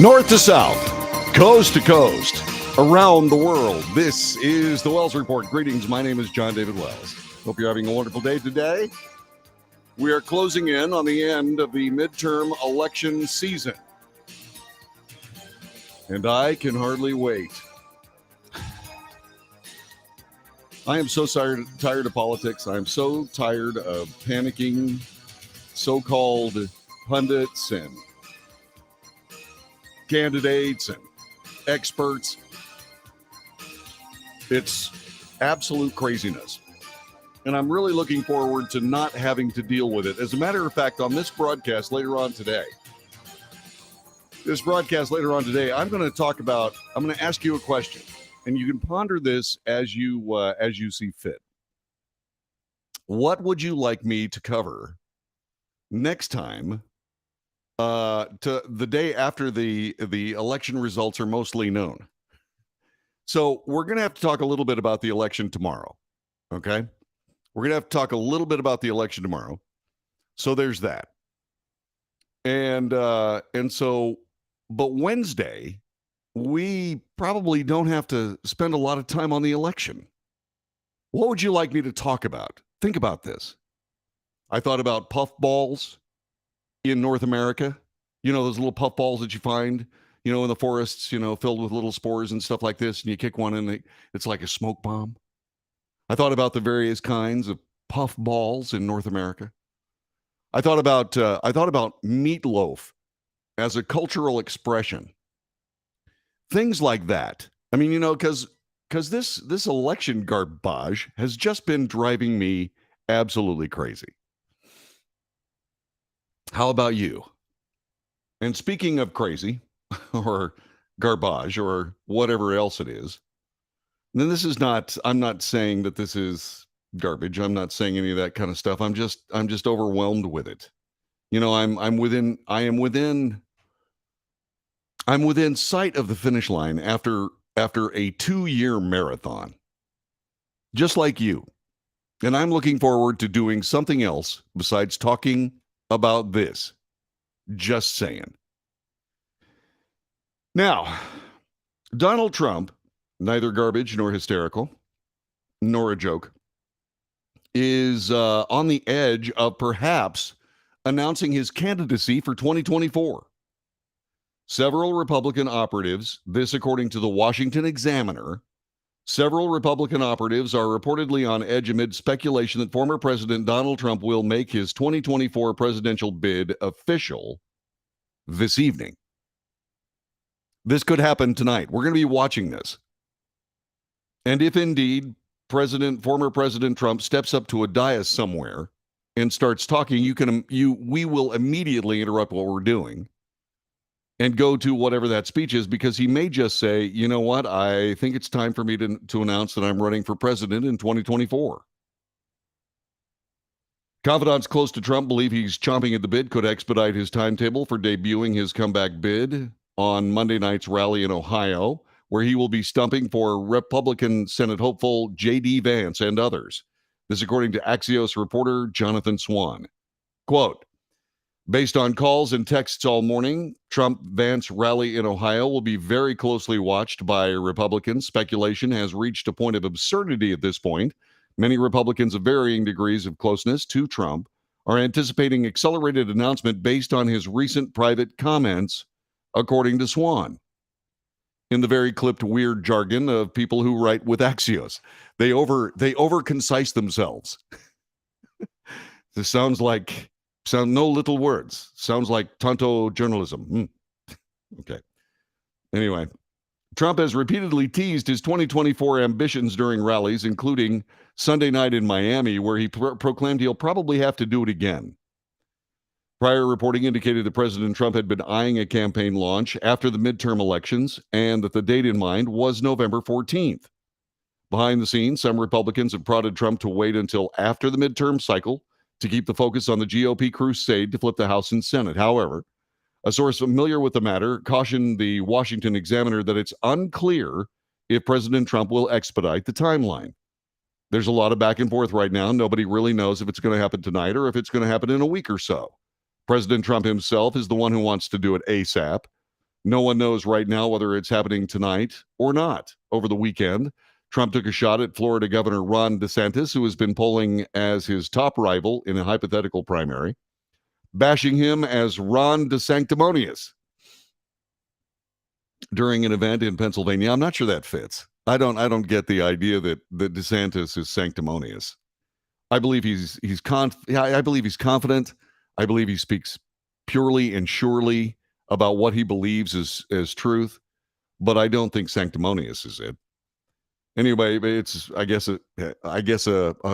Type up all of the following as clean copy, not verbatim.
North to south, coast to coast, around the world. This is the Wells Report. Greetings. My name is John David Wells. Hope you're having a wonderful day today. We are closing in on the end of the midterm election season. And I can hardly wait. I am so tired of politics. I'm so tired of panicking so-called pundits and candidates and experts. It's absolute craziness. And I'm really looking forward to not having to deal with it. As a matter of fact, on this broadcast later on today, I'm going to ask you a question, and you can ponder this as you see fit. What would you like me to cover next time, to the day after the election results are mostly known? So we're going to have to talk a little bit about the election tomorrow. Okay. We're going to have to talk a little bit about the election tomorrow. So there's that. And so, but Wednesday, we probably don't have to spend a lot of time on the election. What would you like me to talk about? Think about this. I thought about puffballs in North America. You know, those little puffballs that you find, you know, in the forests, you know, filled with little spores and stuff like this. And you kick one and it's like a smoke bomb. I thought about the various kinds of puffballs in North America. I thought about meatloaf as a cultural expression. Things like that. I mean, you know, because this election garbage has just been driving me absolutely crazy. How about you? And speaking of crazy or garbage or whatever else it is, then I'm not saying that this is garbage. I'm not saying any of that kind of stuff. I'm just overwhelmed with it. You know, I am within sight of the finish line after a 2-year marathon, just like you. And I'm looking forward to doing something else besides talking about this. Just saying. Now, Donald Trump, neither garbage nor hysterical, nor a joke, is on the edge of perhaps announcing his candidacy for 2024. Several Republican operatives, this according to the Washington Examiner, several Republican operatives are reportedly on edge amid speculation that former President Donald Trump will make his 2024 presidential bid official this evening. This could happen tonight. We're going to be watching this. And if indeed former President Trump steps up to a dais somewhere and starts talking, we will immediately interrupt what we're doing and go to whatever that speech is, because he may just say, you know what, I think it's time for me to announce that I'm running for president in 2024. Confidants close to Trump believe he's chomping at the bit could expedite his timetable for debuting his comeback bid on Monday night's rally in Ohio, where he will be stumping for Republican Senate hopeful J.D. Vance and others. This according to Axios reporter Jonathan Swan. Quote, based on calls and texts all morning, Trump-Vance rally in Ohio will be very closely watched by Republicans. Speculation has reached a point of absurdity at this point. Many Republicans of varying degrees of closeness to Trump are anticipating accelerated announcement based on his recent private comments, according to Swan. In the very clipped weird jargon of people who write with Axios, they over concise themselves. This sounds no little words. Sounds like Tonto journalism. Okay. Anyway, Trump has repeatedly teased his 2024 ambitions during rallies, including Sunday night in Miami, where he proclaimed he'll probably have to do it again. Prior reporting indicated that President Trump had been eyeing a campaign launch after the midterm elections and that the date in mind was November 14th. Behind the scenes, some Republicans have prodded Trump to wait until after the midterm cycle to keep the focus on the GOP crusade to flip the House and Senate. However, a source familiar with the matter cautioned the Washington Examiner that it's unclear if President Trump will expedite the timeline. There's a lot of back and forth right now. Nobody really knows if it's going to happen tonight or if it's going to happen in a week or so. President Trump himself is the one who wants to do it ASAP. No one knows right now whether it's happening tonight or not. Over the weekend, Trump took a shot at Florida Governor Ron DeSantis, who has been polling as his top rival in a hypothetical primary, bashing him as Ron DeSanctimonious during an event in Pennsylvania. I'm not sure that fits. I don't get the idea that DeSantis is sanctimonious. I believe I believe he's confident. I believe he speaks purely and surely about what he believes is truth, but I don't think sanctimonious is it. Anyway, it's I guess a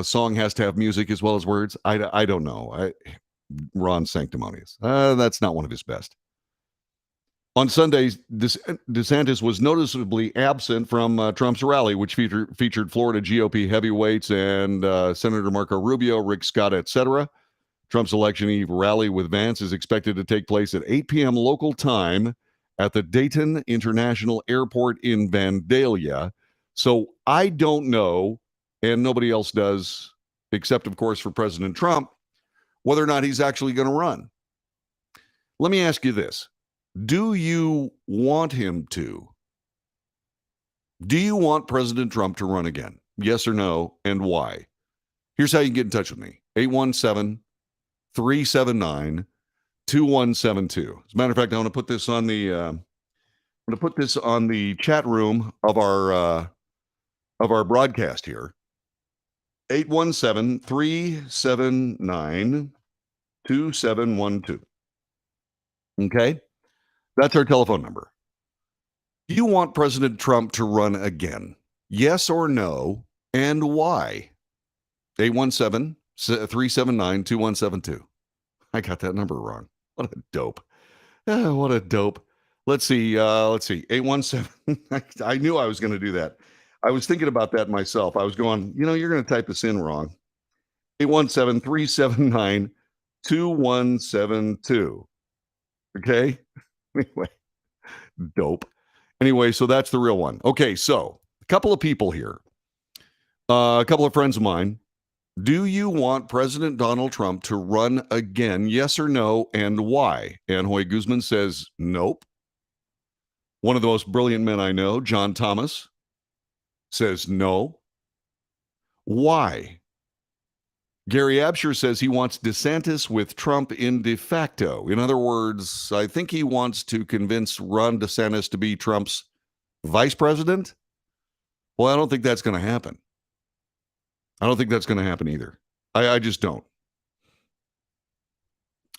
song has to have music as well as words. I don't know. Ron sanctimonious. That's not one of his best. On Sunday, DeSantis was noticeably absent from Trump's rally, which featured Florida GOP heavyweights and Senator Marco Rubio, Rick Scott, etc. Trump's election eve rally with Vance is expected to take place at 8 p.m. local time at the Dayton International Airport in Vandalia. So I don't know, and nobody else does, except, of course, for President Trump, whether or not he's actually going to run. Let me ask you this. Do you want him to? Do you want President Trump to run again? Yes or no, and why? Here's how you can get in touch with me. 817-379-2172. As a matter of fact, I want to put this on the chat room of our broadcast here. 817-379-2712. Okay? That's our telephone number. Do you want President Trump to run again? Yes or no, and why? 817-379-2172. I got that number wrong. What a dope. What a dope. Let's see. 817. I knew I was going to do that. I was thinking about that myself. I was going, you're going to type this in wrong. 817-379-2172. Okay? Anyway, dope. Anyway, so that's the real one. Okay, so a couple of people here. A couple of friends of mine. Do you want President Donald Trump to run again? Yes or no, and why? Anhoy Guzman says nope. One of the most brilliant men I know, John Thomas, says no. Why? Gary Absher says he wants DeSantis with Trump in de facto. In other words, I think he wants to convince Ron DeSantis to be Trump's vice president. Well, I don't think that's going to happen. I don't think that's going to happen either. I just don't.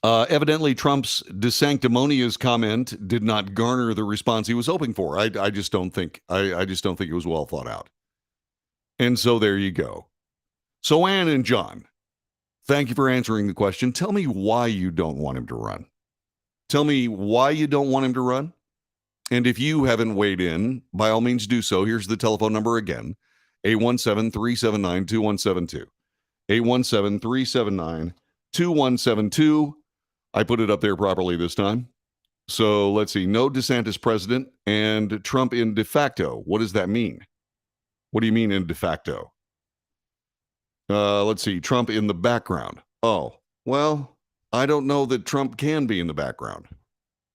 Evidently, Trump's DeSanctimonious comment did not garner the response he was hoping for. I just don't think it was well thought out. And so there you go. So Ann and John, thank you for answering the question. Tell me why you don't want him to run. Tell me why you don't want him to run. And if you haven't weighed in, by all means do so. Here's the telephone number again. 817-379-2172. 817-379-2172. I put it up there properly this time. So let's see. No DeSantis president and Trump in de facto. What does that mean? What do you mean in de facto? Let's see. Trump in the background. Oh, well, I don't know that Trump can be in the background.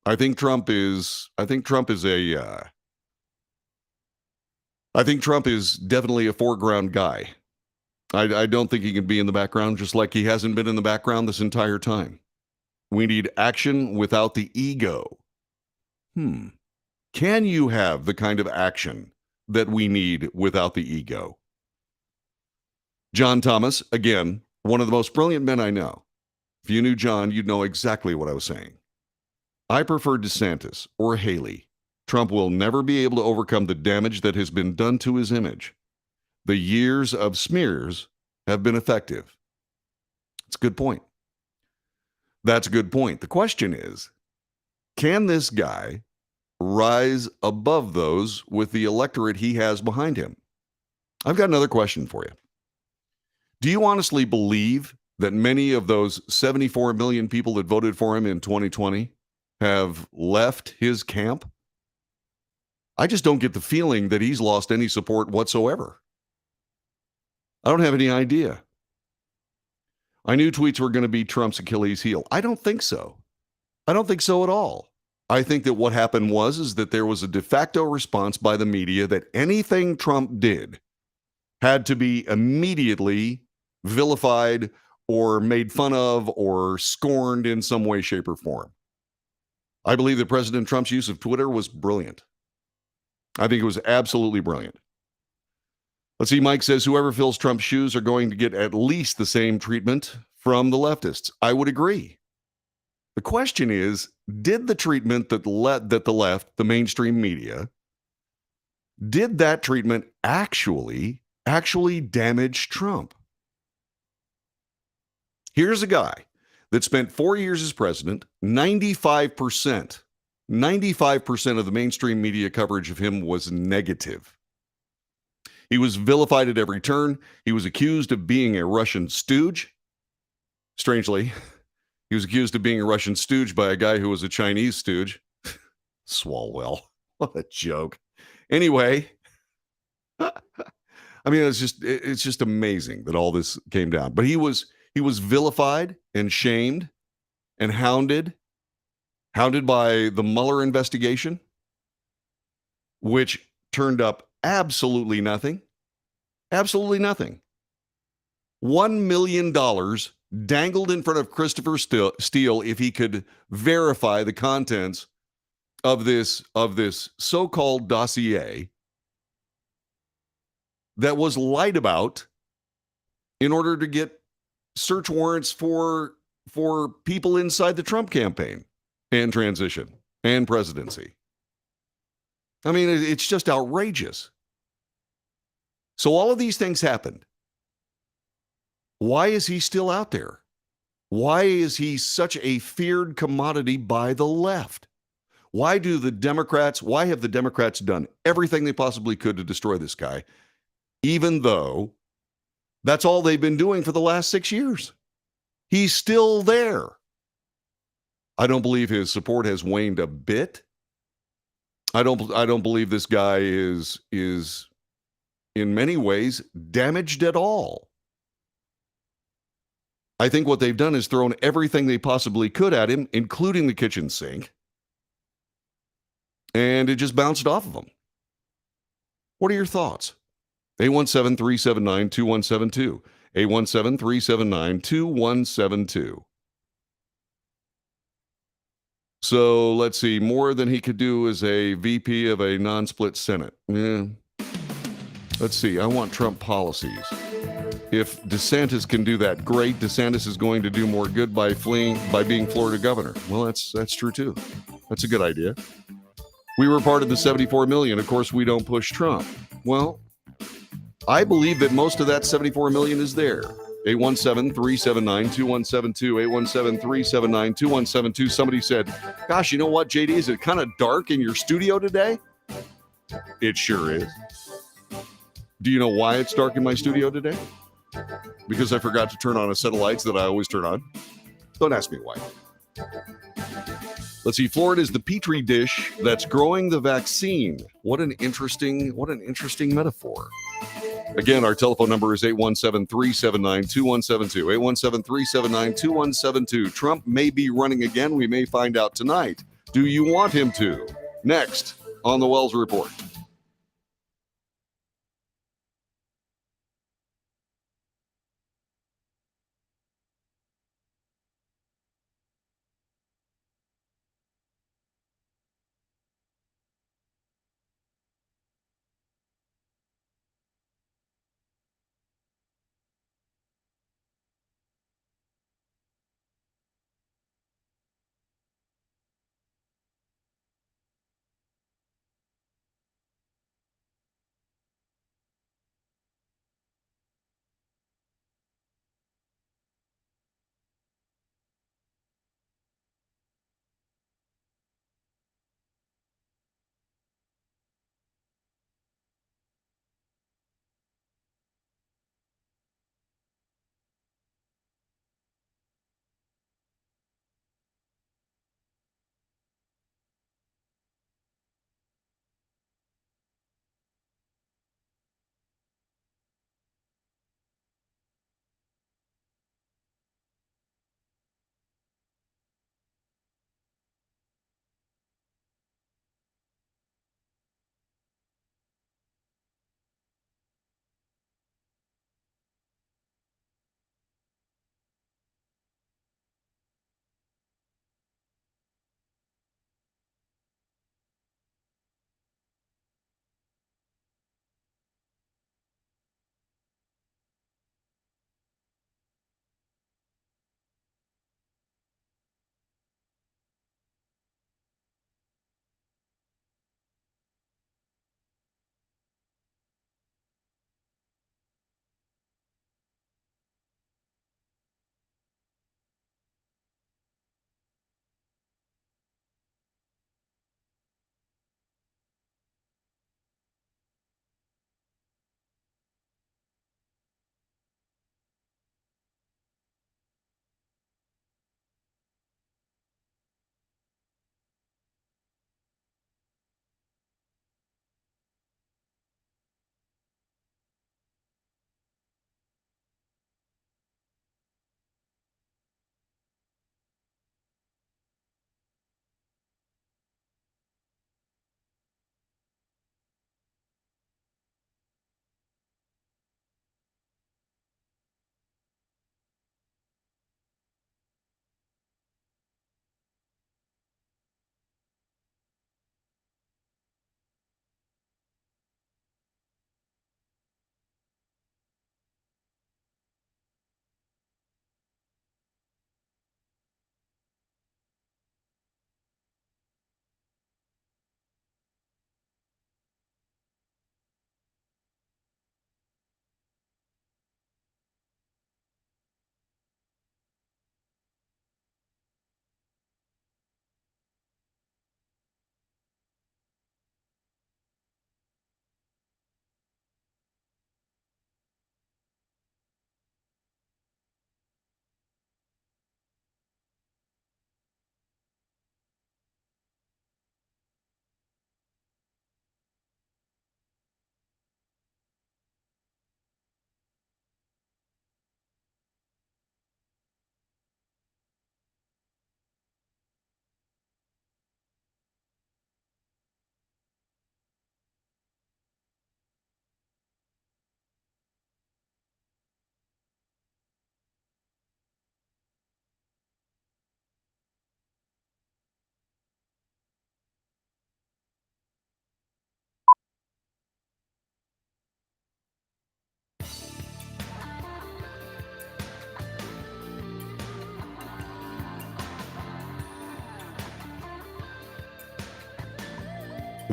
I think Trump is definitely a foreground guy. I don't think he can be in the background, just like he hasn't been in the background this entire time. We need action without the ego. Can you have the kind of action that we need without the ego? John Thomas, again, one of the most brilliant men I know. If you knew John, you'd know exactly what I was saying. I prefer DeSantis or Haley. Trump will never be able to overcome the damage that has been done to his image. The years of smears have been effective. That's a good point. That's a good point. The question is, can this guy rise above those with the electorate he has behind him? I've got another question for you. Do you honestly believe that many of those 74 million people that voted for him in 2020 have left his camp? I just don't get the feeling that he's lost any support whatsoever. I don't have any idea. I knew tweets were going to be Trump's Achilles heel. I don't think so. I don't think so at all. I think that what happened is that there was a de facto response by the media that anything Trump did had to be immediately vilified or made fun of or scorned in some way, shape, or form. I believe that President Trump's use of Twitter was brilliant. I think it was absolutely brilliant. Let's see, Mike says whoever fills Trump's shoes are going to get at least the same treatment from the leftists. I would agree. The question is, did the treatment that the left, the mainstream media, did that treatment actually damage Trump? Here's a guy that spent 4 years as president, 95% of the mainstream media coverage of him was negative. He was vilified at every turn. He was accused of being a Russian stooge. Strangely, he was accused of being a Russian stooge by a guy who was a Chinese stooge. Swalwell. What a joke. Anyway, I mean, it's just amazing that all this came down. But he was vilified and shamed and hounded by the Mueller investigation, which turned up absolutely nothing. Absolutely nothing. $1 million dangled in front of Christopher Steele if he could verify the contents of this so-called dossier that was lied about in order to get search warrants for people inside the Trump campaign and transition and presidency. I mean, it's just outrageous. So all of these things happened. Why is he still out there? Why is he such a feared commodity by the left? Why have the Democrats done everything they possibly could to destroy this guy, even though that's all they've been doing for the last 6 years? He's still there. I don't believe his support has waned a bit. I don't believe this guy is in many ways damaged at all. I think what they've done is thrown everything they possibly could at him, including the kitchen sink, and it just bounced off of him. What are your thoughts? 817-379-2172. 817-379-2172. So let's see. More than he could do as a VP of a non-split Senate. Yeah. Let's see. I want Trump policies. If DeSantis can do that, great. DeSantis is going to do more good by being Florida governor. Well, that's true too. That's a good idea. We were part of the 74 million. Of course, we don't push Trump. Well, I believe that most of that 74 million is there. 817-379-2172. 817-379-2172. Somebody said, gosh, you know what, JD? Is it kind of dark in your studio today? It sure is. Do you know why it's dark in my studio today? Because I forgot to turn on a set of lights that I always turn on. Don't ask me why. Let's see. Florida is the petri dish that's growing the vaccine. What an interesting metaphor. Again, our telephone number is 817-379-2172. 817-379-2172. Trump may be running again. We may find out tonight. Do you want him to? Next on the Wells Report.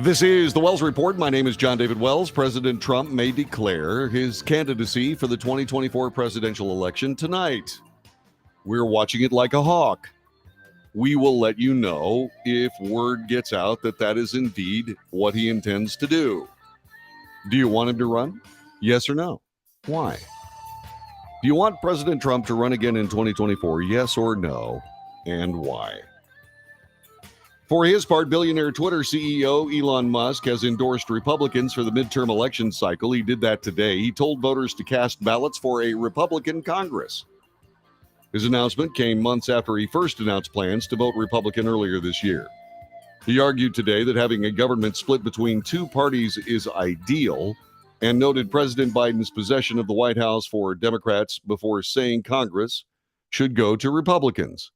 This is the Wells Report. My name is John David Wells. President Trump may declare his candidacy for the 2024 presidential election tonight. We're watching it like a hawk. We will let you know if word gets out that that is indeed what he intends to do. Do you want him to run? Yes or no? Why? Do you want President Trump to run again in 2024? Yes or no? And why? For his part, billionaire Twitter CEO Elon Musk has endorsed Republicans for the midterm election cycle. He did that today. He told voters to cast ballots for a Republican Congress. His announcement came months after he first announced plans to vote Republican earlier this year. He argued today that having a government split between two parties is ideal and noted President Biden's possession of the White House for Democrats before saying Congress should go to Republicans.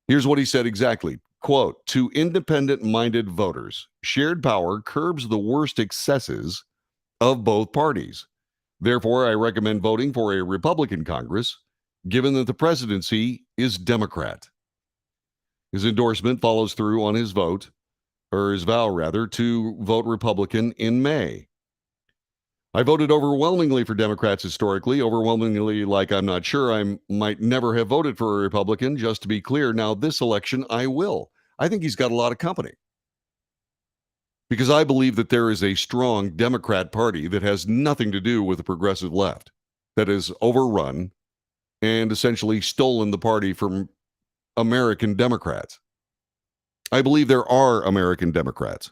Here's what he said exactly. Quote, to independent-minded voters, shared power curbs the worst excesses of both parties. Therefore, I recommend voting for a Republican Congress, given that the presidency is Democrat. His endorsement follows through on his vow, to vote Republican in May. I voted overwhelmingly for Democrats historically, overwhelmingly like I'm not sure I might never have voted for a Republican, just to be clear. Now, this election, I will. I think he's got a lot of company. Because I believe that there is a strong Democrat Party that has nothing to do with the progressive left, that has overrun and essentially stolen the party from American Democrats. I believe there are American Democrats.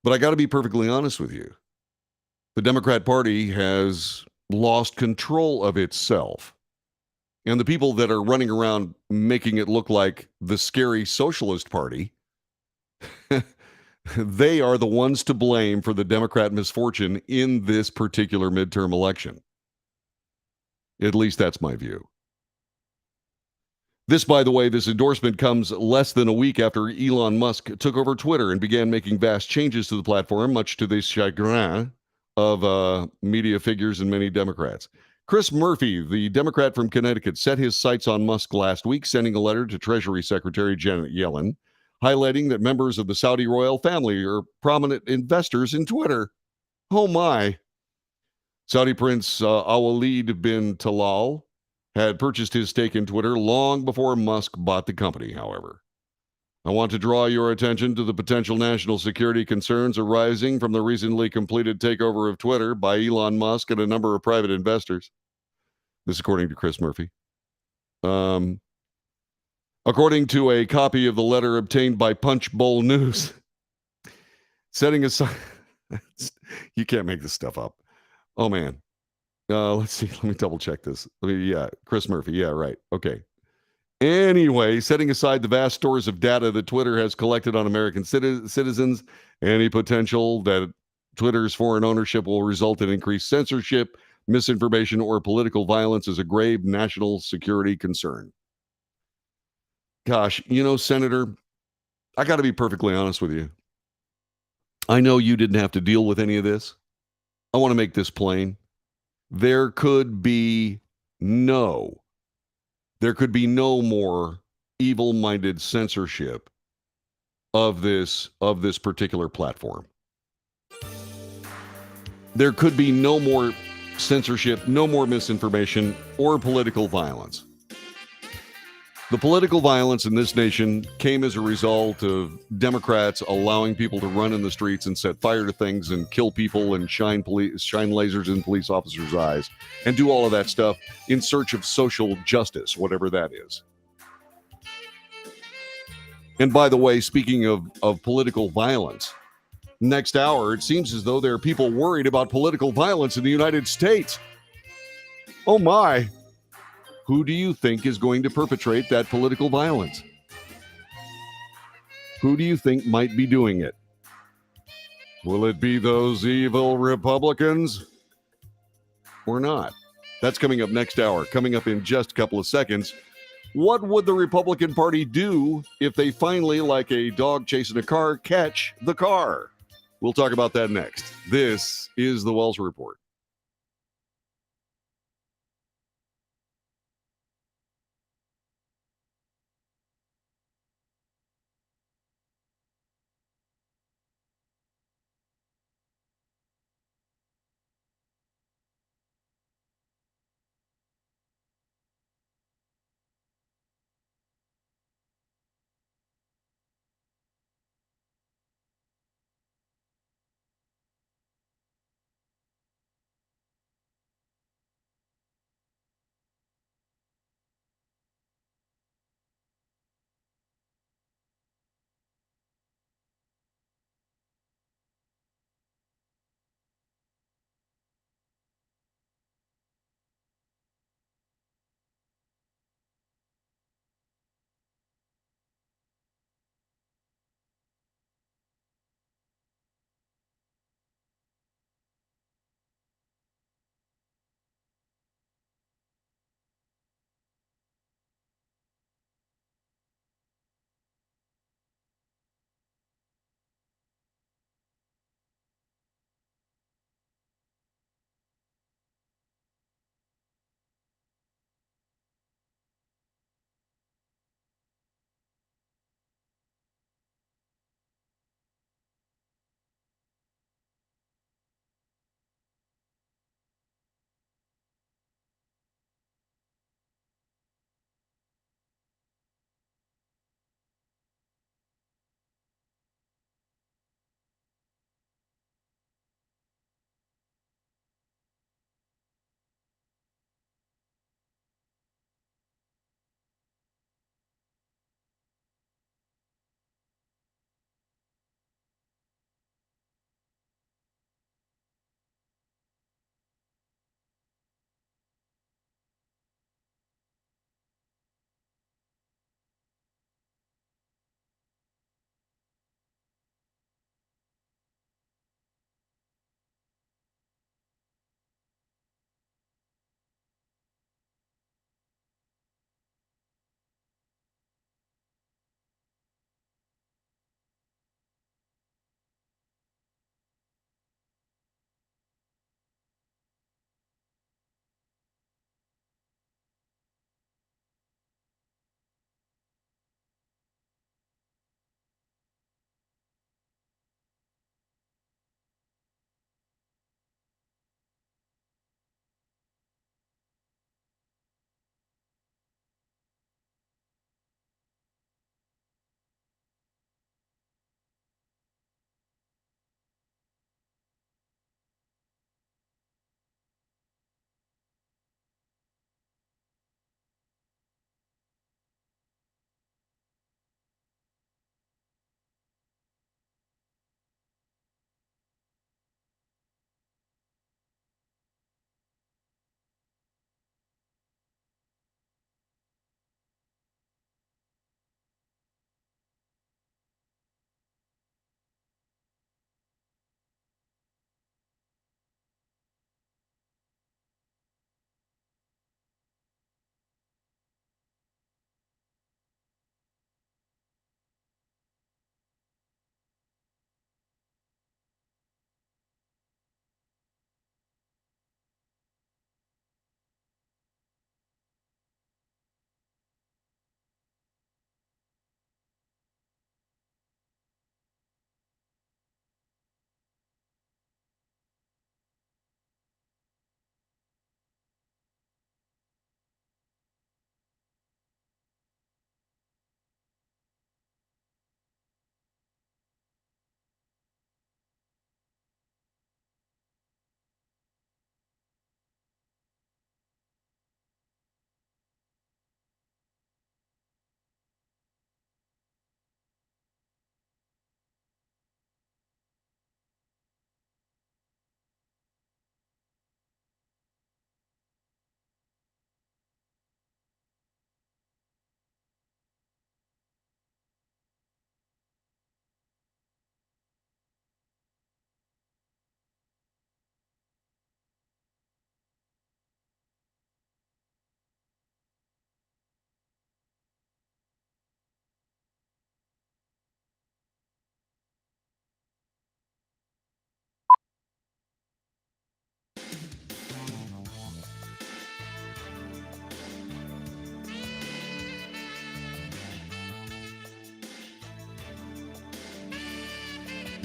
But I got to be perfectly honest with you. The Democrat Party has lost control of itself. And the people that are running around making it look like the scary Socialist Party, they are the ones to blame for the Democrat misfortune in this particular midterm election. At least that's my view. This, by the way, this endorsement comes less than a week after Elon Musk took over Twitter and began making vast changes to the platform, much to the chagrin of media figures and many Democrats. Chris Murphy, the Democrat from Connecticut, set his sights on Musk last week, sending a letter to Treasury Secretary Janet Yellen, highlighting that members of the Saudi royal family are prominent investors in Twitter. Oh my. Saudi Prince Al-Walid bin Talal had purchased his stake in Twitter long before Musk bought the company, however. I want to draw your attention to the potential national security concerns arising from the recently completed takeover of Twitter by Elon Musk and a number of private investors. This according to Chris Murphy. According to a copy of the letter obtained by Punchbowl News, setting aside... You can't make this stuff up. Oh, man. Let's see. Let me double check this. Chris Murphy. Yeah, right. Okay. Anyway, setting aside the vast stores of data that Twitter has collected on American citizens, any potential that Twitter's foreign ownership will result in increased censorship, misinformation, or political violence is a grave national security concern. Gosh, Senator, I got to be perfectly honest with you. I know you didn't have to deal with any of this. I want to make this plain. There could be no more evil-minded censorship of this particular platform. There could be no more censorship, no more misinformation, or political violence. The political violence in this nation came as a result of Democrats allowing people to run in the streets and set fire to things and kill people and shine lasers in police officers' eyes and do all of that stuff in search of social justice, whatever that is. And by the way, speaking of political violence, next hour, it seems as though there are people worried about political violence in the United States. Oh my. Who do you think is going to perpetrate that political violence? Who do you think might be doing it? Will it be those evil Republicans or not? That's coming up next hour. Coming up in just a couple of seconds. What would the Republican Party do if they finally, like a dog chasing a car, catch the car? We'll talk about that next. This is the Wells Report.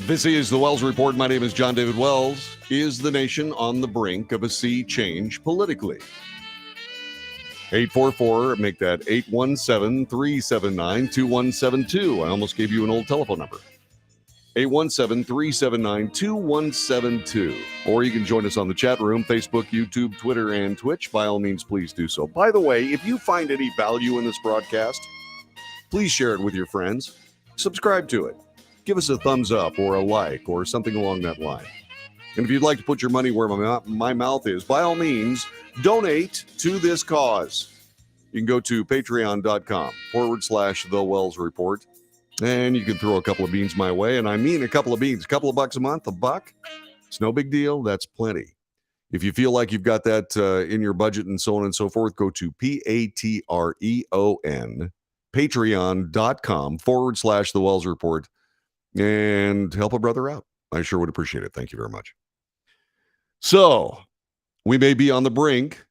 This is the Wells Report. My name is John David Wells. Is the nation on the brink of a sea change politically? 844, make that 817-379-2172. I almost gave you an old telephone number. 817-379-2172. Or you can join us on the chat room, Facebook, YouTube, Twitter, and Twitch. By all means, please do so. By the way, if you find any value in this broadcast, please share it with your friends. Subscribe to it. Give us a thumbs up or a like or something along that line. And if you'd like to put your money where my mouth is, by all means, donate to this cause. You can go to patreon.com/The Wells Report. And you can throw a couple of beans my way. And I mean a couple of beans, a couple of bucks a month, $1. It's no big deal. That's plenty. If you feel like you've got that in your budget and so on and so forth, go to Patreon, patreon.com/The Wells Report and help a brother out. I sure would appreciate it. Thank you very much. So we may be on the brink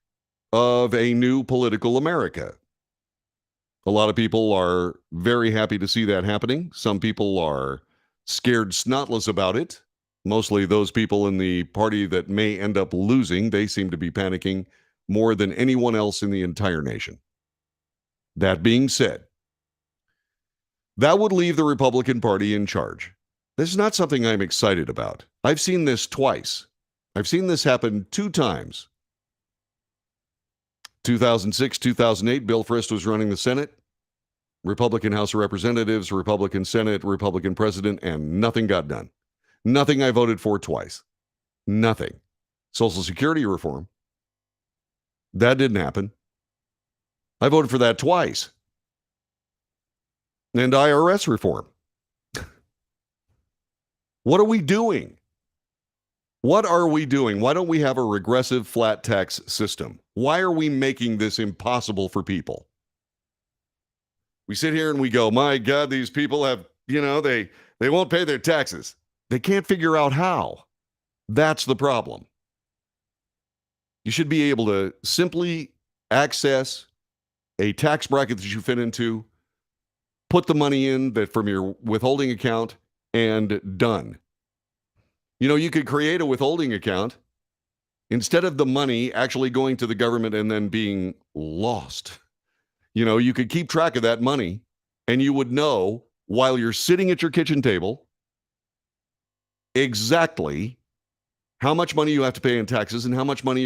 of a new political America. A lot of people are very happy to see that happening. Some people are scared snotless about it. Mostly those people in the party that may end up losing. They seem to be panicking more than anyone else in the entire nation. That being said, that would leave the Republican Party in charge. This is not something I'm excited about. I've seen this twice. I've seen this happen 2 times. 2006, 2008, Bill Frist was running the Senate. Republican House of Representatives, Republican Senate, Republican President, and nothing got done. Nothing I voted for twice. Nothing. Social Security reform. That didn't happen. I voted for that twice. And IRS reform. What are we doing? What are we doing? Why don't we have a regressive flat tax system? Why are we making this impossible for people? We sit here and we go, my God, these people have, they won't pay their taxes. They can't figure out how. That's the problem. You should be able to simply access a tax bracket that you fit into, put the money in that from your withholding account, and done. You could create a withholding account instead of the money actually going to the government and then being lost. You could keep track of that money and you would know while you're sitting at your kitchen table exactly how much money you have to pay in taxes and how much money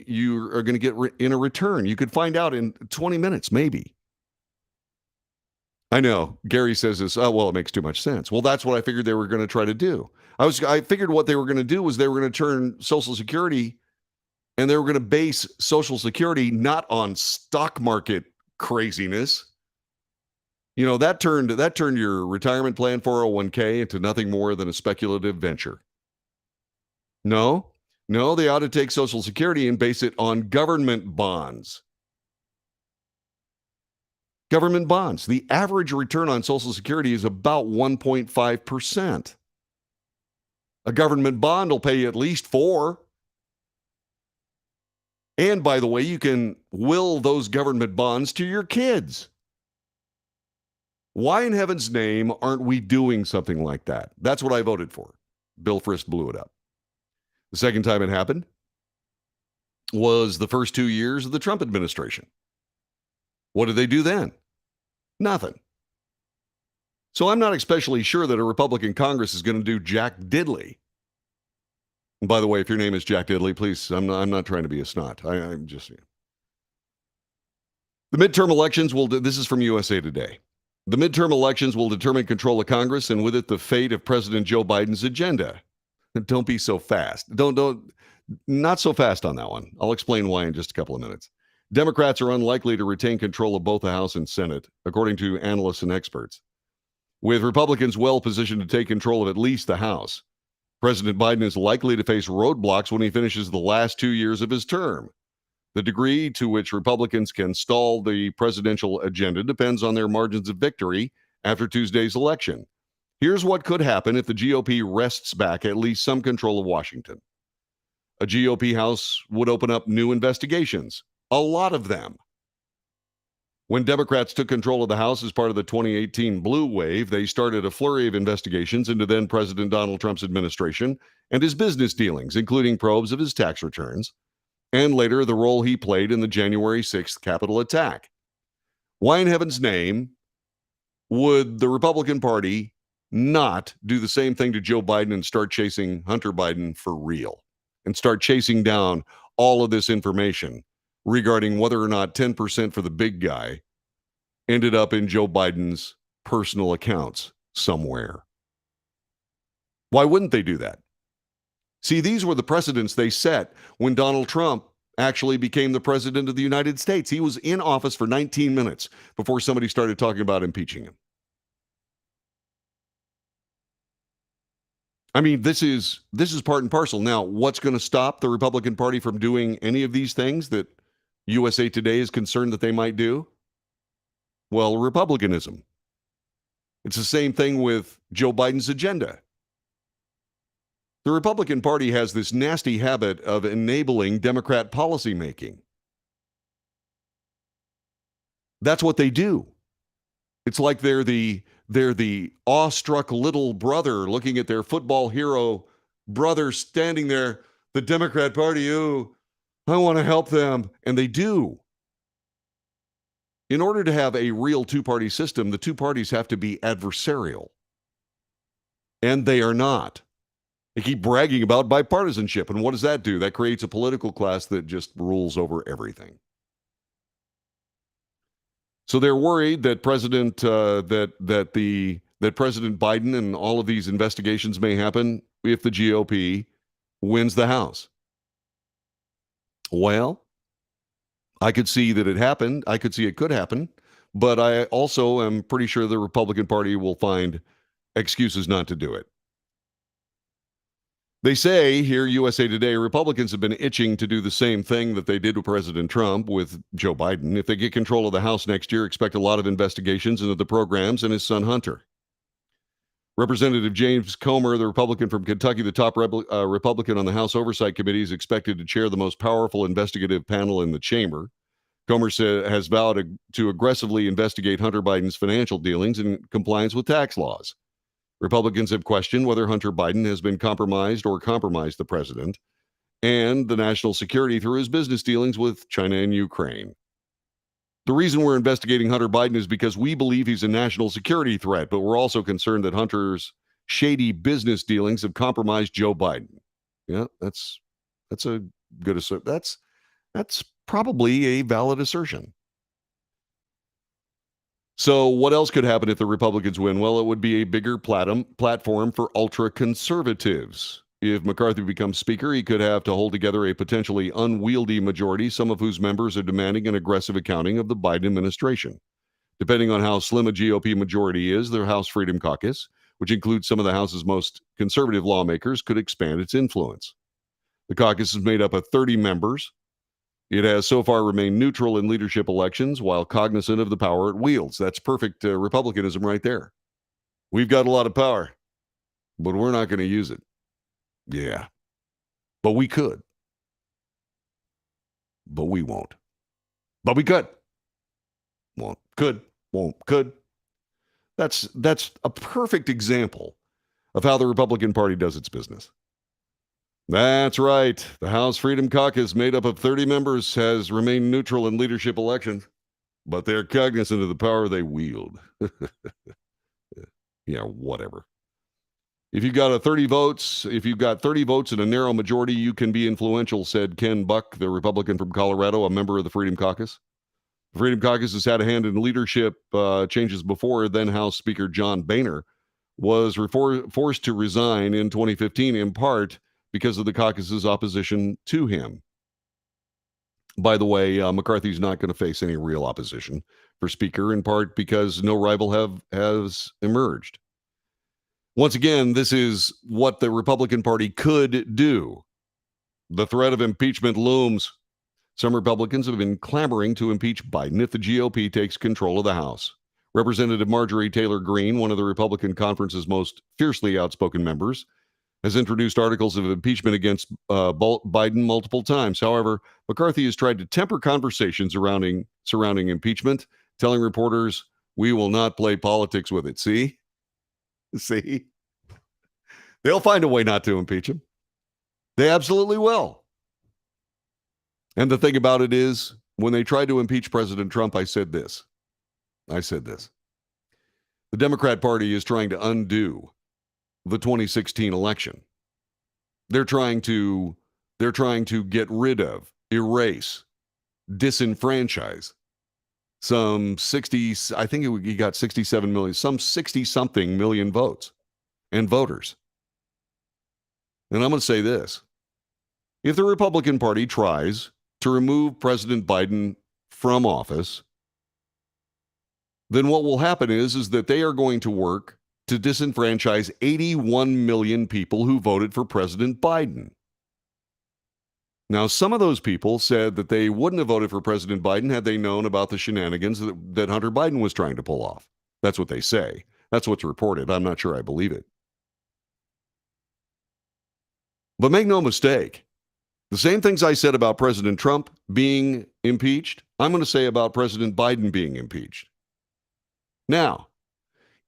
you are going to get in a return. You could find out in 20 minutes, maybe. I know. Gary says this, it makes too much sense. Well, that's what I figured they were going to try to do. I figured what they were going to do was they were going to turn Social Security and they were going to base Social Security not on stock market craziness. That turned your retirement plan 401k into nothing more than a speculative venture. No, they ought to take Social Security and base it on government bonds. Government bonds. The average return on Social Security is about 1.5%. A government bond will pay you at least 4%. And by the way, you can will those government bonds to your kids. Why in heaven's name aren't we doing something like that? That's what I voted for. Bill Frist blew it up. The second time it happened was the first 2 years of the Trump administration. What did they do then? Nothing. So I'm not especially sure that a Republican Congress is going to do jack diddly. And by the way, if your name is Jack Diddley, please, I'm not trying to be a snot. I'm just... The midterm elections this is from USA Today. The midterm elections will determine control of Congress and with it the fate of President Joe Biden's agenda. Don't be so fast. Not so fast on that one. I'll explain why in just a couple of minutes. Democrats are unlikely to retain control of both the House and Senate, according to analysts and experts. With Republicans well positioned to take control of at least the House, President Biden is likely to face roadblocks when he finishes the last 2 years of his term. The degree to which Republicans can stall the presidential agenda depends on their margins of victory after Tuesday's election. Here's what could happen if the GOP wrests back at least some control of Washington. A GOP House would open up new investigations, a lot of them. When Democrats took control of the House as part of the 2018 blue wave, they started a flurry of investigations into then President Donald Trump's administration and his business dealings, including probes of his tax returns, and later the role he played in the January 6th Capitol attack. Why in heaven's name would the Republican Party not do the same thing to Joe Biden and start chasing Hunter Biden for real and start chasing down all of this information regarding whether or not 10% for the big guy ended up in Joe Biden's personal accounts somewhere? Why wouldn't they do that? See, these were the precedents they set when Donald Trump actually became the president of the United States. He was in office for 19 minutes before somebody started talking about impeaching him. I mean, this is part and parcel. Now, what's going to stop the Republican Party from doing any of these things that USA Today is concerned that they might do? Well, republicanism. It's the same thing with Joe Biden's agenda. The Republican Party has this nasty habit of enabling Democrat policymaking. That's what they do. It's like they're the awestruck little brother looking at their football hero brother standing there, the Democrat Party, ooh, I want to help them. And they do. In order to have a real two-party system, the two parties have to be adversarial. And they are not. They keep bragging about bipartisanship. And what does that do? That creates a political class that just rules over everything. So they're worried that President President Biden and all of these investigations may happen if the GOP wins the House. Well, I could see that it happened. I could see it could happen. But I also am pretty sure the Republican Party will find excuses not to do it. They say here, USA Today, Republicans have been itching to do the same thing that they did with President Trump with Joe Biden. If they get control of the House next year, expect a lot of investigations into the programs and his son Hunter. Representative James Comer, the Republican from Kentucky, the top Republican on the House Oversight Committee, is expected to chair the most powerful investigative panel in the chamber. Comer has vowed to aggressively investigate Hunter Biden's financial dealings in compliance with tax laws. Republicans have questioned whether Hunter Biden has been compromised or compromised the president and the national security through his business dealings with China and Ukraine. The reason we're investigating Hunter Biden is because we believe he's a national security threat, but we're also concerned that Hunter's shady business dealings have compromised Joe Biden. Yeah, that's a good assertion. That's probably a valid assertion. So what else could happen if the Republicans win? Well, it would be a bigger platform for ultra-conservatives. If McCarthy becomes Speaker, he could have to hold together a potentially unwieldy majority, some of whose members are demanding an aggressive accounting of the Biden administration. Depending on how slim a GOP majority is, the House Freedom Caucus, which includes some of the House's most conservative lawmakers, could expand its influence. The caucus is made up of 30 members. It has so far remained neutral in leadership elections while cognizant of the power it wields. That's perfect republicanism right there. We've got a lot of power, but we're not going to use it. Yeah, but we could. But we won't. But we could. Won't. Could. Won't. Could. That's a perfect example of how the Republican Party does its business. That's right. The House Freedom Caucus, made up of 30 members, has remained neutral in leadership elections, but they're cognizant of the power they wield. Yeah, whatever. If you've got 30 votes in a narrow majority, you can be influential, said Ken Buck, the Republican from Colorado, a member of the Freedom Caucus. The Freedom Caucus has had a hand in leadership changes before. Then House Speaker John Boehner was forced to resign in 2015, in part because of the caucus's opposition to him. By the way, McCarthy's not going to face any real opposition for Speaker, in part because no rival has emerged. Once again, this is what the Republican Party could do. The threat of impeachment looms. Some Republicans have been clamoring to impeach Biden if the GOP takes control of the House. Representative Marjorie Taylor Greene, one of the Republican conference's most fiercely outspoken members, has introduced articles of impeachment against Biden multiple times. However, McCarthy has tried to temper conversations surrounding impeachment telling reporters, "We will not play politics with it." See? They'll find a way not to impeach him. They absolutely will. And the thing about it is, when they tried to impeach President Trump, I said this. The Democrat Party is trying to undo the 2016 election. They're trying to get rid of, erase, disenfranchise some 60, I think he got 67 million, some 60-something million votes and voters. And I'm going to say this. If the Republican Party tries to remove President Biden from office, then what will happen is that they are going to work to disenfranchise 81 million people who voted for President Biden. Now, some of those people said that they wouldn't have voted for President Biden had they known about the shenanigans that Hunter Biden was trying to pull off. That's what they say. That's what's reported. I'm not sure I believe it. But make no mistake, the same things I said about President Trump being impeached, I'm going to say about President Biden being impeached. Now,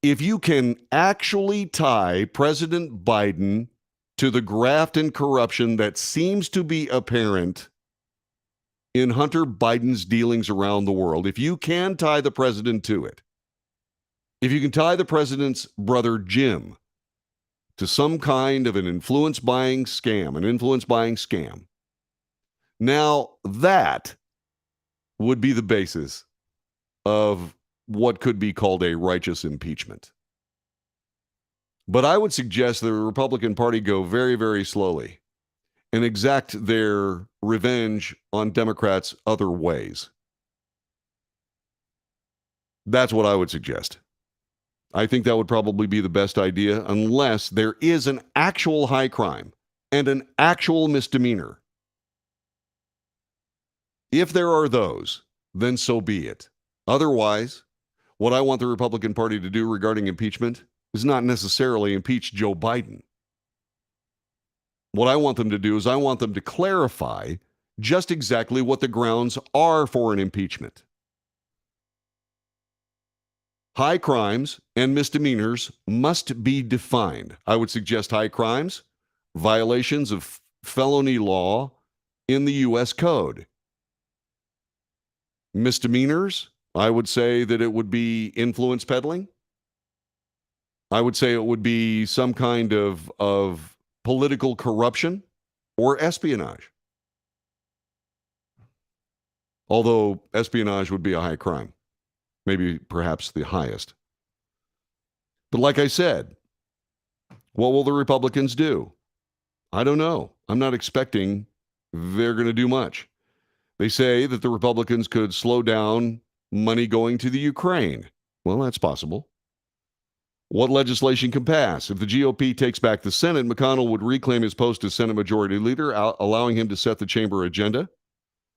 if you can actually tie President Biden to the graft and corruption that seems to be apparent in Hunter Biden's dealings around the world, if you can tie the president to it, if you can tie the president's brother Jim to some kind of an influence buying scam, now that would be the basis of what could be called a righteous impeachment. But I would suggest the Republican Party go very, very slowly and exact their revenge on Democrats other ways. That's what I would suggest. I think that would probably be the best idea unless there is an actual high crime and an actual misdemeanor. If there are those, then so be it. Otherwise, what I want the Republican Party to do regarding impeachment is not necessarily impeach Joe Biden. What I want them to do is I want them to clarify just exactly what the grounds are for an impeachment. High crimes and misdemeanors must be defined. I would suggest high crimes, violations of felony law in the U.S. Code. Misdemeanors, I would say that it would be influence peddling. I would say it would be some kind of political corruption or espionage. Although espionage would be a high crime, maybe perhaps the highest. But like I said, what will the Republicans do? I don't know. I'm not expecting they're going to do much. They say that the Republicans could slow down money going to the Ukraine. Well, that's possible. What legislation can pass? If the GOP takes back the Senate, McConnell would reclaim his post as Senate Majority Leader, allowing him to set the chamber agenda.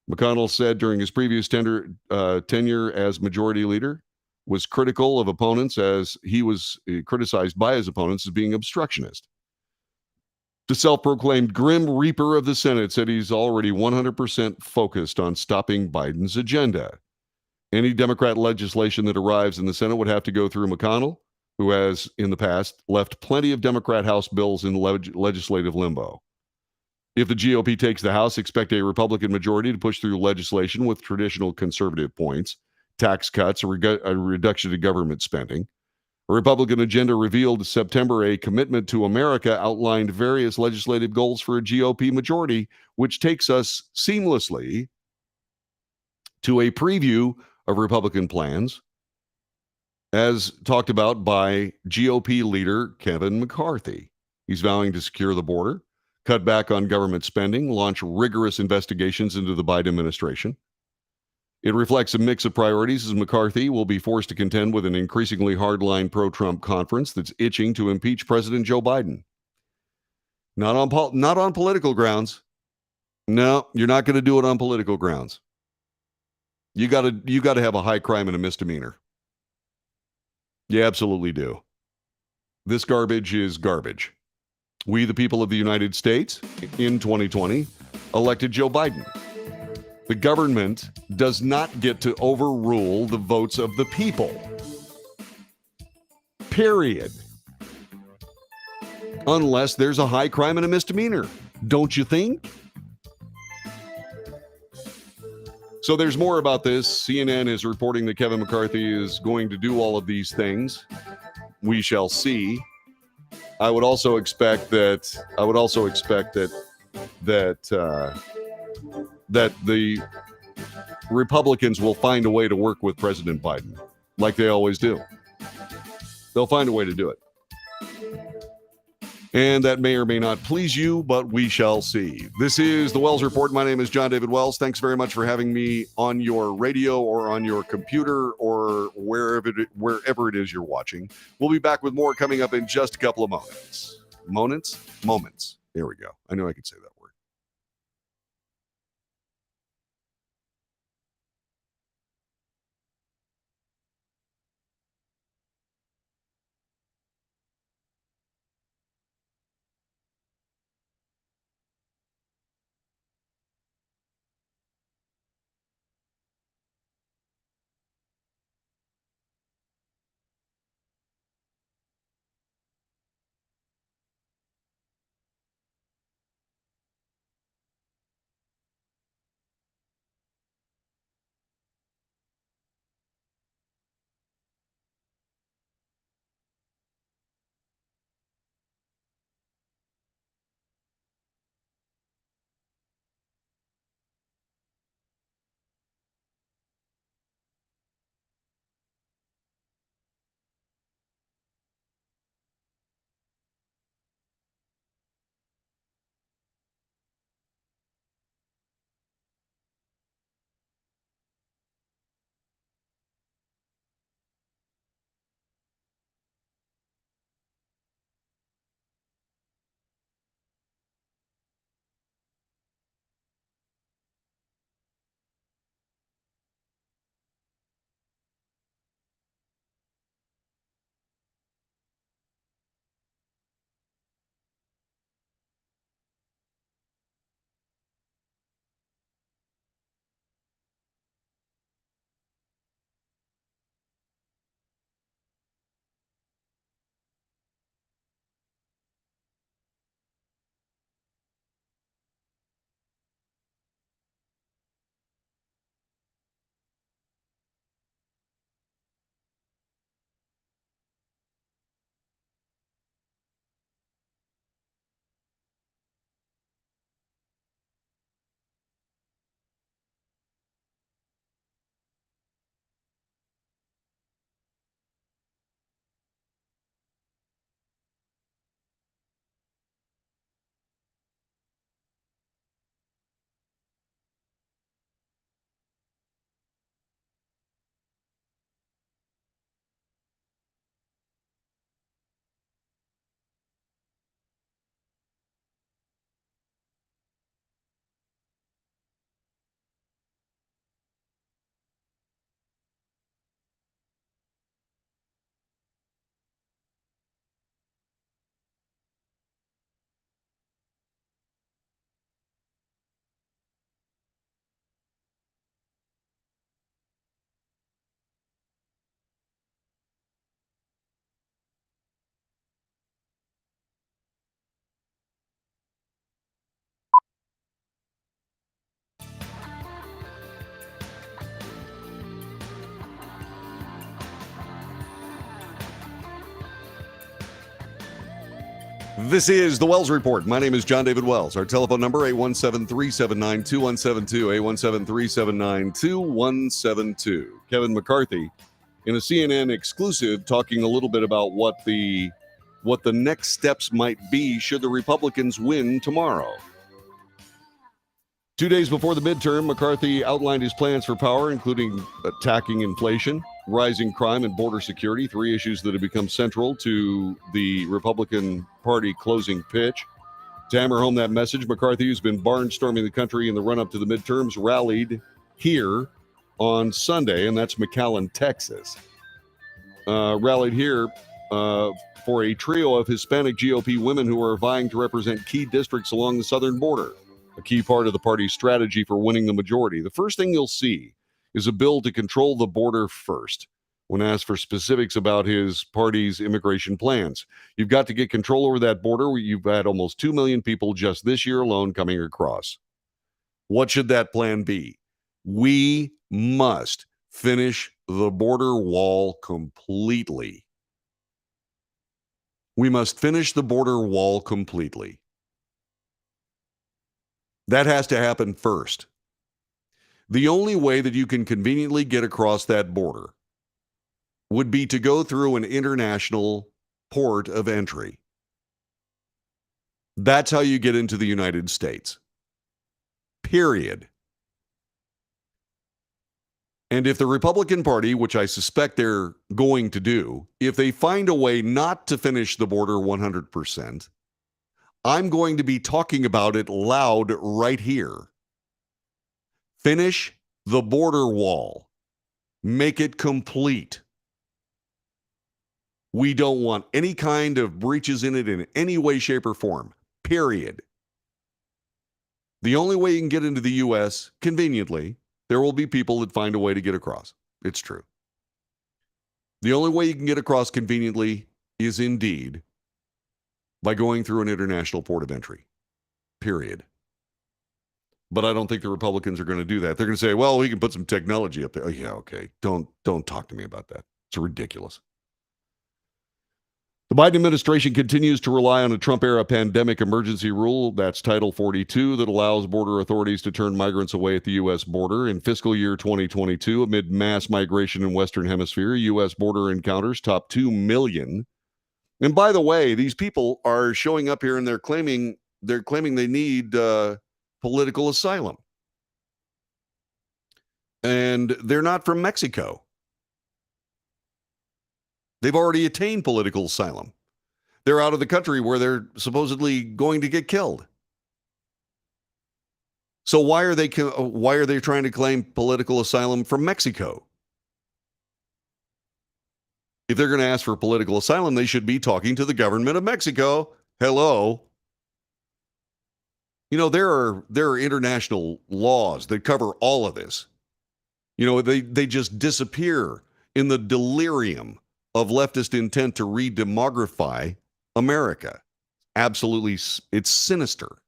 McConnell said during his previous tenure as Majority Leader was critical of opponents as he was criticized by his opponents as being obstructionist. The self-proclaimed Grim Reaper of the Senate said he's already 100% focused on stopping Biden's agenda. Any Democrat legislation that arrives in the Senate would have to go through McConnell, who has, in the past, left plenty of Democrat House bills in legislative limbo. If the GOP takes the House, expect a Republican majority to push through legislation with traditional conservative points, tax cuts, a reduction in government spending. A Republican agenda revealed September a commitment to America outlined various legislative goals for a GOP majority, which takes us seamlessly to a preview of Republican plans as talked about by GOP leader Kevin McCarthy. He's vowing to secure the border, cut back on government spending, launch rigorous investigations into the Biden administration. It reflects a mix of priorities as McCarthy will be forced to contend with an increasingly hardline pro-Trump conference that's itching to impeach President Joe Biden. Not on political grounds. No, you're not going to do it on political grounds. You got to have a high crime and a misdemeanor. You absolutely do. This garbage is garbage. We, the people of the United States, in 2020, elected Joe Biden. The government does not get to overrule the votes of the people. Period. Unless there's a high crime and a misdemeanor. Don't you think? So there's more about this. CNN is reporting that Kevin McCarthy is going to do all of these things. We shall see. I would also expect that the Republicans will find a way to work with President Biden, like they always do. They'll find a way to do it. And that may or may not please you, but we shall see. This is the Wells Report. My name is John David Wells. Thanks very much for having me on your radio or on your computer or wherever it is you're watching. We'll be back with more coming up in just a couple of moments. Moments. There we go. I knew I could say that word. This is the Wells Report. My name is John David Wells. Our telephone number, 817-379-2172, 817-379-2172. Kevin McCarthy, in a CNN exclusive, talking a little bit about what the next steps might be should the Republicans win tomorrow. 2 days before the midterm, McCarthy outlined his plans for power, including attacking inflation, rising crime, and border security, three issues that have become central to the Republican Party closing pitch. To hammer home that message, McCarthy, who's been barnstorming the country in the run-up to the midterms, rallied here on Sunday, and that's McAllen, Texas. Rallied here for a trio of Hispanic GOP women who are vying to represent key districts along the southern border. a key part of the party's strategy for winning the majority. The first thing you'll see is a bill to control the border first. When asked for specifics about his party's immigration plans, you've got to get control over that border where you've had almost 2 million people just this year alone coming across. What should that plan be? We must finish the border wall completely. We must finish the border wall completely. That has to happen first. The only way that you can conveniently get across that border would be to go through an international port of entry. That's how you get into the United States. Period. And if the Republican Party, which I suspect they're going to do, if they find a way not to finish the border 100%, I'm going to be talking about it loud right here. Finish the border wall. Make it complete. We don't want any kind of breaches in it in any way, shape, or form. Period. The only way you can get into the U.S. conveniently, there will be people that find a way to get across. It's true. The only way you can get across conveniently is indeed by going through an international port of entry. Period. But I don't think the Republicans are going to do that. They're going to say, well, we can put some technology up there. Oh, yeah, okay. Don't talk to me about that. It's ridiculous. The Biden administration continues to rely on a Trump-era pandemic emergency rule, that's Title 42, that allows border authorities to turn migrants away at the U.S. border. In fiscal year 2022, amid mass migration in Western Hemisphere, U.S. border encounters topped 2 million. And by the way, these people are showing up here and they're claiming they need political asylum. And they're not from Mexico. They've already attained political asylum. They're out of the country where they're supposedly going to get killed. So why are they trying to claim political asylum from Mexico? If they're going to ask for political asylum, they should be talking to the government of Mexico. Hello. You know, there are international laws that cover all of this. You know, they just disappear in the delirium of leftist intent to re-demography America. Absolutely, it's sinister.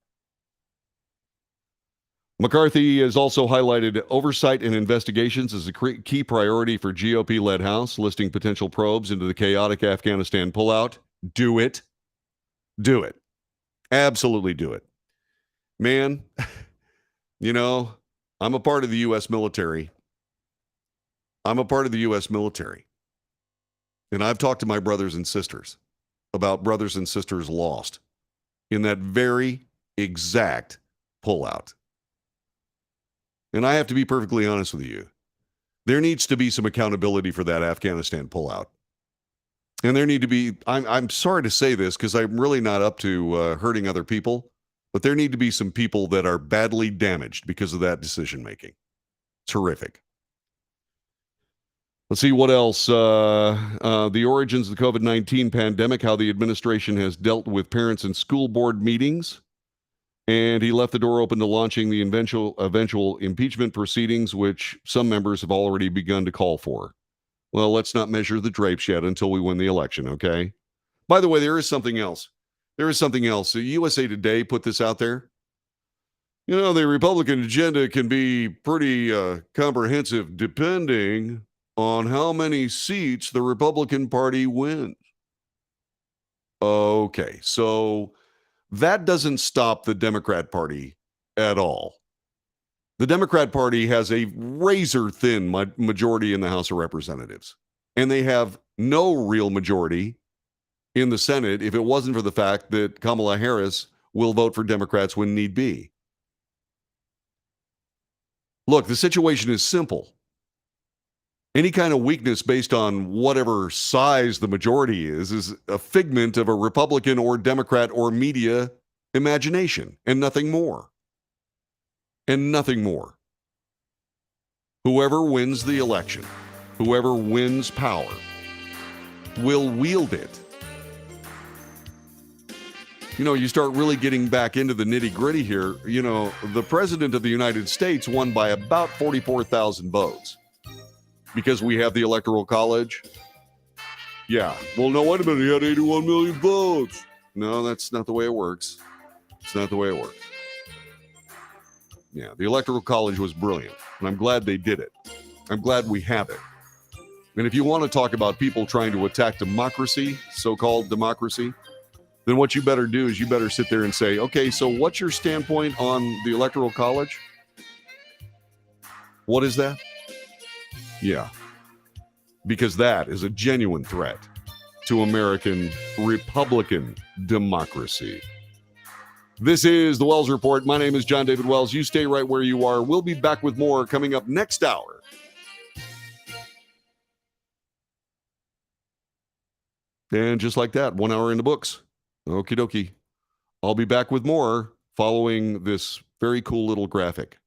McCarthy has also highlighted oversight and investigations as a key priority for GOP-led House, listing potential probes into the chaotic Afghanistan pullout. Do it. Do it. Absolutely do it. Man, you know, I'm a part of the U.S. military. And I've talked to my brothers and sisters about brothers and sisters lost in that very exact pullout. And I have to be perfectly honest with you. There needs to be some accountability for that Afghanistan pullout. And there need to be, I'm sorry to say this because I'm really not up to hurting other people, but there need to be some people that are badly damaged because of that decision making. It's horrific. Let's see what else. The origins of the COVID-19 pandemic, how the administration has dealt with parents and school board meetings. And he left the door open to launching the eventual impeachment proceedings, which some members have already begun to call for. Well, let's not measure the drapes yet until we win the election, okay? By the way, there is something else. The USA Today put this out there. You know, the Republican agenda can be pretty comprehensive depending on how many seats the Republican Party wins. Okay, so that doesn't stop the Democrat Party at all. The Democrat Party has a razor-thin majority in the House of Representatives, and they have no real majority in the Senate if it wasn't for the fact that Kamala Harris will vote for Democrats when need be. Look, the situation is simple. Any kind of weakness based on whatever size the majority is a figment of a Republican or Democrat or media imagination and nothing more. Whoever wins the election, whoever wins power, will wield it. You start really getting back into the nitty gritty here. The president of the United States won by about 44,000 votes because we have the Electoral College. Yeah. Well, no, wait a minute. He had 81 million votes. No, that's not the way it works. It's not the way it works. Yeah, the Electoral College was brilliant, and I'm glad they did it. I'm glad we have it. And if you want to talk about people trying to attack democracy, so-called democracy, then what you better do is you better sit there and say, okay, so what's your standpoint on the Electoral College? What is that? Yeah, because that is a genuine threat to American Republican democracy. This is the Wells Report. My name is John David Wells. You stay right where you are. We'll be back with more coming up next hour. And just like that, 1 hour in the books. Okie dokie. I'll be back with more following this very cool little graphic.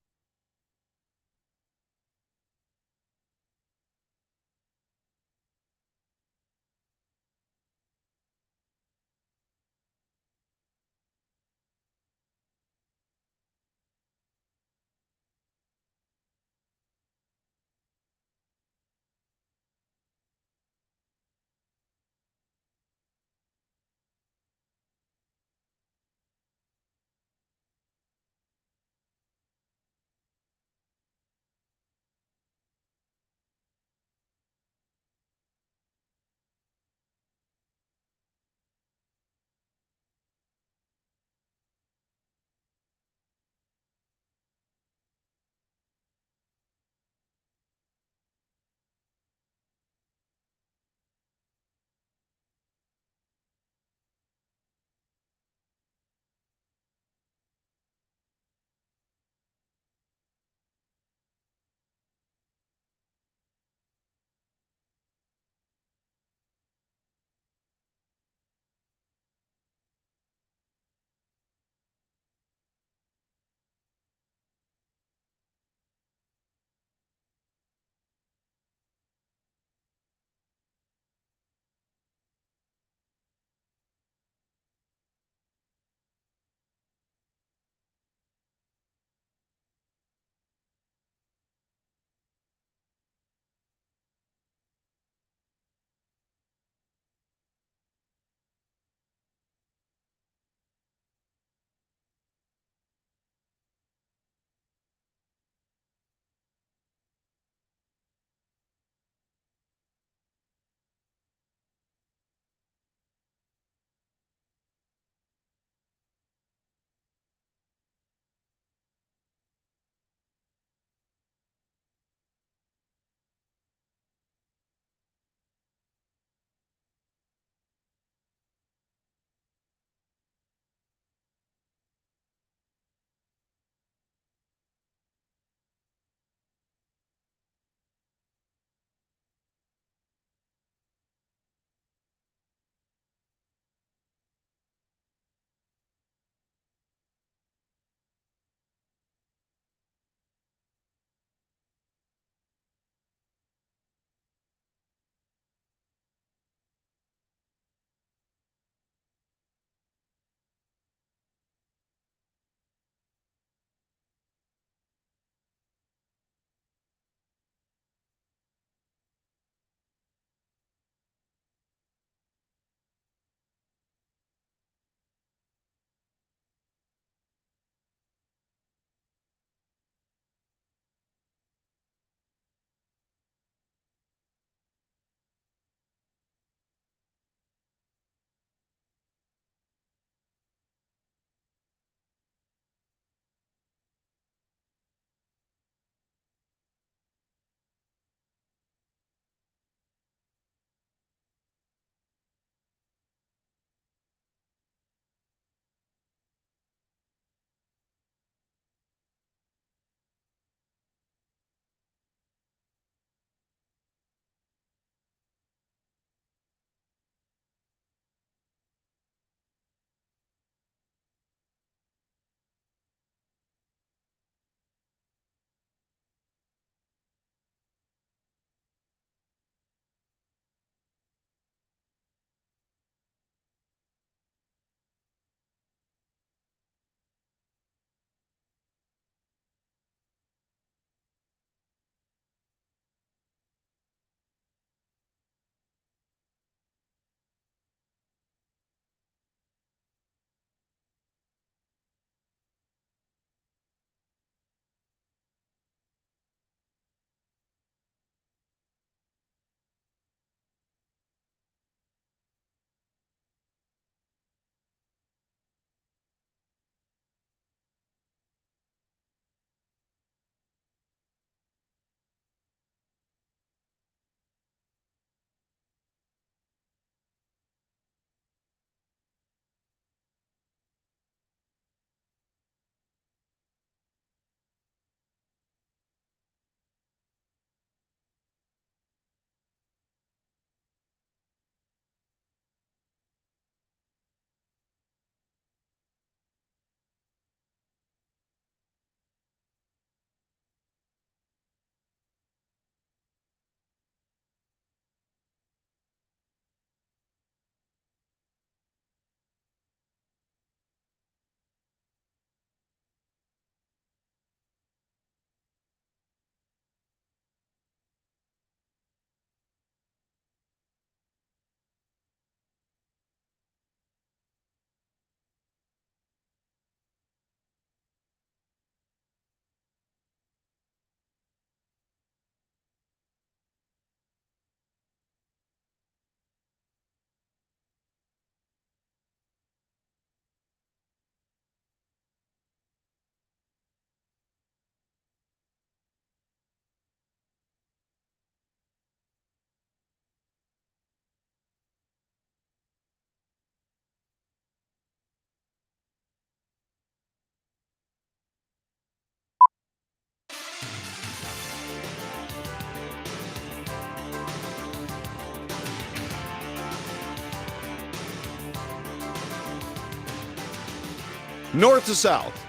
North to south,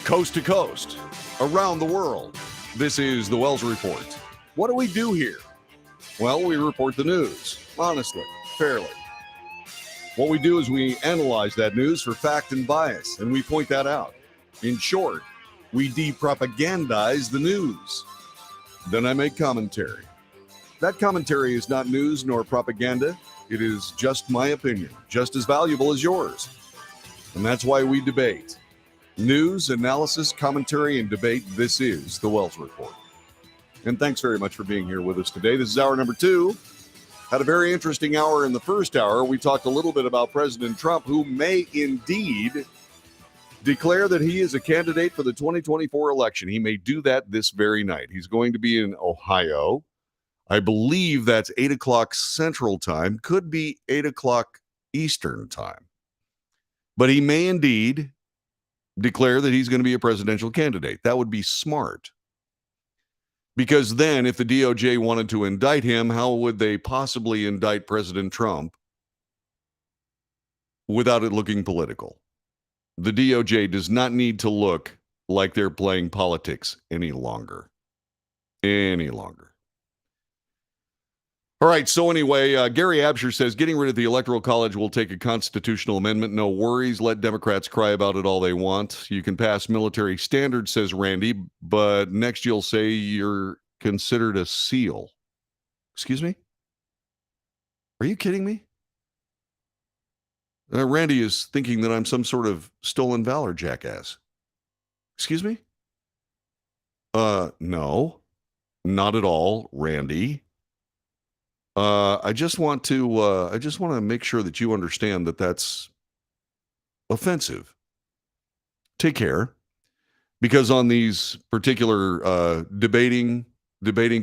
coast to coast, around the world. This is the Wells Report. What do we do here? Well, we report the news, honestly, fairly. What we do is we analyze that news for fact and bias, and we point that out. In short, we de-propagandize the news. Then I make commentary. That commentary is not news nor propaganda. It is just my opinion, just as valuable as yours. And that's why we debate. News, analysis, commentary, and debate. This is the Wells Report. And thanks very much for being here with us today. This is hour number 2. Had a very interesting hour in the first hour. We talked a little bit about President Trump, who may indeed declare that he is a candidate for the 2024 election. He may do that this very night. He's going to be in Ohio. I believe that's 8 o'clock Central Time. Could be 8 o'clock Eastern Time. But he may indeed declare that he's going to be a presidential candidate. That would be smart. Because then if the DOJ wanted to indict him, how would they possibly indict President Trump without it looking political? The DOJ does not need to look like they're playing politics any longer. All right, so anyway, Gary Absher says, getting rid of the Electoral College will take a constitutional amendment. No worries. Let Democrats cry about it all they want. You can pass military standards, says Randy, but next you'll say you're considered a SEAL. Excuse me? Are you kidding me? Randy is thinking that I'm some sort of stolen valor jackass. Excuse me? No, not at all, Randy. I just want to make sure that you understand that that's offensive. Take care, because on these particular debating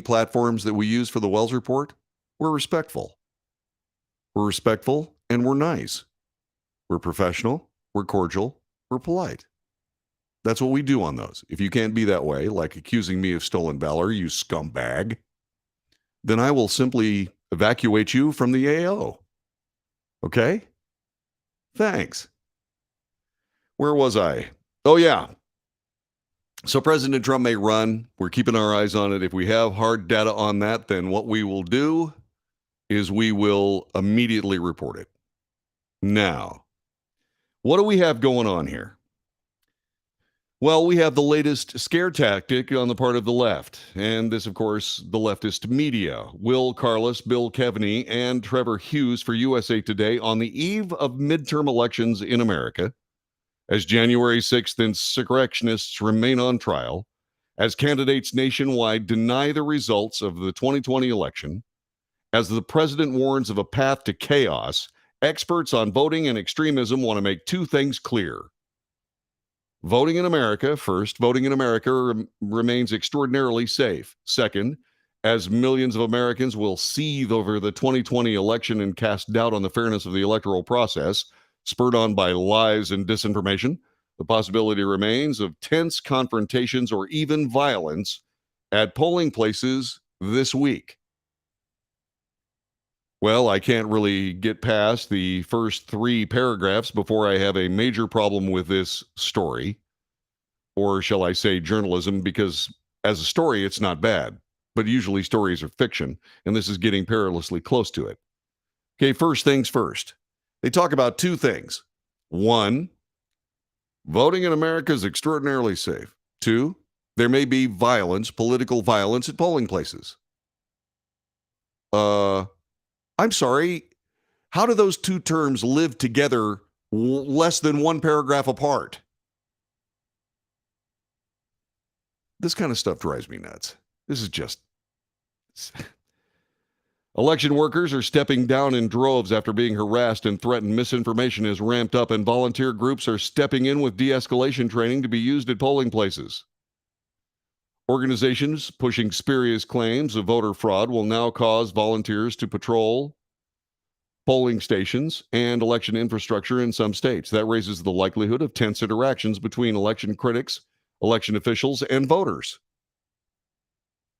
platforms that we use for the Wells Report, we're respectful. We're respectful and we're nice. We're professional. We're cordial. We're polite. That's what we do on those. If you can't be that way, like accusing me of stolen valor, you scumbag, then I will simply evacuate you from the AO. Okay? Thanks. Where was I? Oh, yeah. So President Trump may run. We're keeping our eyes on it. If we have hard data on that, then what we will do is we will immediately report it. Now, what do we have going on here? Well, we have the latest scare tactic on the part of the left. And this, of course, the leftist media. Will Carlos, Bill Keveney, and Trevor Hughes for USA Today on the eve of midterm elections in America, as January 6th insurrectionists remain on trial, as candidates nationwide deny the results of the 2020 election, as the president warns of a path to chaos, experts on voting and extremism want to make two things clear. Voting in America, first, voting in America remains extraordinarily safe. Second, as millions of Americans will seethe over the 2020 election and cast doubt on the fairness of the electoral process, spurred on by lies and disinformation, the possibility remains of tense confrontations or even violence at polling places this week. Well, I can't really get past the first 3 paragraphs before I have a major problem with this story, or shall I say journalism, because as a story, it's not bad, but usually stories are fiction, and this is getting perilously close to it. Okay, first things first. They talk about 2 things. 1, voting in America is extraordinarily safe. 2, there may be violence, political violence at polling places. I'm sorry, how do those 2 terms live together less than 1 paragraph apart? This kind of stuff drives me nuts. This is just... Election workers are stepping down in droves after being harassed and threatened. Misinformation is ramped up, and volunteer groups are stepping in with de-escalation training to be used at polling places. Organizations pushing spurious claims of voter fraud will now cause volunteers to patrol polling stations and election infrastructure in some states. That raises the likelihood of tense interactions between election critics, election officials, and voters.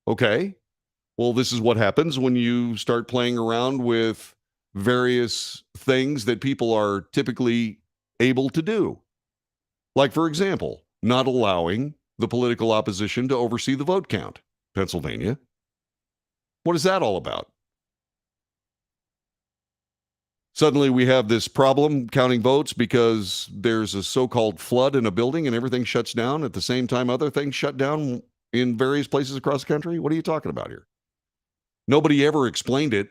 Okay, well, this is what happens when you start playing around with various things that people are typically able to do. Like, for example, not allowing the political opposition to oversee the vote count. Pennsylvania. What is that all about? Suddenly we have this problem counting votes because there's a so-called flood in a building and everything shuts down at the same time other things shut down in various places across the country. What are you talking about here? Nobody ever explained it.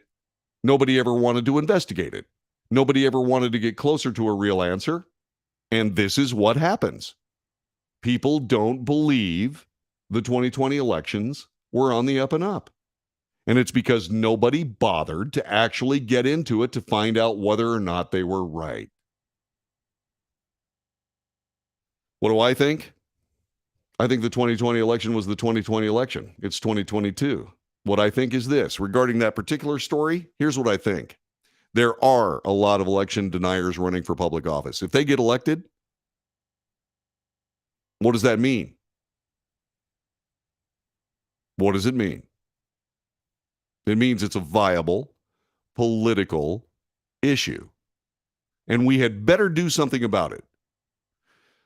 Nobody ever wanted to investigate it. Nobody ever wanted to get closer to a real answer. And this is what happens. People don't believe the 2020 elections were on the up and up. And it's because nobody bothered to actually get into it to find out whether or not they were right. What do I think? I think the 2020 election was the 2020 election. It's 2022. What I think is this. Regarding that particular story, here's what I think. There are a lot of election deniers running for public office. If they get elected, what does that mean? What does it mean? It means it's a viable political issue. And we had better do something about it.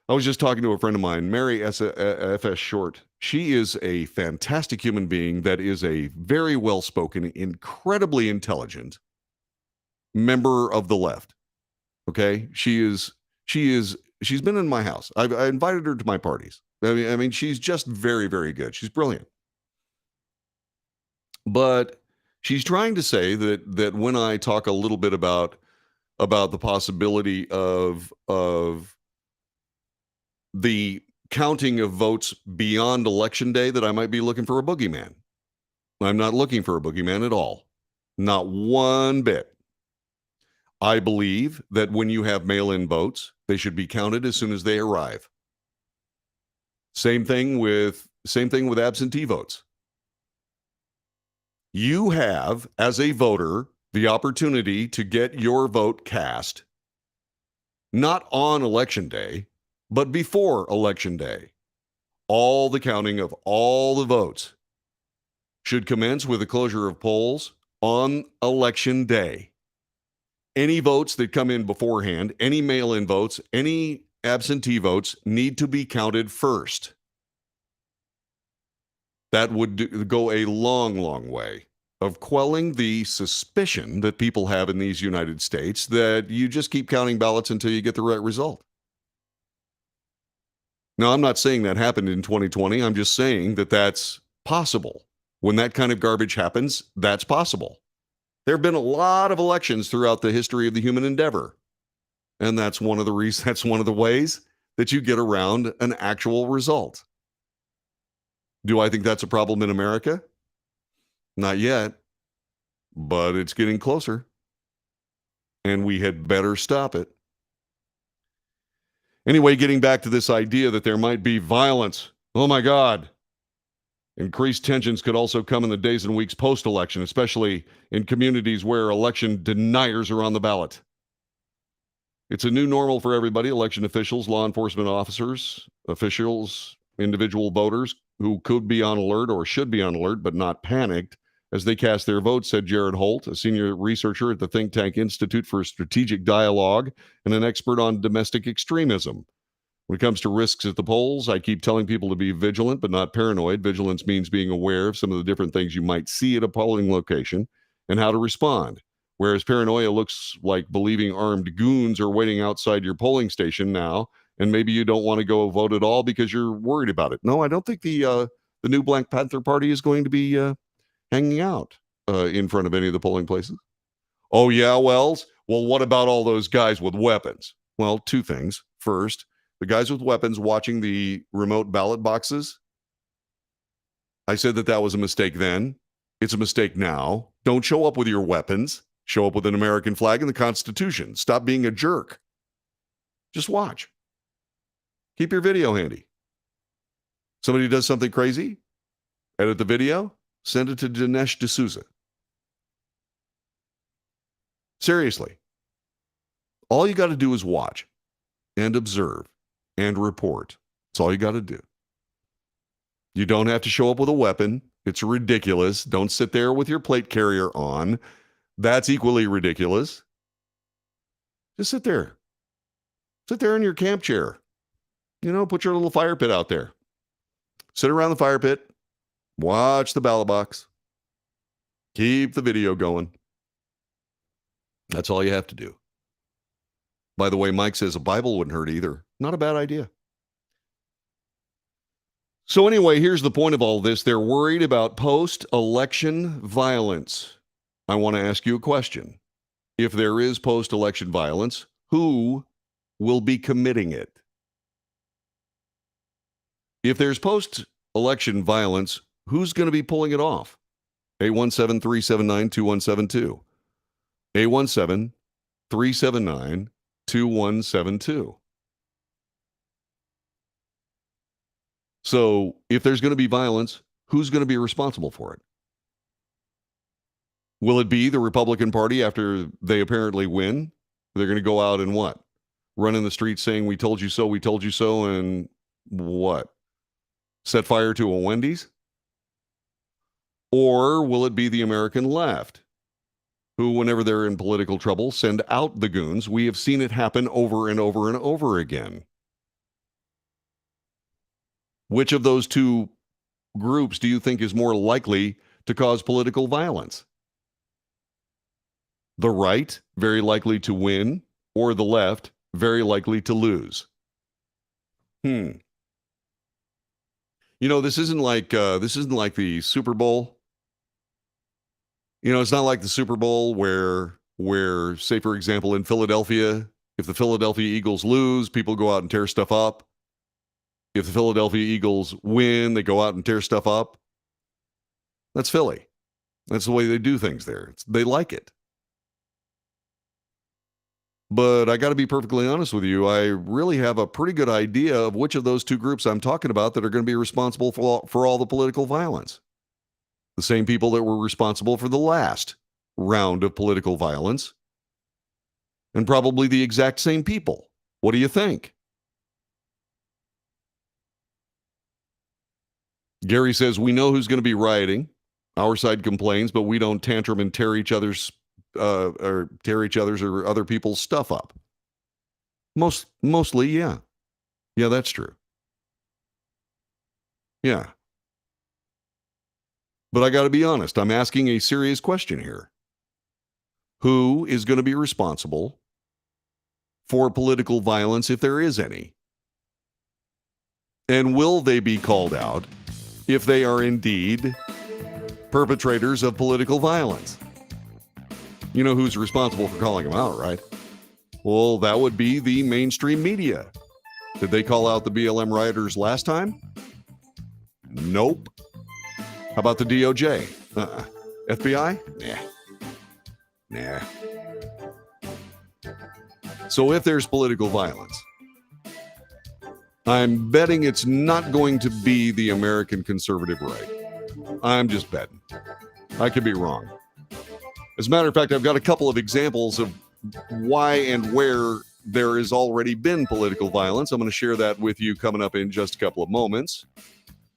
I was just talking to a friend of mine, Mary F.S. Short. She is a fantastic human being that is a very well-spoken, incredibly intelligent member of the left. Okay? She's been in my house. I invited her to my parties. I mean, she's just very, very good. She's brilliant. But she's trying to say that when I talk a little bit about the possibility of the counting of votes beyond election day, that I might be looking for a boogeyman. I'm not looking for a boogeyman at all. Not one bit. I believe that when you have mail-in votes, they should be counted as soon as they arrive. Same thing with absentee votes. You have, as a voter, the opportunity to get your vote cast, not on election day, but before election day. All the counting of all the votes should commence with the closure of polls on election day. Any votes that come in beforehand, any mail-in votes, any absentee votes need to be counted first. That would go a long, long way of quelling the suspicion that people have in these United States that you just keep counting ballots until you get the right result. Now, I'm not saying that happened in 2020. I'm just saying that that's possible. When that kind of garbage happens, that's possible. There have been a lot of elections throughout the history of the human endeavor. And that's one of the ways that you get around an actual result. Do I think that's a problem in America? Not yet, but it's getting closer. And we had better stop it. Anyway, getting back to this idea that there might be violence. Oh my God. Increased tensions could also come in the days and weeks post-election, especially in communities where election deniers are on the ballot. It's a new normal for everybody, election officials, law enforcement officers, individual voters who could be on alert or should be on alert, but not panicked as they cast their votes, said Jared Holt, a senior researcher at the think tank Institute for Strategic Dialogue and an expert on domestic extremism. When it comes to risks at the polls, I keep telling people to be vigilant, but not paranoid. Vigilance means being aware of some of the different things you might see at a polling location and how to respond. Whereas paranoia looks like believing armed goons are waiting outside your polling station now, and maybe you don't want to go vote at all because you're worried about it. No, I don't think the new Black Panther Party is going to be hanging out in front of any of the polling places. Oh, yeah, Wells? Well, what about all those guys with weapons? Well, two things. First, the guys with weapons watching the remote ballot boxes. I said that was a mistake then. It's a mistake now. Don't show up with your weapons. Show up with an American flag and the Constitution. Stop being a jerk. Just watch. Keep your video handy. Somebody does something crazy, edit the video, send it to Dinesh D'Souza. Seriously. All you got to do is watch and observe and report. That's all you got to do. You don't have to show up with a weapon. It's ridiculous. Don't sit there with your plate carrier on. That's equally ridiculous. Just sit there. Sit there in your camp chair. Put your little fire pit out there. Sit around the fire pit, watch the ballot box, keep the video going. That's all you have to do. By the way, Mike says a Bible wouldn't hurt either. Not a bad idea. So anyway, here's the point of all this. They're worried about post-election violence. I want to ask you a question. If there is post-election violence, who will be committing it? If there's post-election violence, who's going to be pulling it off? 817-379-2172. 817-379-2172. So if there's going to be violence, who's going to be responsible for it? Will it be the Republican Party after they apparently win? They're going to go out and what? Run in the streets saying, we told you so, and what? Set fire to a Wendy's? Or will it be the American left, who, whenever they're in political trouble, send out the goons? We have seen it happen over and over and over again. Which of those two groups do you think is more likely to cause political violence? The right, very likely to win, or the left, very likely to lose? This isn't like the Super Bowl. It's not like the Super Bowl where, say, for example, in Philadelphia, if the Philadelphia Eagles lose, people go out and tear stuff up. If the Philadelphia Eagles win, they go out and tear stuff up. That's Philly. That's the way they do things there. They like it. But I got to be perfectly honest with you. I really have a pretty good idea of which of those two groups I'm talking about that are going to be responsible for all the political violence. The same people that were responsible for the last round of political violence. And probably the exact same people. What do you think? Gary says, we know who's going to be rioting. Our side complains, but we don't tantrum and tear each other's or other people's stuff up. Mostly, yeah. Yeah, that's true. Yeah. But I got to be honest, I'm asking a serious question here. Who is going to be responsible for political violence if there is any? And will they be called out if they are indeed perpetrators of political violence? You know who's responsible for calling them out, right? Well, that would be the mainstream media. Did they call out the BLM rioters last time? Nope. How about the DOJ? FBI? Nah. So if there's political violence, I'm betting it's not going to be the American conservative right. I'm just betting. I could be wrong. As a matter of fact, I've got a couple of examples of why and where there has already been political violence. I'm going to share that with you coming up in just a couple of moments.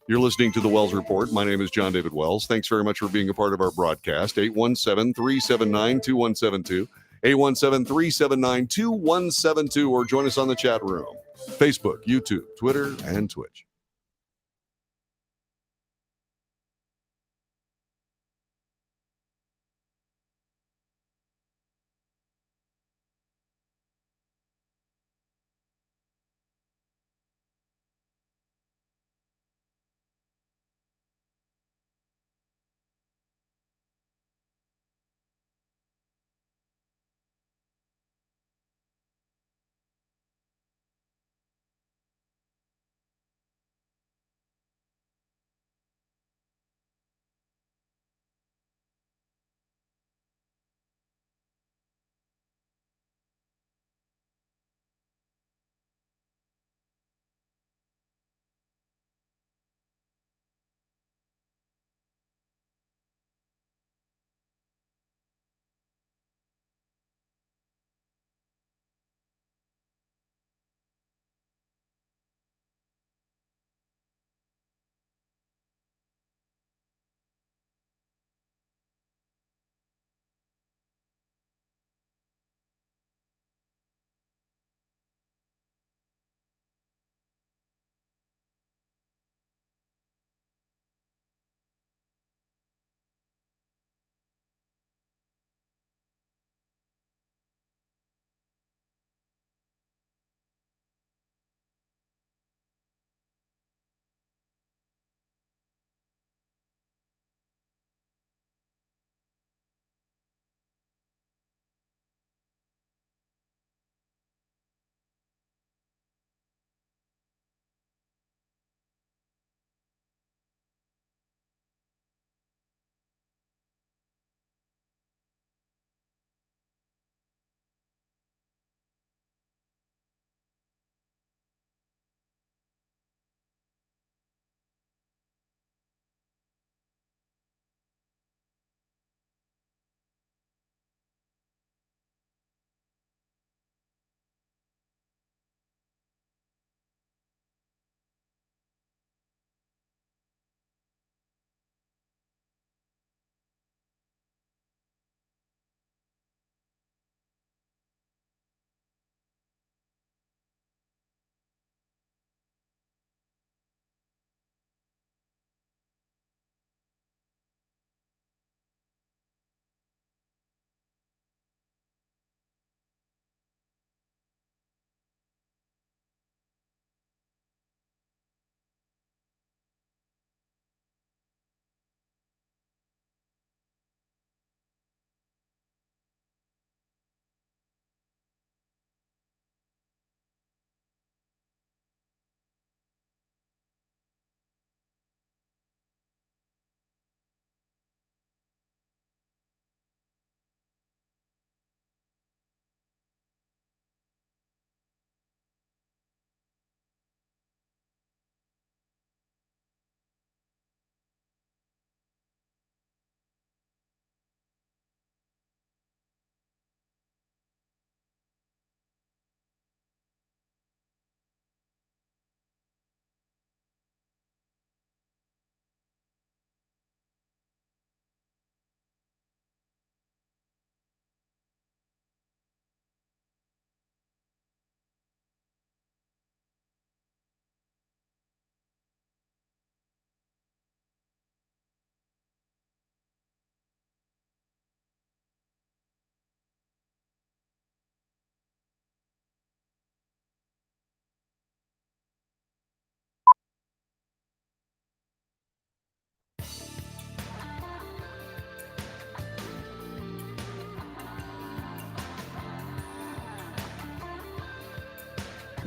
You're listening to The Wells Report. My name is John David Wells. Thanks very much for being a part of our broadcast. 817-379-2172. 817-379-2172, or join us on the chat room. Facebook, YouTube, Twitter, and Twitch.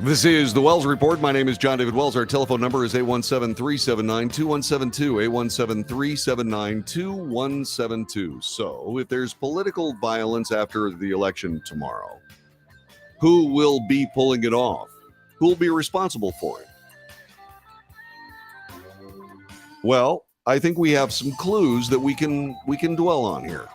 This is the Wells Report. My name is John David Wells. Our telephone number is 817-379-2172, 817-379-2172. So if there's political violence after the election tomorrow, who will be pulling it off? Who will be responsible for it? Well, I think we have some clues that we can dwell on here.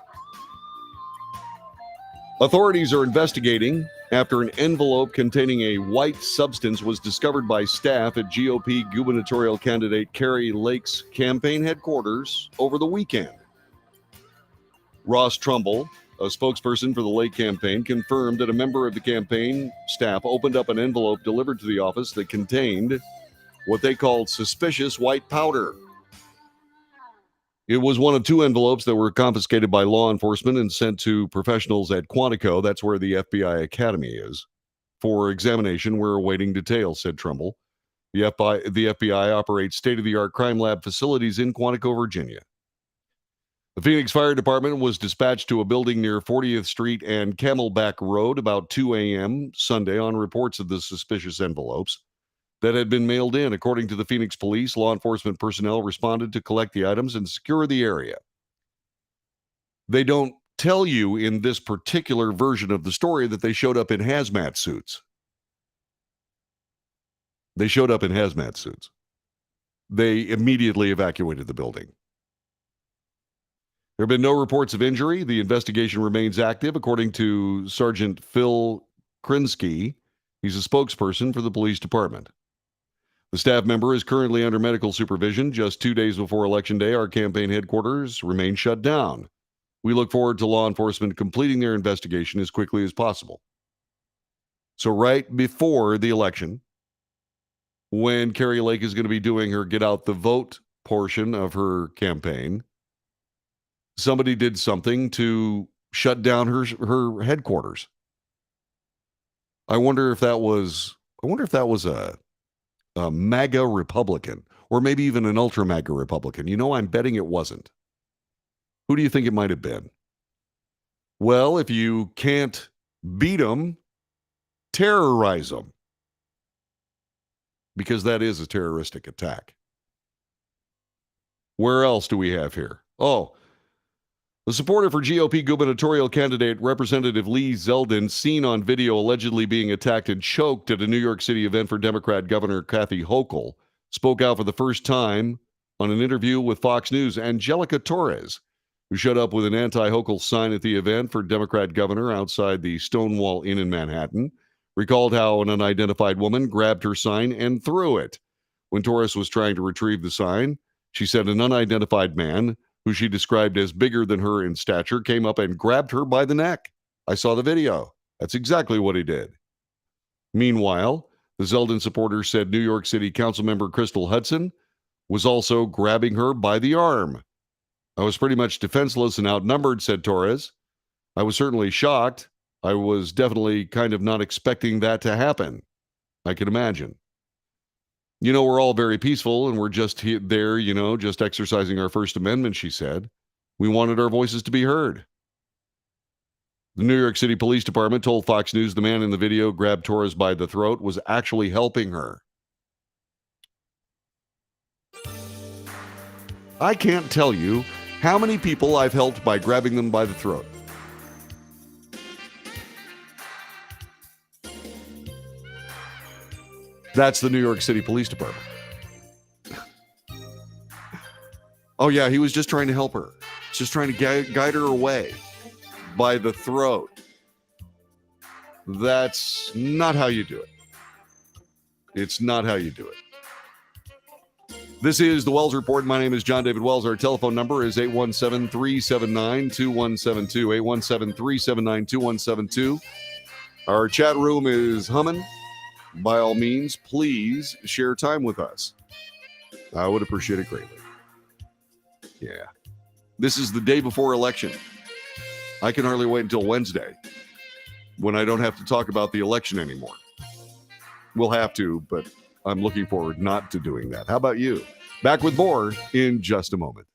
Authorities are investigating after an envelope containing a white substance was discovered by staff at GOP gubernatorial candidate Kari Lake's campaign headquarters over the weekend. Ross Trumbull, a spokesperson for the Lake campaign, confirmed that a member of the campaign staff opened up an envelope delivered to the office that contained what they called suspicious white powder. It was one of two envelopes that were confiscated by law enforcement and sent to professionals at Quantico, that's where the FBI Academy is, for examination. We're awaiting details, said Trumbull. The FBI operates state-of-the-art crime lab facilities in Quantico, Virginia. The Phoenix Fire Department was dispatched to a building near 40th Street and Camelback Road about 2 a.m. Sunday on reports of the suspicious envelopes that had been mailed in. According to the Phoenix police, law enforcement personnel responded to collect the items and secure the area. They don't tell you in this particular version of the story that they showed up in hazmat suits. They showed up in hazmat suits. They immediately evacuated the building. There have been no reports of injury. The investigation remains active, according to Sergeant Phil Krinsky. He's a spokesperson for the police department. The staff member is currently under medical supervision. Just 2 days before Election Day, our campaign headquarters remain shut down. We look forward to law enforcement completing their investigation as quickly as possible. So right before the election, when Kari Lake is going to be doing her get out the vote portion of her campaign, somebody did something to shut down her headquarters. I wonder if that was a MAGA Republican, or maybe even an ultra MAGA Republican. You know, I'm betting it wasn't. Who do you think it might have been? Well, if you can't beat them, terrorize them. Because that is a terroristic attack. Where else do we have here? Oh, the supporter for GOP gubernatorial candidate Representative Lee Zeldin, seen on video allegedly being attacked and choked at a New York City event for Democrat Governor Kathy Hochul, spoke out for the first time on an interview with Fox News. Angelica Torres, who showed up with an anti-Hochul sign at the event for Democrat governor outside the Stonewall Inn in Manhattan, recalled how an unidentified woman grabbed her sign and threw it. When Torres was trying to retrieve the sign, she said an unidentified man, who she described as bigger than her in stature, came up and grabbed her by the neck. I saw the video. That's exactly what he did. Meanwhile, the Zeldin supporter said New York City Councilmember Crystal Hudson was also grabbing her by the arm. I was pretty much defenseless and outnumbered, said Torres. I was certainly shocked. I was definitely kind of not expecting that to happen. I can imagine. You know, we're all very peaceful and we're just there, just exercising our First Amendment, she said. We wanted our voices to be heard. The New York City Police Department told Fox News the man in the video grabbed Torres by the throat was actually helping her. I can't tell you how many people I've helped by grabbing them by the throat. That's the New York City Police Department. Oh, yeah, he was just trying to help her. Just trying to guide her away by the throat. That's not how you do it. It's not how you do it. This is the Wells Report. My name is John David Wells. Our telephone number is 817-379-2172, 817-379-2172. Our chat room is humming. By all means, please share time with us. I would appreciate it greatly. Yeah. This is the day before election. I can hardly wait until Wednesday when I don't have to talk about the election anymore. We'll have to, but I'm looking forward not to doing that. How about you? Back with more in just a moment.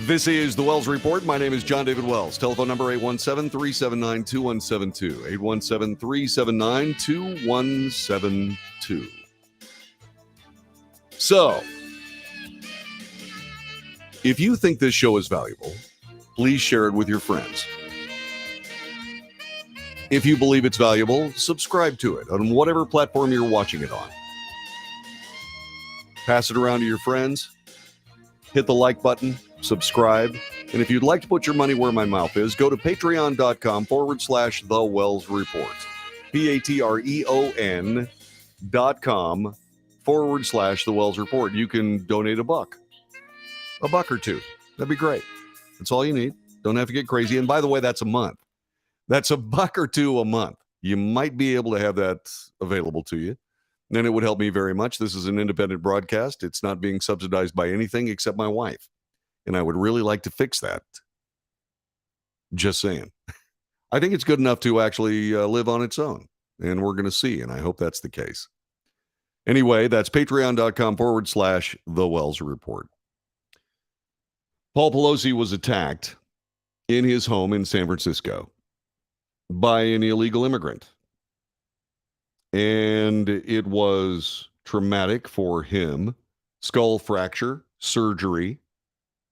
This is the Wells Report. My name is John David Wells. Telephone number 817-379-2172. 817-379-2172. So, if you think this show is valuable, please share it with your friends. If you believe it's valuable, subscribe to it on whatever platform you're watching it on. Pass it around to your friends. Hit the like button, subscribe. And if you'd like to put your money where my mouth is, go to patreon.com/The Wells Report. patreon.com/The Wells Report. You can donate a buck or two. That'd be great. That's all you need. Don't have to get crazy. And by the way, that's a month. That's a buck or two a month. You might be able to have that available to you. And it would help me very much. This is an independent broadcast. It's not being subsidized by anything except my wife. And I would really like to fix that. Just saying. I think it's good enough to actually live on its own. And we're going to see. And I hope that's the case. Anyway, that's patreon.com/The Wells Report. Paul Pelosi was attacked in his home in San Francisco by an illegal immigrant. And it was traumatic for him. Skull fracture, surgery,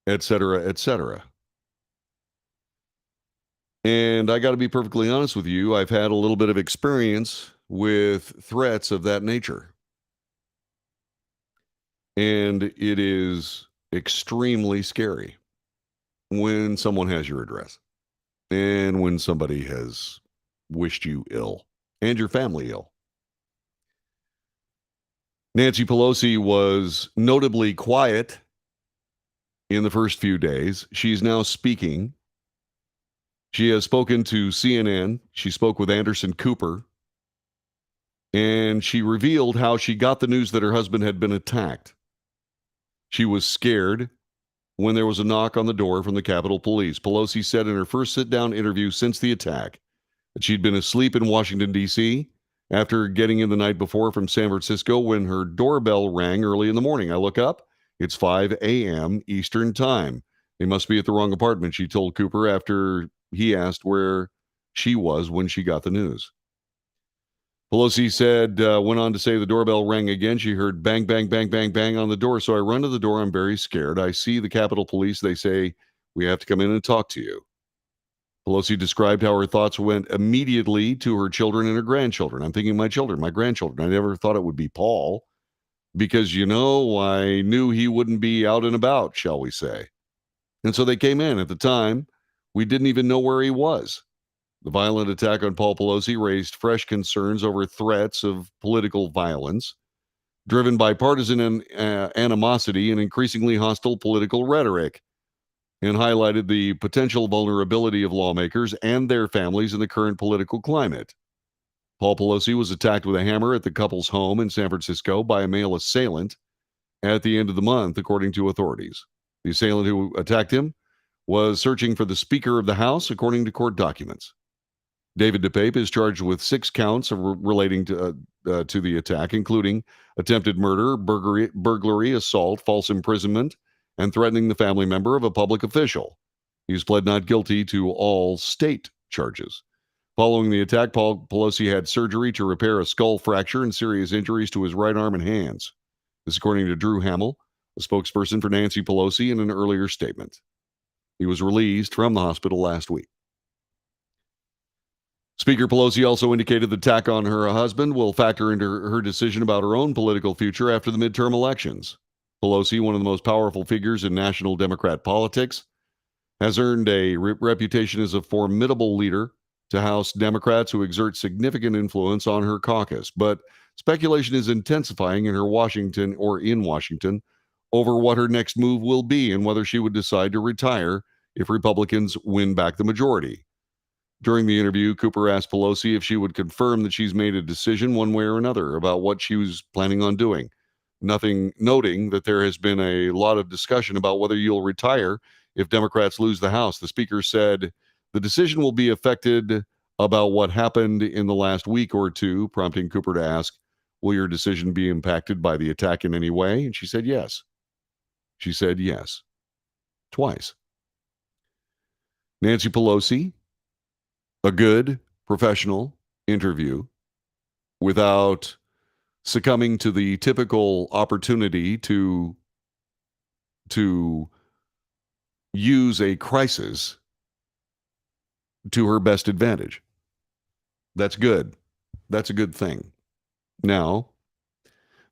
etc., etc. And I got to be perfectly honest with you, I've had a little bit of experience with threats of that nature. And it is extremely scary when someone has your address and when somebody has wished you ill and your family ill. Nancy Pelosi was notably quiet in the first few days. She's now speaking. She has spoken to CNN. She spoke with Anderson Cooper. And she revealed how she got the news that her husband had been attacked. She was scared when there was a knock on the door from the Capitol Police. Pelosi said in her first sit-down interview since the attack that she'd been asleep in Washington, D.C., after getting in the night before from San Francisco when her doorbell rang early in the morning. I look up, it's 5 a.m. Eastern Time. They must be at the wrong apartment, she told Cooper after he asked where she was when she got the news. Pelosi said, went on to say the doorbell rang again. She heard bang, bang, bang, bang, bang on the door. So I run to the door. I'm very scared. I see the Capitol Police. They say, we have to come in and talk to you. Pelosi described how her thoughts went immediately to her children and her grandchildren. I'm thinking my children, my grandchildren. I never thought it would be Paul because, I knew he wouldn't be out and about, shall we say. And so they came in. At the time, we didn't even know where he was. The violent attack on Paul Pelosi raised fresh concerns over threats of political violence, driven by partisan animosity and increasingly hostile political rhetoric, and highlighted the potential vulnerability of lawmakers and their families in the current political climate. Paul Pelosi was attacked with a hammer at the couple's home in San Francisco by a male assailant at the end of the month, according to authorities. The assailant who attacked him was searching for the Speaker of the House, according to court documents. David DePape is charged with 6 counts relating to the attack, including attempted murder, burglary, assault, false imprisonment, and threatening the family member of a public official. He's pled not guilty to all state charges. Following the attack, Paul Pelosi had surgery to repair a skull fracture and serious injuries to his right arm and hands. This according to Drew Hamill, a spokesperson for Nancy Pelosi, in an earlier statement. He was released from the hospital last week. Speaker Pelosi also indicated the attack on her husband will factor into her decision about her own political future after the midterm elections. Pelosi, one of the most powerful figures in national Democrat politics, has earned a reputation as a formidable leader to House Democrats who exert significant influence on her caucus. But speculation is intensifying in Washington over what her next move will be and whether she would decide to retire if Republicans win back the majority. During the interview, Cooper asked Pelosi if she would confirm that she's made a decision one way or another about what she was planning on doing. Noting that there has been a lot of discussion about whether you'll retire if Democrats lose the House. The speaker said the decision will be affected about what happened in the last week or two, prompting Cooper to ask, will your decision be impacted by the attack in any way? And she said yes. She said yes. Twice. Nancy Pelosi, a good professional interview without succumbing to the typical opportunity to use a crisis to her best advantage. That's good. That's a good thing. Now,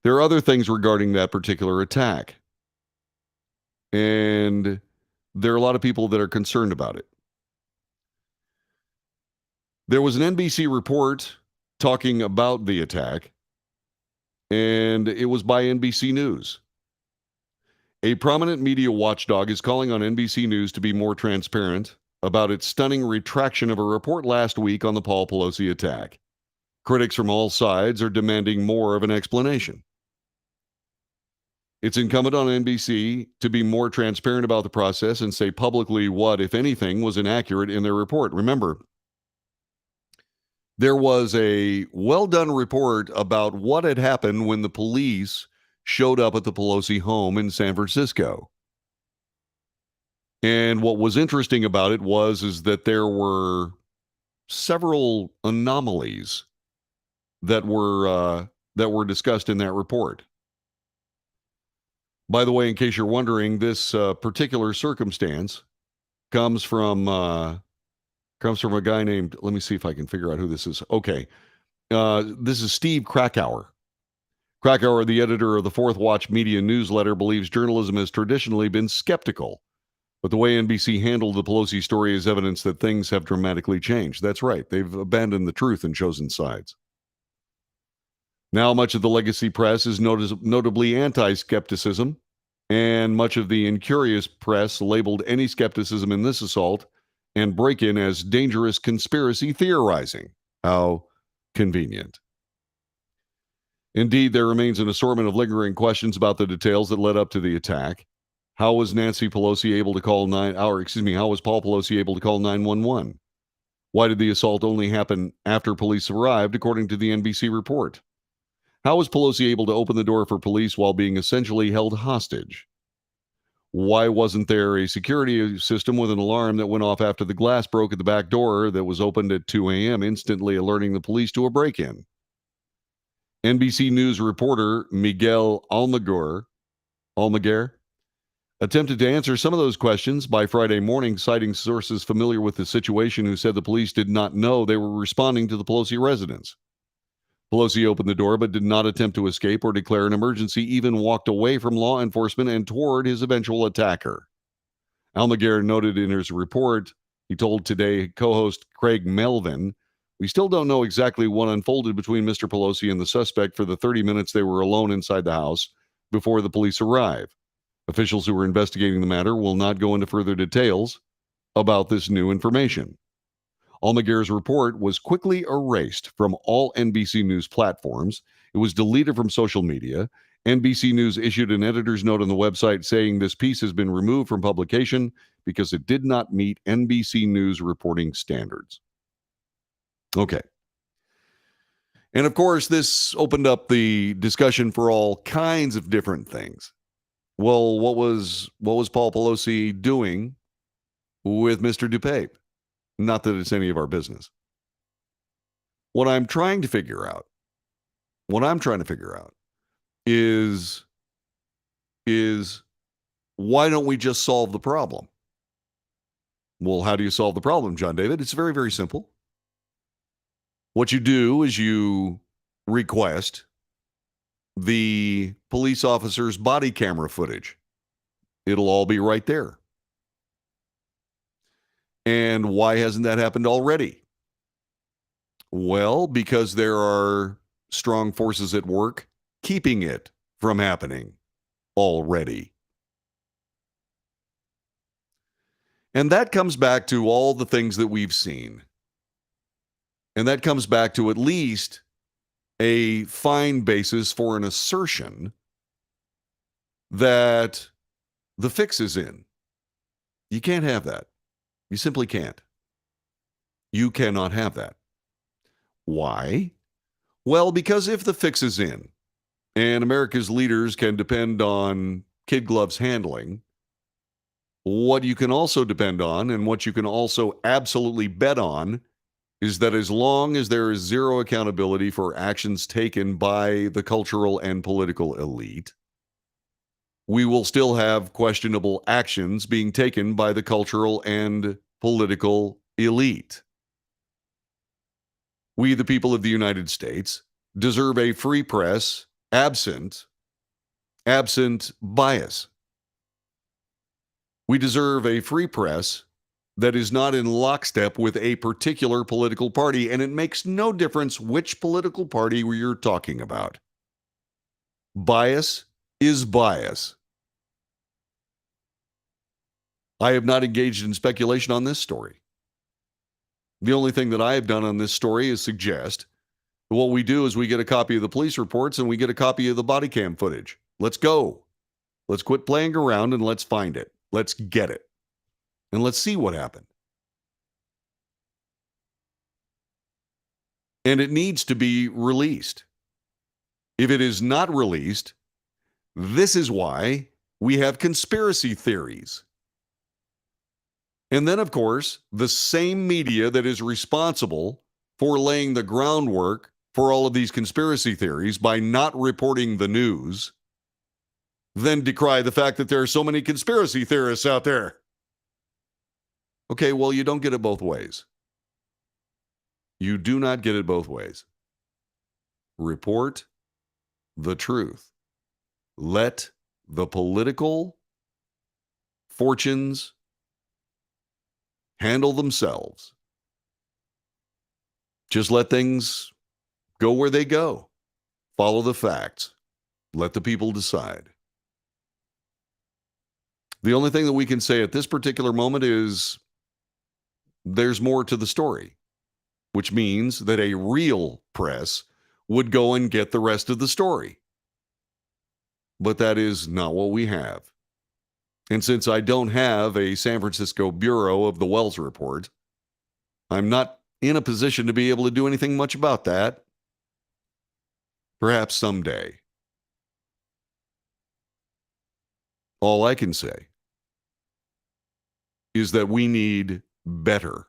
there are other things regarding that particular attack. And there are a lot of people that are concerned about it. There was an NBC report talking about the attack, and it was by NBC News. A prominent media watchdog is calling on NBC News to be more transparent about its stunning retraction of a report last week on the Paul Pelosi attack. Critics from all sides are demanding more of an explanation. It's incumbent on NBC to be more transparent about the process and say publicly what, if anything, was inaccurate in their report. Remember, there was a well-done report about what had happened when the police showed up at the Pelosi home in San Francisco. And what was interesting about it is that there were several anomalies that were discussed in that report. By the way, in case you're wondering, this particular circumstance comes from a guy named, let me see if I can figure out who this is. Okay. This is Steve Krakauer. Krakauer, the editor of the Fourth Watch Media newsletter, believes journalism has traditionally been skeptical. But the way NBC handled the Pelosi story is evidence that things have dramatically changed. That's right. They've abandoned the truth and chosen sides. Now, much of the legacy press is notably anti-skepticism, and much of the incurious press labeled any skepticism in this assault and break-in as dangerous conspiracy theorizing. How convenient. Indeed, there remains an assortment of lingering questions about the details that led up to the attack. How was Nancy Pelosi able to call how was Paul Pelosi able to call 911? Why did the assault only happen after police arrived, according to the NBC report? How was Pelosi able to open the door for police while being essentially held hostage? Why wasn't there a security system with an alarm that went off after the glass broke at the back door that was opened at 2 a.m., instantly alerting the police to a break-in? NBC News reporter Miguel Almaguer attempted to answer some of those questions by Friday morning, citing sources familiar with the situation who said the police did not know they were responding to the Pelosi residence. Pelosi opened the door but did not attempt to escape or declare an emergency, even walked away from law enforcement and toward his eventual attacker. Almaguer noted in his report, he told Today co-host Craig Melvin, "We still don't know exactly what unfolded between Mr. Pelosi and the suspect for the 30 minutes they were alone inside the house before the police arrive. Officials who are investigating the matter will not go into further details about this new information." Almaguer's report was quickly erased from all NBC News platforms. It was deleted from social media. NBC News issued an editor's note on the website saying this piece has been removed from publication because it did not meet NBC News reporting standards. Okay. And of course, this opened up the discussion for all kinds of different things. Well, what was Paul Pelosi doing with Mr. DuPape? Not that it's any of our business. What I'm trying to figure out is why don't we just solve the problem? Well, how do you solve the problem, John David? It's very, very simple. What you do is you request the police officer's body camera footage. It'll all be right there. And why hasn't that happened already? Well, because there are strong forces at work keeping it from happening already. And that comes back to all the things that we've seen. And that comes back to at least a fine basis for an assertion that the fix is in. You can't have that. You simply can't. You cannot have that. Why? Well, because if the fix is in and America's leaders can depend on kid gloves handling, What you can also depend on, and what you can also absolutely bet on, is that as long as there is zero accountability for actions taken by the cultural and political elite, we will still have questionable actions being taken by the cultural and political elite. We, the people of the United States, deserve a free press absent bias. We deserve a free press that is not in lockstep with a particular political party, and it makes no difference which political party you're talking about. Bias is bias. I have not engaged in speculation on this story. The only thing that I have done on this story is suggest what we do is we get a copy of the police reports and we get a copy of the body cam footage. Let's go. Let's quit playing around and let's find it. Let's get it. And let's see what happened. And it needs to be released. If it is not released, this is why we have conspiracy theories. And then, of course, the same media that is responsible for laying the groundwork for all of these conspiracy theories by not reporting the news, then decry the fact that there are so many conspiracy theorists out there. Okay, well, you don't get it both ways. You do not get it both ways. Report the truth. Let the political fortunes handle themselves. Just let things go where they go. Follow the facts. Let the people decide. The only thing that we can say at this particular moment is there's more to the story, which means that a real press would go and get the rest of the story. But that is not what we have. And since I don't have a San Francisco Bureau of the Wells Report, I'm not in a position to be able to do anything much about that. Perhaps someday. All I can say is that we need better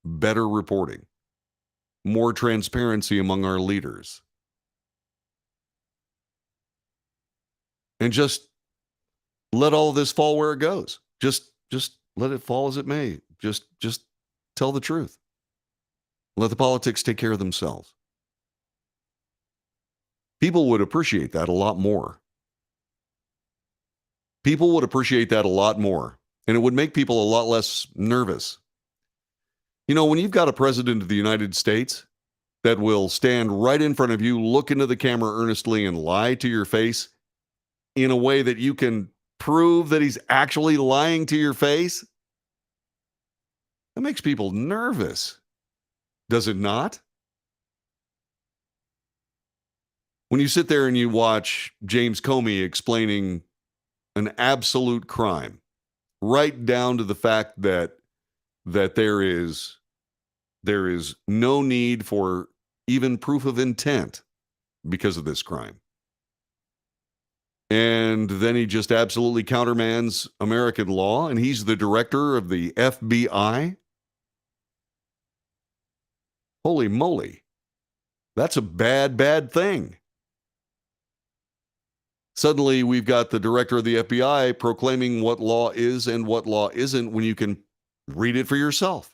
reporting, more transparency among our leaders. And just let all of this fall where it goes. Just let it fall as it may. Just tell the truth. Let the politics take care of themselves. People would appreciate that a lot more. People would appreciate that a lot more. And it would make people a lot less nervous. You know, when you've got a president of the United States that will stand right in front of you, look into the camera earnestly, and lie to your face in a way that you can prove that he's actually lying to your face, that makes people nervous. Does it not? When you sit there and you watch James Comey explaining an absolute crime, right down to the fact that there is no need for even proof of intent because of this crime. And then he just absolutely countermands American law, and he's the director of the FBI. Holy moly. That's a bad thing. Suddenly, we've got the director of the FBI proclaiming what law is and what law isn't when you can read it for yourself.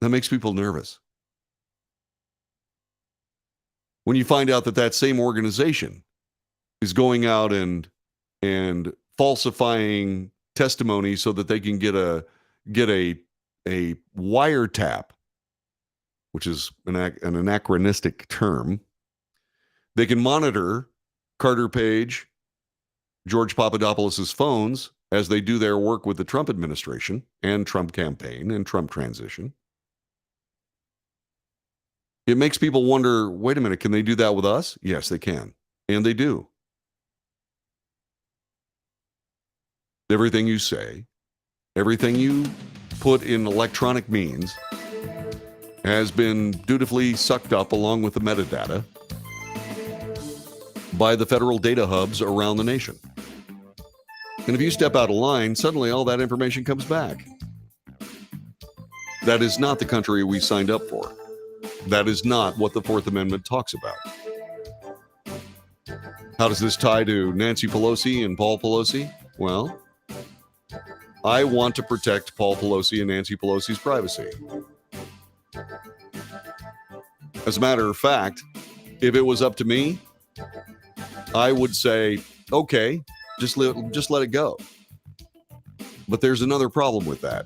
That makes people nervous. When you find out that that same organization is going out and falsifying testimony so that they can get a wiretap, which is an anachronistic term. They can monitor Carter Page, George Papadopoulos' phones as they do their work with the Trump administration and Trump campaign and Trump transition. It makes people wonder, wait a minute, can they do that with us? Yes, they can. And they do. Everything you say, everything you put in electronic means has been dutifully sucked up along with the metadata by the federal data hubs around the nation. And if you step out of line, suddenly all that information comes back. That is not the country we signed up for. That is not what the Fourth Amendment talks about. How does this tie to Nancy Pelosi and Paul Pelosi? Well, I want to protect Paul Pelosi and Nancy Pelosi's privacy. As a matter of fact, if it was up to me, I would say, okay, just let it go. But there's another problem with that.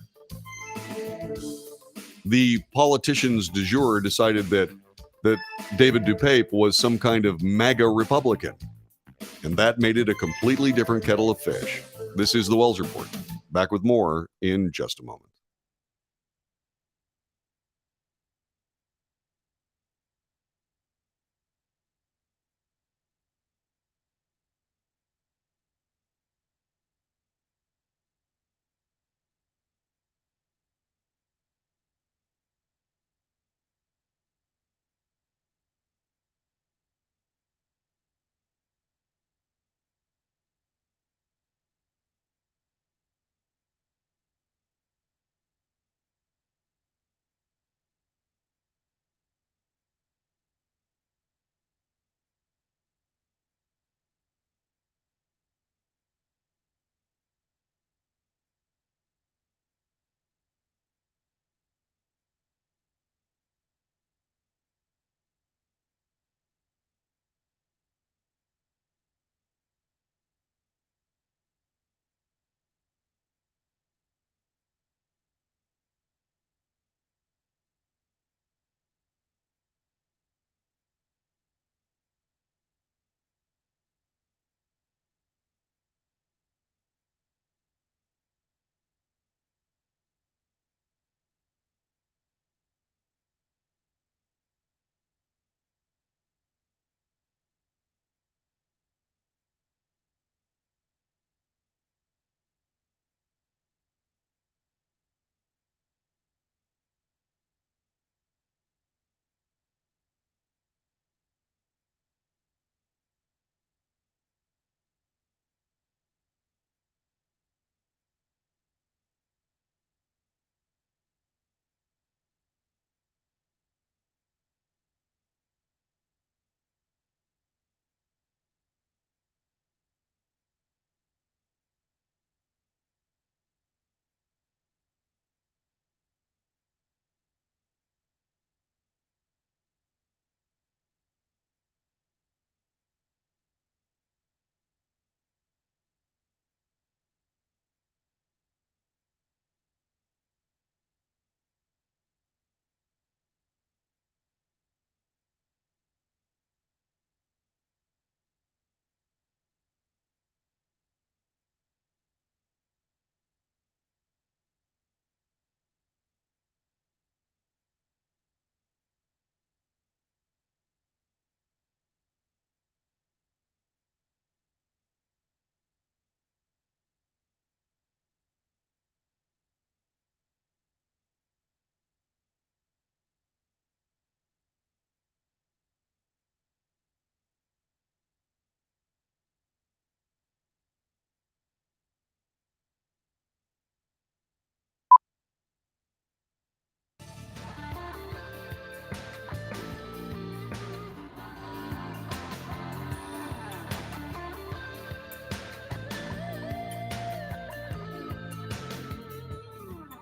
The politicians du jour decided that David DuPape was some kind of MAGA Republican, and that made it a completely different kettle of fish. This is the Wells Report. Back with more in just a moment.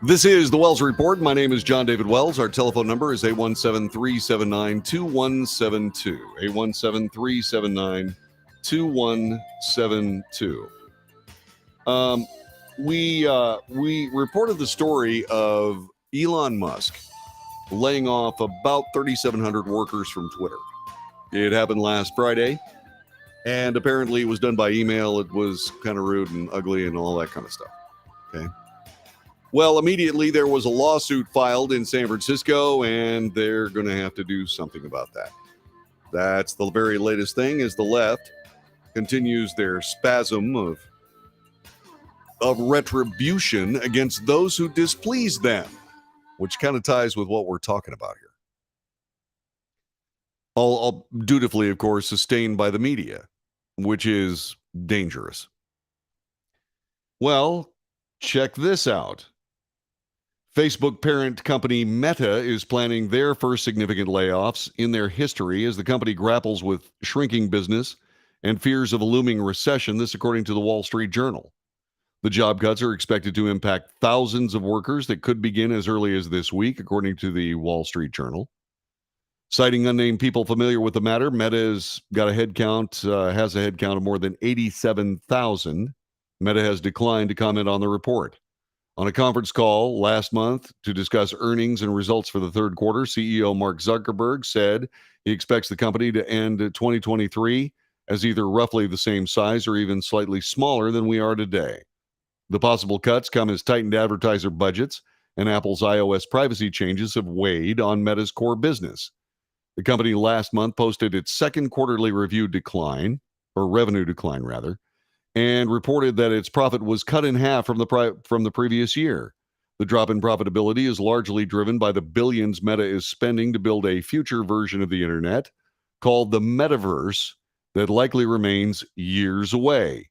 This is the Wells Report. My name is John David Wells. Our telephone number is 817-379-2172. 817-379-2172. We reported the story of Elon Musk laying off about 3,700 workers from Twitter. It happened last Friday, and apparently it was done by email. It was kind of rude and ugly and all that kind of stuff. Okay. Well, immediately there was a lawsuit filed in San Francisco, and they're going to have to do something about that. That's the very latest thing, as the left continues their spasm of retribution against those who displease them, which kind of ties with what we're talking about here. All dutifully, of course, sustained by the media, which is dangerous. Well, check this out. Facebook parent company Meta is planning their first significant layoffs in their history as the company grapples with shrinking business and fears of a looming recession. This, according to the Wall Street Journal. The job cuts are expected to impact thousands of workers that could begin as early as this week, according to the Wall Street Journal. Citing unnamed people familiar with the matter, Meta has a headcount of more than 87,000. Meta has declined to comment on the report. On a conference call last month to discuss earnings and results for the third quarter, CEO Mark Zuckerberg said he expects the company to end 2023 as either roughly the same size or even slightly smaller than we are today. The possible cuts come as tightened advertiser budgets and Apple's iOS privacy changes have weighed on Meta's core business. The company last month posted its second quarterly revenue decline, and reported that its profit was cut in half from the previous year. The drop in profitability is largely driven by the billions Meta is spending to build a future version of the internet called the Metaverse that likely remains years away.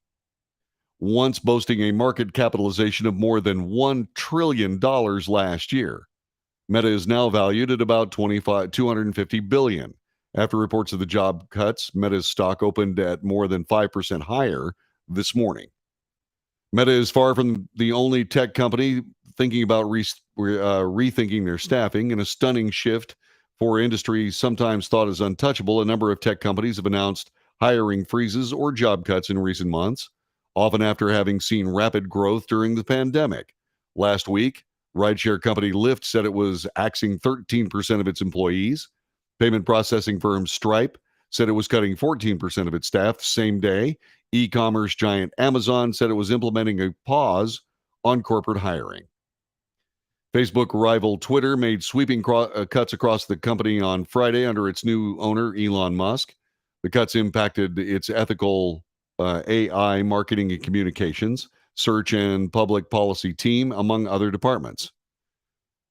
Once boasting a market capitalization of more than $1 trillion last year, Meta is now valued at about $250 billion. After reports of the job cuts, Meta's stock opened at more than 5% higher this morning. Meta is far from the only tech company thinking about rethinking their staffing. In a stunning shift for industries sometimes thought as untouchable, a number of tech companies have announced hiring freezes or job cuts in recent months, often after having seen rapid growth during the pandemic. Last week, rideshare company Lyft said it was axing 13% of its employees. Payment processing firm Stripe said it was cutting 14% of its staff the same day. E-commerce giant Amazon said it was implementing a pause on corporate hiring. Facebook rival Twitter made sweeping cuts across the company on Friday under its new owner, Elon Musk. The cuts impacted its ethical AI, marketing and communications, search and public policy team, among other departments.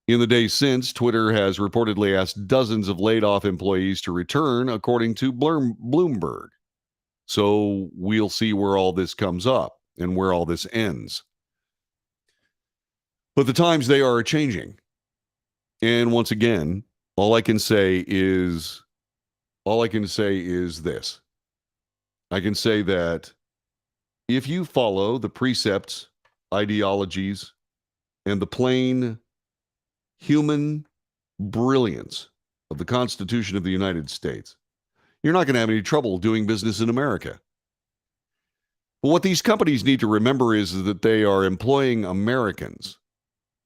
In the days since, Twitter has reportedly asked dozens of laid-off employees to return, according to Bloomberg. So we'll see where all this comes up and where all this ends. But the times, they are changing. And once again, all I can say is this. I can say that if you follow the precepts, ideologies, and the plain human brilliance of the Constitution of the United States, you're not going to have any trouble doing business in America. But what these companies need to remember is that they are employing Americans,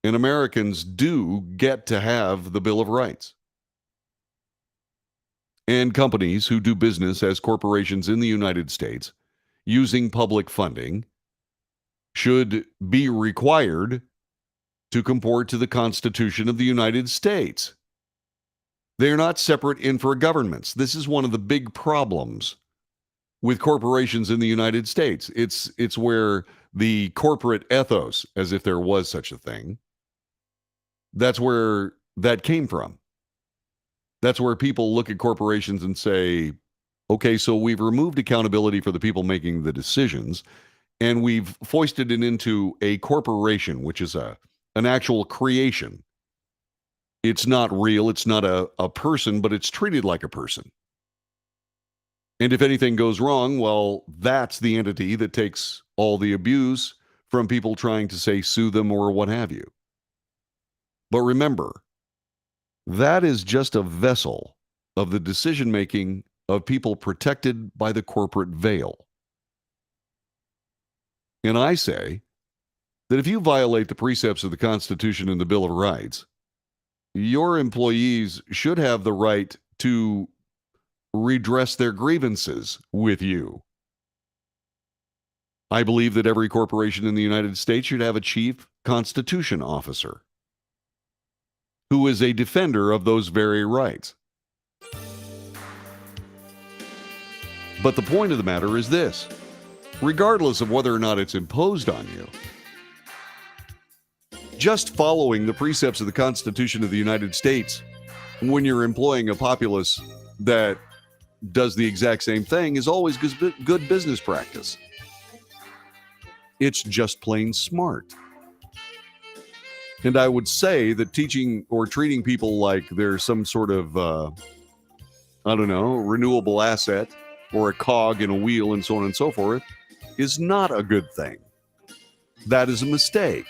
and Americans do get to have the Bill of Rights. And companies who do business as corporations in the United States using public funding should be required to comport to the Constitution of the United States. They're not separate infra-governments. This is one of the big problems with corporations in the United States. It's where the corporate ethos, as if there was such a thing, that's where that came from. That's where people look at corporations and say, okay, so we've removed accountability for the people making the decisions, and we've foisted it into a corporation, which is an actual creation. It's not real. It's not a person, but it's treated like a person. And if anything goes wrong, well, that's the entity that takes all the abuse from people trying to, say, sue them or what have you. But remember, that is just a vessel of the decision-making of people protected by the corporate veil. And I say that if you violate the precepts of the Constitution and the Bill of Rights, your employees should have the right to redress their grievances with you. I believe that every corporation in the United States should have a chief constitution officer who is a defender of those very rights. But the point of the matter is this: regardless of whether or not it's imposed on you, just following the precepts of the Constitution of the United States when you're employing a populace that does the exact same thing is always good business practice. It's just plain smart. And I would say that teaching or treating people like they're some sort of, I don't know, renewable asset or a cog in a wheel and so on and so forth is not a good thing. That is a mistake.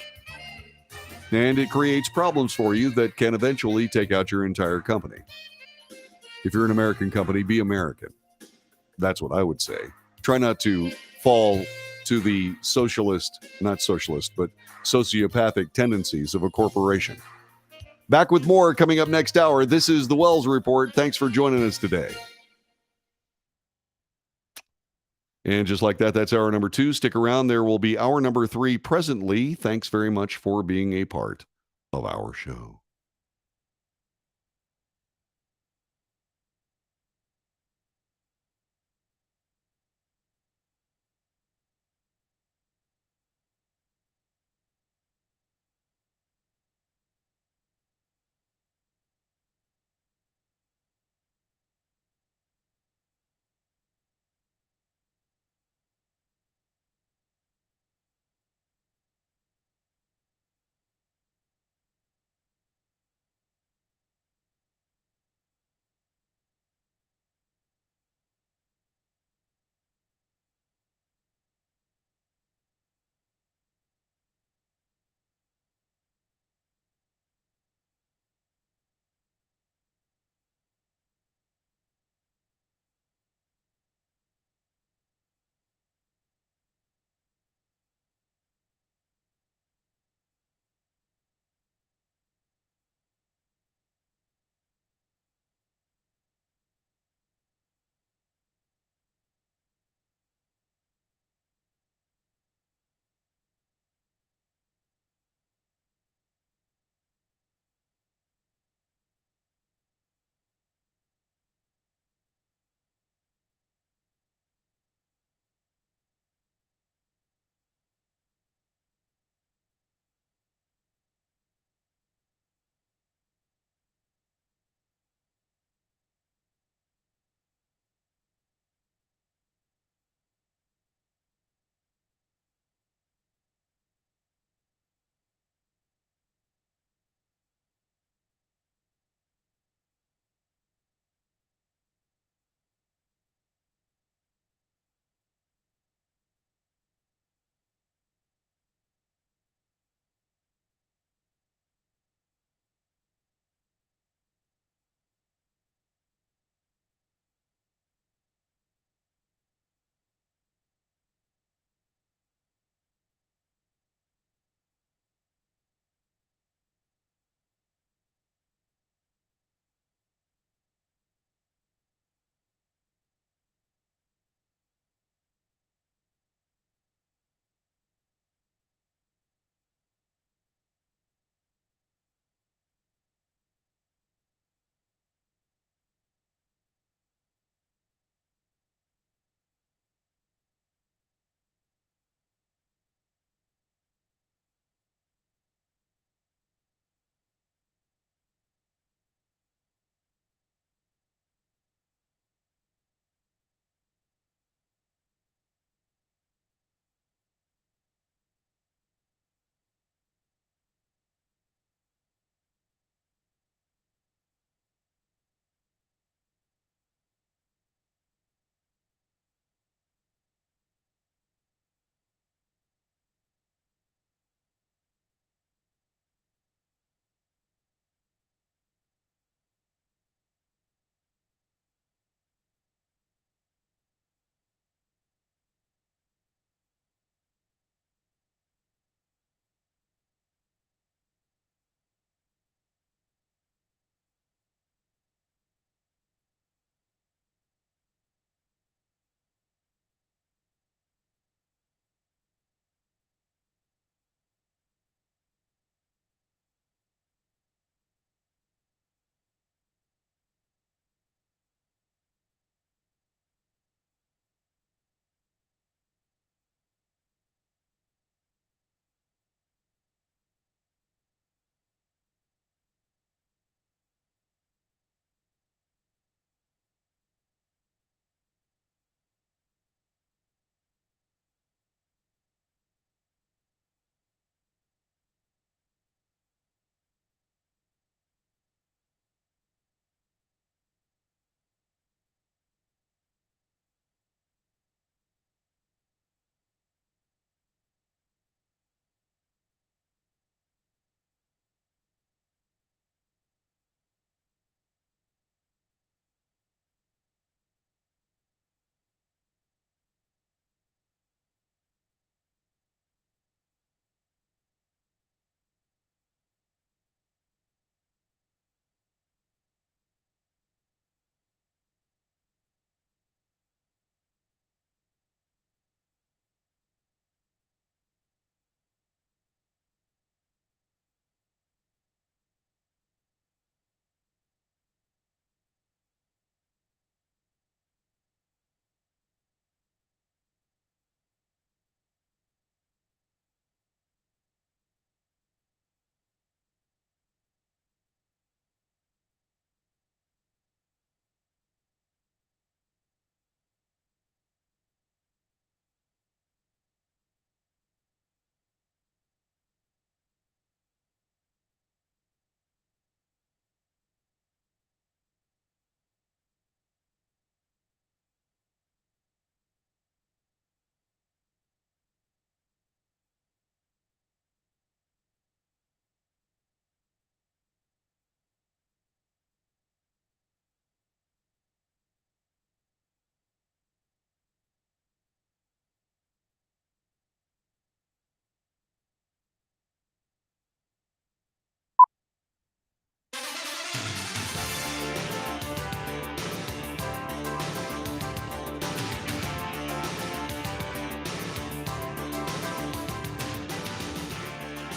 And it creates problems for you that can eventually take out your entire company. If you're an American company, be American. That's what I would say. Try not to fall to the socialist, not socialist, but sociopathic tendencies of a corporation. Back with more coming up next hour. This is the Wells Report. Thanks for joining us today. And just like that, that's hour number 2. Stick around. There will be hour number 3 presently. Thanks very much for being a part of our show.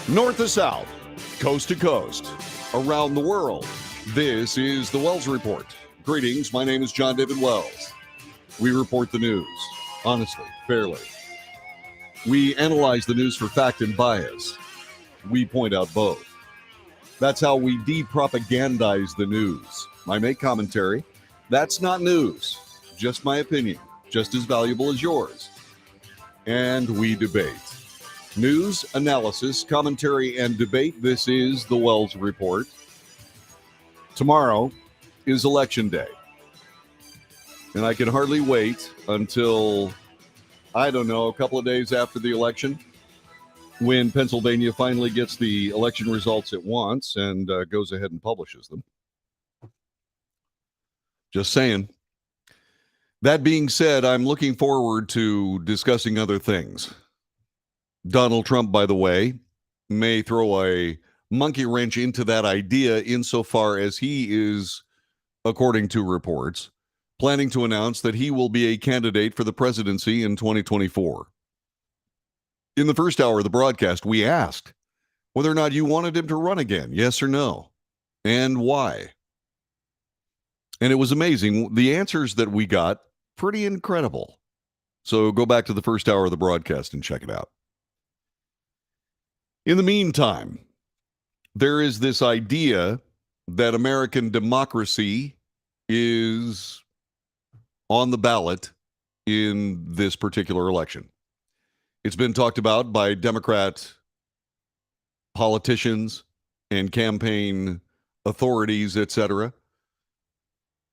North to south, coast to coast, around the world. This is the Wells Report. Greetings, my name is John David Wells. We report the news, honestly, fairly. We analyze the news for fact and bias. We point out both. That's how we de-propagandize the news. I make commentary. That's not news, just my opinion, just as valuable as yours. And we debate. News, analysis, commentary, and debate. This is the Wells Report. Tomorrow is Election Day. And I can hardly wait until, I don't know, a couple of days after the election, when Pennsylvania finally gets the election results it wants and goes ahead and publishes them. Just saying. That being said, I'm looking forward to discussing other things. Donald Trump, by the way, may throw a monkey wrench into that idea insofar as he is, according to reports, planning to announce that he will be a candidate for the presidency in 2024. In the first hour of the broadcast, we asked whether or not you wanted him to run again, yes or no, and why. And it was amazing. The answers that we got, pretty incredible. So go back to the first hour of the broadcast and check it out. In the meantime, there is this idea that American democracy is on the ballot in this particular election. It's been talked about by Democrat politicians and campaign authorities, etc.,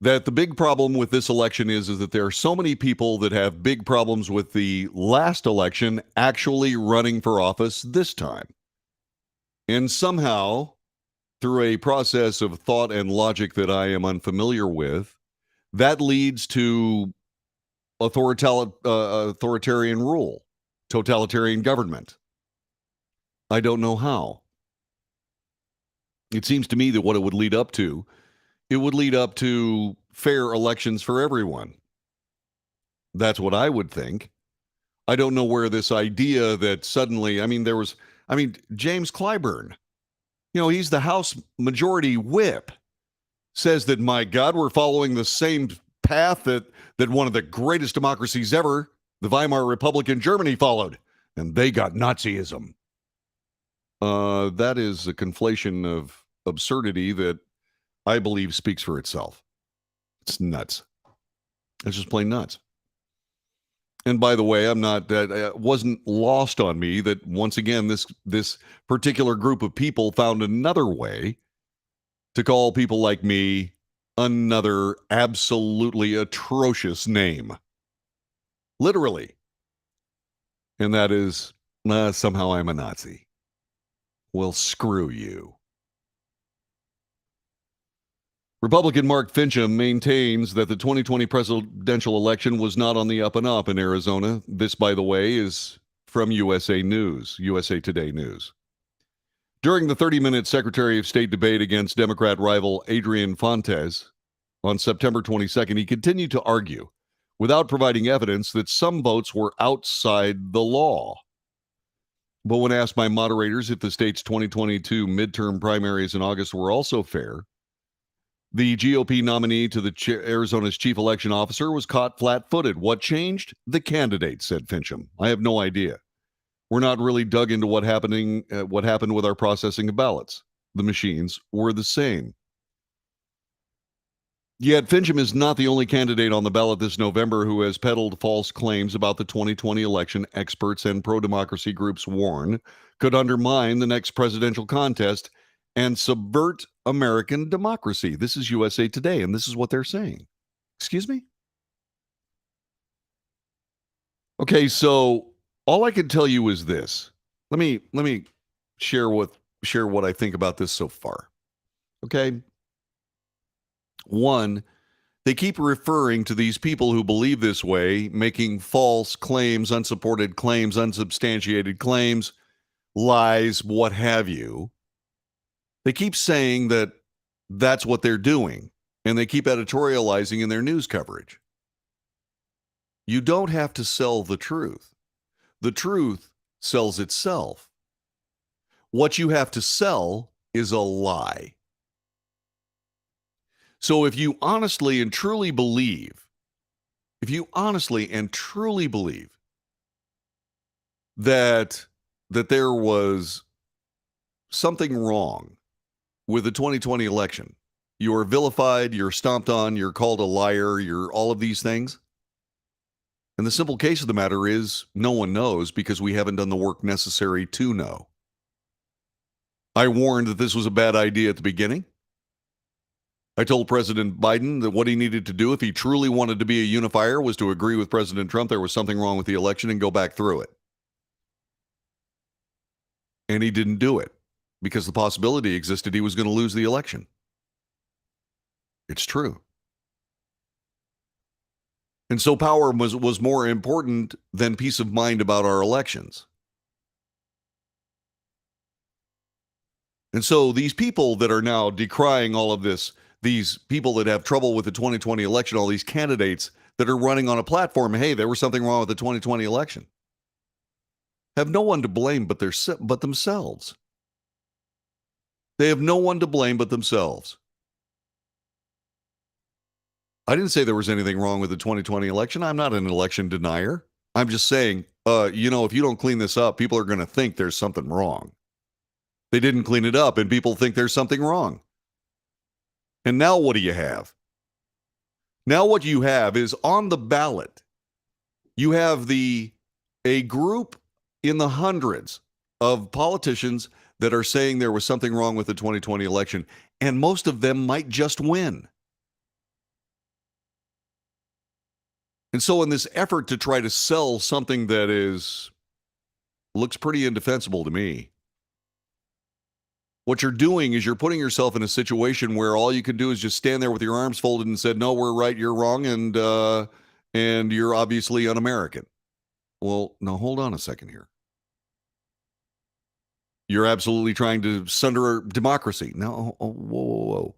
that the big problem with this election is that there are so many people that have big problems with the last election actually running for office this time. And somehow, through a process of thought and logic that I am unfamiliar with, that leads to authoritarian rule, totalitarian government. I don't know how. It seems to me that what it would lead up to, it would lead up to fair elections for everyone. That's what I would think. I don't know where this idea that suddenly, James Clyburn, he's the House Majority Whip, says that, my God, we're following the same path that one of the greatest democracies ever, the Weimar Republic in Germany, followed, and they got Nazism. That is a conflation of absurdity that I believe speaks for itself. It's nuts. It's just plain nuts. And by the way, it wasn't lost on me that once again, this particular group of people found another way to call people like me another absolutely atrocious name. Literally. And that is, somehow I'm a Nazi. Well, screw you. Republican Mark Finchem maintains that the 2020 presidential election was not on the up and up in Arizona. This, by the way, is from USA Today News. During the 30-minute Secretary of State debate against Democrat rival Adrian Fontes on September 22nd, he continued to argue, without providing evidence, that some votes were outside the law. But when asked by moderators if the state's 2022 midterm primaries in August were also fair, the GOP nominee to the Arizona's chief election officer was caught flat-footed. What changed? The candidate, said Finchem. I have no idea. We're not really dug into what happened with our processing of ballots. The machines were the same. Yet Finchem is not the only candidate on the ballot this November who has peddled false claims about the 2020 election. Experts and pro-democracy groups warn could undermine the next presidential contest and subvert American democracy. This is USA Today, and this is what they're saying. Excuse me? Okay, so all I can tell you is this. Let me share what I think about this so far. Okay? One, they keep referring to these people who believe this way, making false claims, unsupported claims, unsubstantiated claims, lies, what have you. They keep saying that that's what they're doing, and they keep editorializing in their news coverage. You don't have to sell the truth. The truth sells itself. What you have to sell is a lie. So if you honestly and truly believe, that there was something wrong with the 2020 election, you're vilified, you're stomped on, you're called a liar, you're all of these things. And the simple case of the matter is no one knows because we haven't done the work necessary to know. I warned that this was a bad idea at the beginning. I told President Biden that what he needed to do if he truly wanted to be a unifier was to agree with President Trump there was something wrong with the election and go back through it. And he didn't do it because the possibility existed he was going to lose the election. It's true. And so power was more important than peace of mind about our elections. And so these people that are now decrying all of this, these people that have trouble with the 2020 election, all these candidates that are running on a platform, hey, there was something wrong with the 2020 election, have no one to blame but themselves. They have no one to blame but themselves. I didn't say there was anything wrong with the 2020 election. I'm not an election denier. I'm just saying, if you don't clean this up, people are going to think there's something wrong. They didn't clean it up, and people think there's something wrong. And now what do you have? Now what you have is on the ballot, you have a group in the hundreds of politicians that are saying there was something wrong with the 2020 election, and most of them might just win. And so in this effort to try to sell something that looks pretty indefensible to me, what you're doing is you're putting yourself in a situation where all you can do is just stand there with your arms folded and said, no, we're right, you're wrong, and you're obviously un-American. Well, now hold on a second here. You're absolutely trying to sunder democracy. Now, whoa.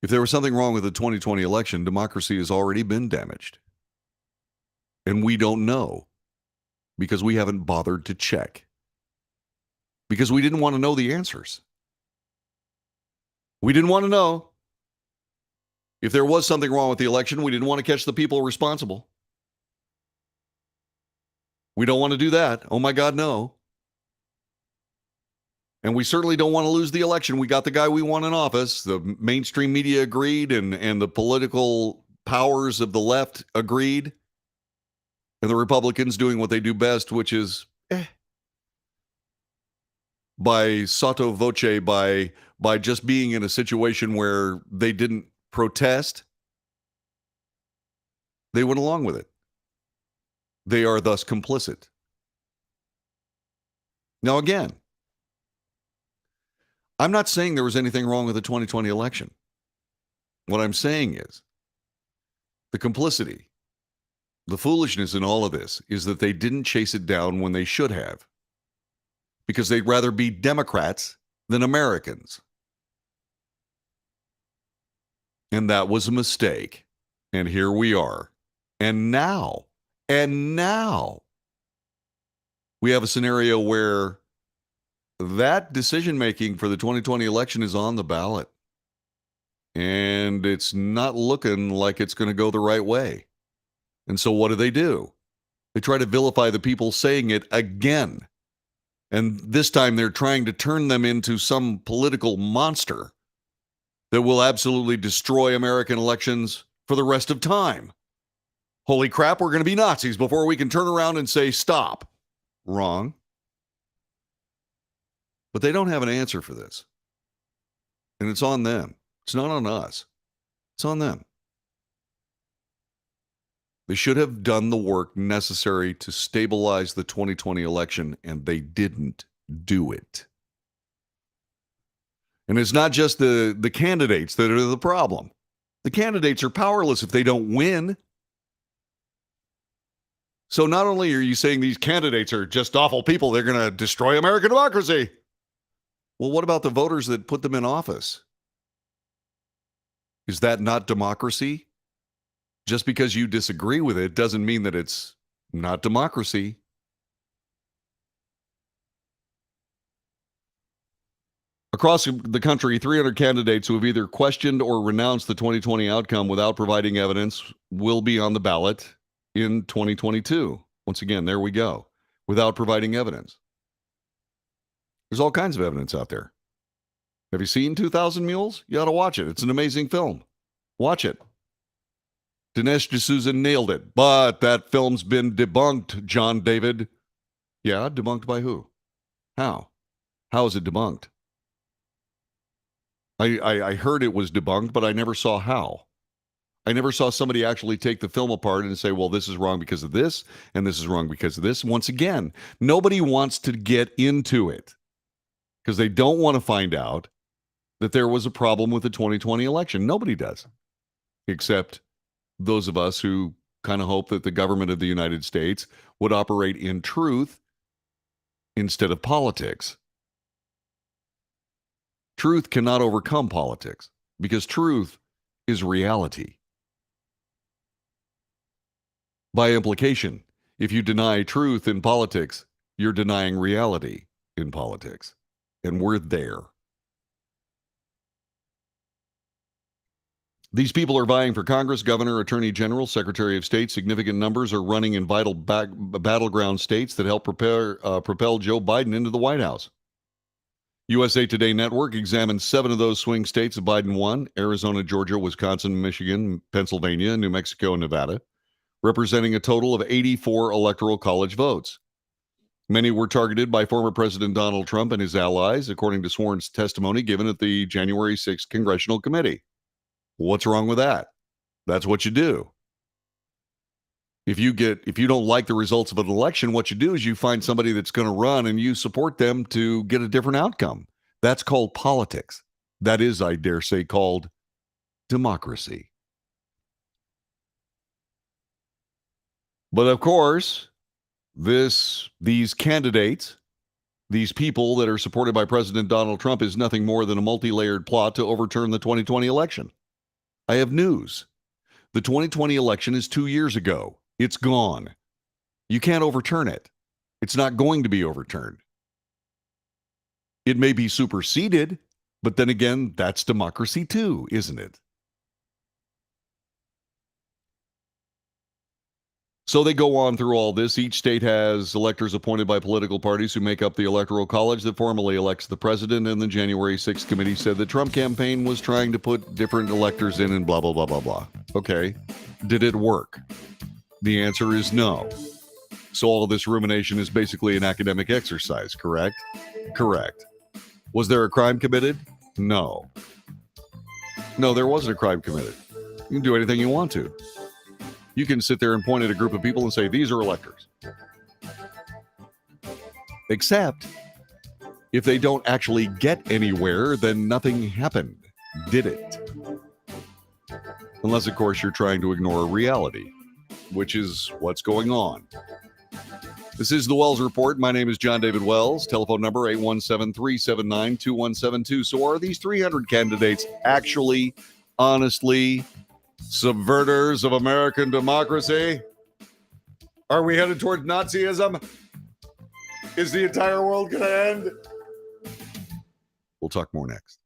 If there was something wrong with the 2020 election, democracy has already been damaged. And we don't know because we haven't bothered to check. Because we didn't want to know the answers. We didn't want to know. If there was something wrong with the election, we didn't want to catch the people responsible. We don't want to do that. Oh my God, no. And we certainly don't want to lose the election. We got the guy we want in office. The mainstream media agreed, and the political powers of the left agreed. And the Republicans doing what they do best, which is by sotto voce, by just being in a situation where they didn't protest, they went along with it. They are thus complicit. Now, again, I'm not saying there was anything wrong with the 2020 election. What I'm saying is the complicity, the foolishness in all of this is that they didn't chase it down when they should have, because they'd rather be Democrats than Americans. And that was a mistake. And here we are. And now we have a scenario where that decision-making for the 2020 election is on the ballot. And it's not looking like it's going to go the right way. And so what do? They try to vilify the people saying it again. And this time they're trying to turn them into some political monster that will absolutely destroy American elections for the rest of time. Holy crap, we're going to be Nazis before we can turn around and say stop. Wrong. But they don't have an answer for this. And it's on them. It's not on us. It's on them. They should have done the work necessary to stabilize the 2020 election, and they didn't do it. And it's not just the candidates that are the problem. The candidates are powerless if they don't win. So not only are you saying these candidates are just awful people, they're going to destroy American democracy. Well, what about the voters that put them in office? Is that not democracy? Just because you disagree with it doesn't mean that it's not democracy. Across the country, 300 candidates who have either questioned or renounced the 2020 outcome without providing evidence will be on the ballot in 2022. Once again, there we go. Without providing evidence. There's all kinds of evidence out there. Have you seen 2,000 Mules? You ought to watch it. It's an amazing film. Watch it. Dinesh D'Souza nailed it. But that film's been debunked, John David. Yeah, debunked by who? How? How is it debunked? I heard it was debunked, but I never saw how. I never saw somebody actually take the film apart and say, well, this is wrong because of this, and this is wrong because of this. Once again, nobody wants to get into it because they don't want to find out that there was a problem with the 2020 election. Nobody does, except those of us who kind of hope that the government of the United States would operate in truth instead of politics. Truth cannot overcome politics because truth is reality. By implication, if you deny truth in politics, you're denying reality in politics. And we're there. These people are vying for Congress, governor, attorney general, secretary of state. Significant numbers are running in vital battleground states that help propel Joe Biden into the White House. USA Today Network examined 7 of those swing states that Biden won: Arizona, Georgia, Wisconsin, Michigan, Pennsylvania, New Mexico, and Nevada, representing a total of 84 electoral college votes. Many were targeted by former President Donald Trump and his allies, according to sworn testimony given at the January 6th Congressional Committee. What's wrong with that? That's what you do. If you don't like the results of an election, what you do is you find somebody that's going to run and you support them to get a different outcome. That's called politics. That is, I dare say, called democracy. But of course, these candidates, these people that are supported by President Donald Trump, is nothing more than a multi-layered plot to overturn the 2020 election. I have news. The 2020 election is 2 years ago. It's gone. You can't overturn it. It's not going to be overturned. It may be superseded, but then again, that's democracy too, isn't it? So they go on through all this. Each state has electors appointed by political parties who make up the Electoral College that formally elects the president, and the January 6th committee said the Trump campaign was trying to put different electors in and blah, blah, blah, blah, blah. Okay. Did it work? The answer is no. So all of this rumination is basically an academic exercise, correct? Correct. Was there a crime committed? No. No, there wasn't a crime committed. You can do anything you want to. You can sit there and point at a group of people and say, these are electors. Except if they don't actually get anywhere, then nothing happened, did it? Unless, of course, you're trying to ignore reality, which is what's going on. This is the Wells Report. My name is John David Wells. Telephone number 817-379-2172. So are these 300 candidates actually, honestly, subverters of American democracy? Are we headed toward Nazism? Is the entire world going to end? We'll talk more next.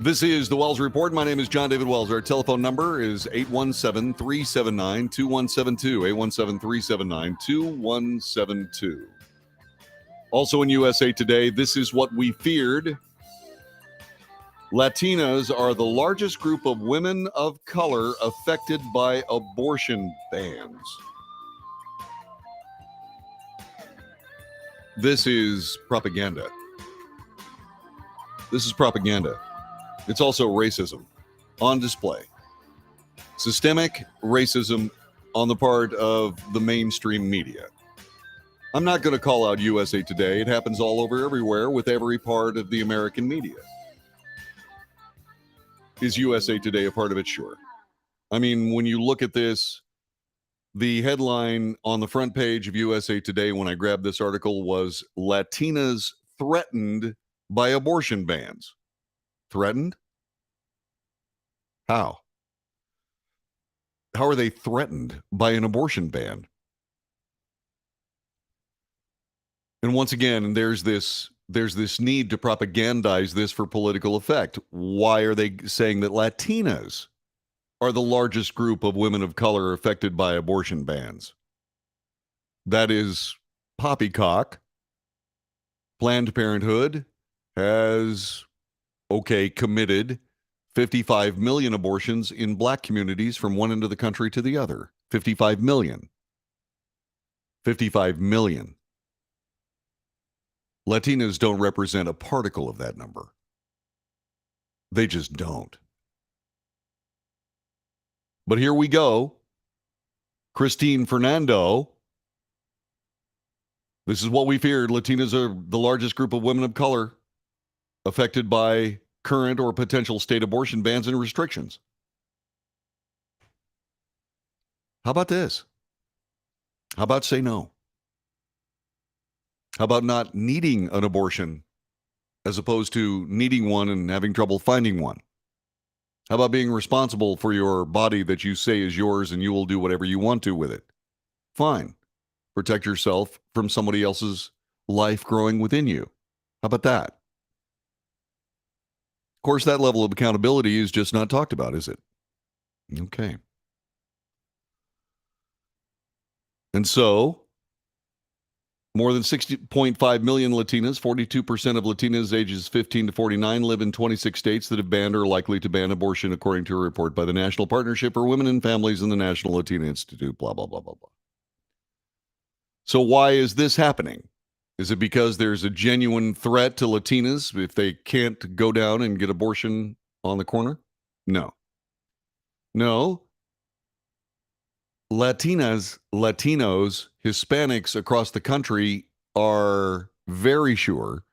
This is the Wells Report. My name is John David Wells. Our telephone number is 817-379-2172. 817-379-2172. Also in USA Today, this is what we feared. Latinas are the largest group of women of color affected by abortion bans. This is propaganda. This is propaganda. It's also racism on display. Systemic racism on the part of the mainstream media. I'm not going to call out USA Today. It happens all over everywhere with every part of the American media. Is USA Today a part of it? Sure. I mean, when you look at this, the headline on the front page of USA Today when I grabbed this article was Latinas threatened by abortion bans. Threatened? How? How are they threatened by an abortion ban? And once again, there's this need to propagandize this for political effect. Why are they saying that Latinas are the largest group of women of color affected by abortion bans? That is poppycock. Planned Parenthood has, committed 55 million abortions in black communities from one end of the country to the other. 55 million. 55 million. Latinas don't represent a particle of that number. They just don't. But here we go. Christine Fernando. This is what we feared. Latinas are the largest group of women of color affected by current or potential state abortion bans and restrictions. How about this? How about say no? How about not needing an abortion as opposed to needing one and having trouble finding one? How about being responsible for your body that you say is yours and you will do whatever you want to with it? Fine. Protect yourself from somebody else's life growing within you. How about that? Of course, that level of accountability is just not talked about, is it? Okay. And so, more than 60.5 million Latinas, 42% of Latinas ages 15 to 49, live in 26 states that have banned or are likely to ban abortion, according to a report by the National Partnership for Women and Families and the National Latina Institute, blah, blah, blah, blah, blah. So why is this happening? Is it because there's a genuine threat to Latinas if they can't go down and get abortion on the corner? No. No. Latinas, Latinos, Hispanics across the country are very sure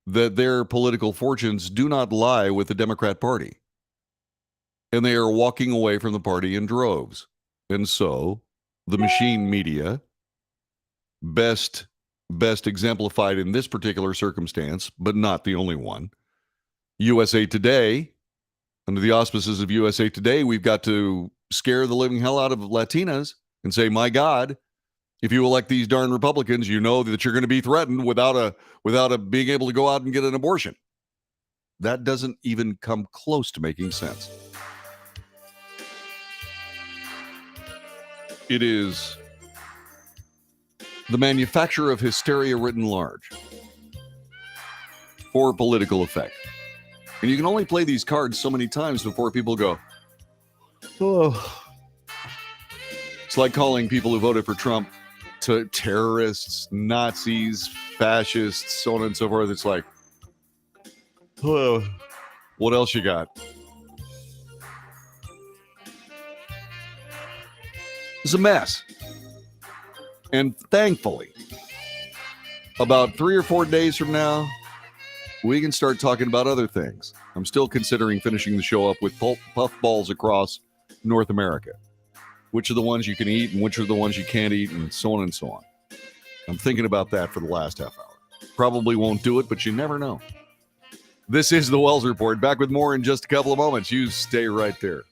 that their political fortunes do not lie with the Democrat Party. And they are walking away from the party in droves. And so the machine media, best exemplified in this particular circumstance, but not the only one, USA Today, under the auspices of USA Today, we've got to scare the living hell out of Latinas and say, my God, if you elect these darn Republicans, you know that you're going to be threatened without being able to go out and get an abortion. That doesn't even come close to making sense. It is the manufacture of hysteria written large for political effect. And you can only play these cards so many times before people go, oh. It's like calling people who voted for Trump to terrorists, Nazis, fascists, so on and so forth. It's like, oh, what else you got? It's a mess. And thankfully, about 3 or 4 days from now, we can start talking about other things. I'm still considering finishing the show up with puffballs across North America. Which are the ones you can eat and which are the ones you can't eat, and so on and so on. I'm thinking about that for the last half hour. Probably won't do it, but you never know. This is the Wells Report. Back with more in just a couple of moments. You stay right there.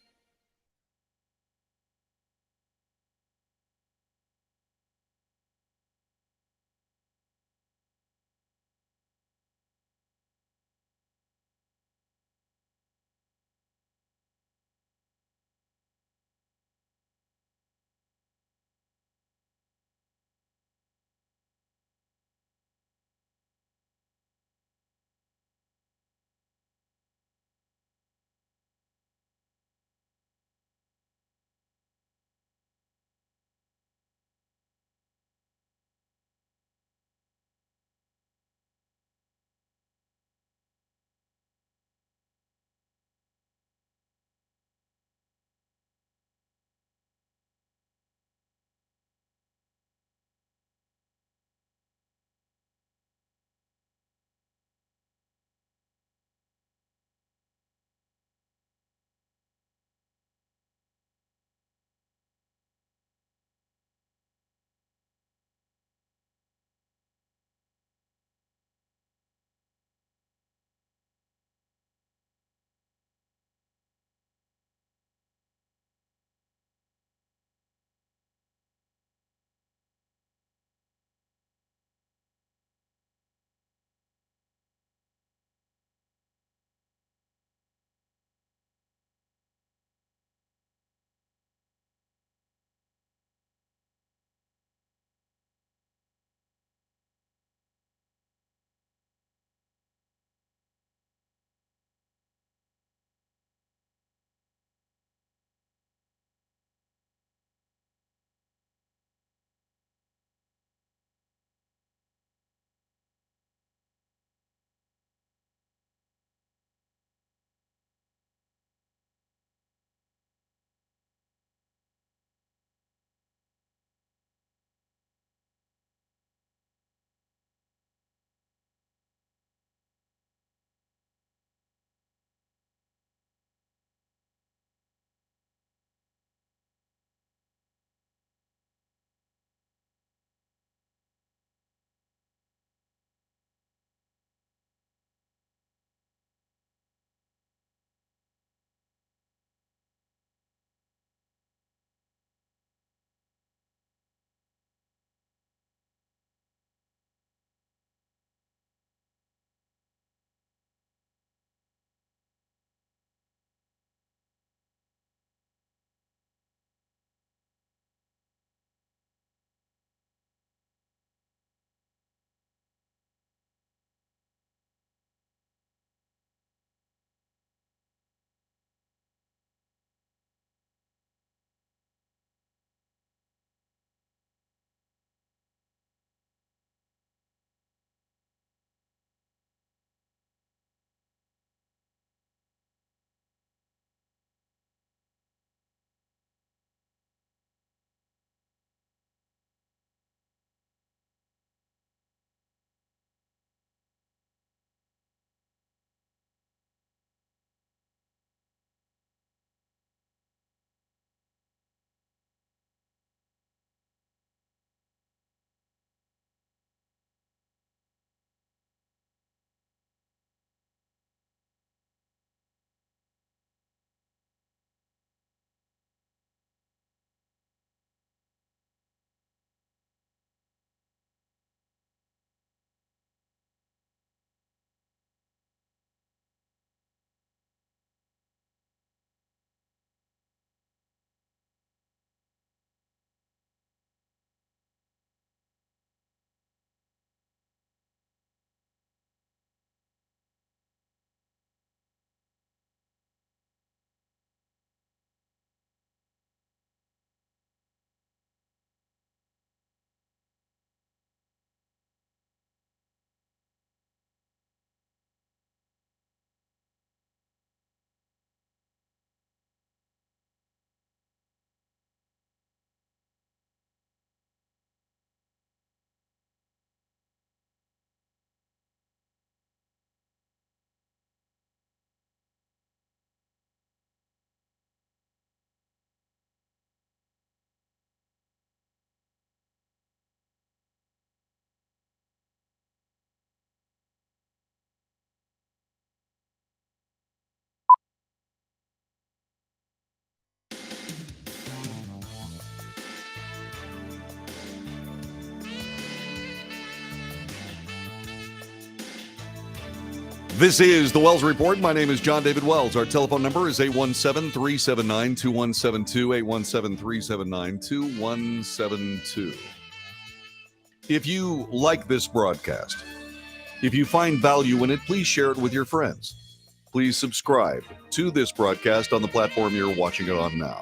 This is the Wells Report. My name is John David Wells. Our telephone number is 817-379-2172, 817-379-2172. If you like this broadcast, if you find value in it, please share it with your friends. Please subscribe to this broadcast on the platform you're watching it on now.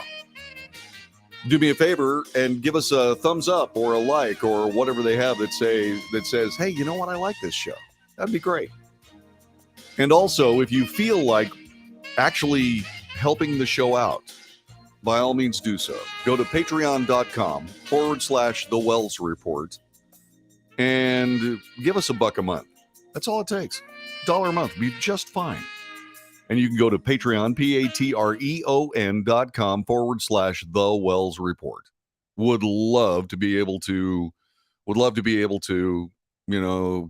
Do me a favor and give us a thumbs up or a like or whatever they have that says, hey, you know what? I like this show. That'd be great. And also, if you feel like actually helping the show out, by all means do so. Go to patreon.com/The Wells Report and give us $1 a month. That's all it takes. $1 a month. Be just fine. And you can go to Patreon, patreon.com/The Wells Report. Would love to be able to,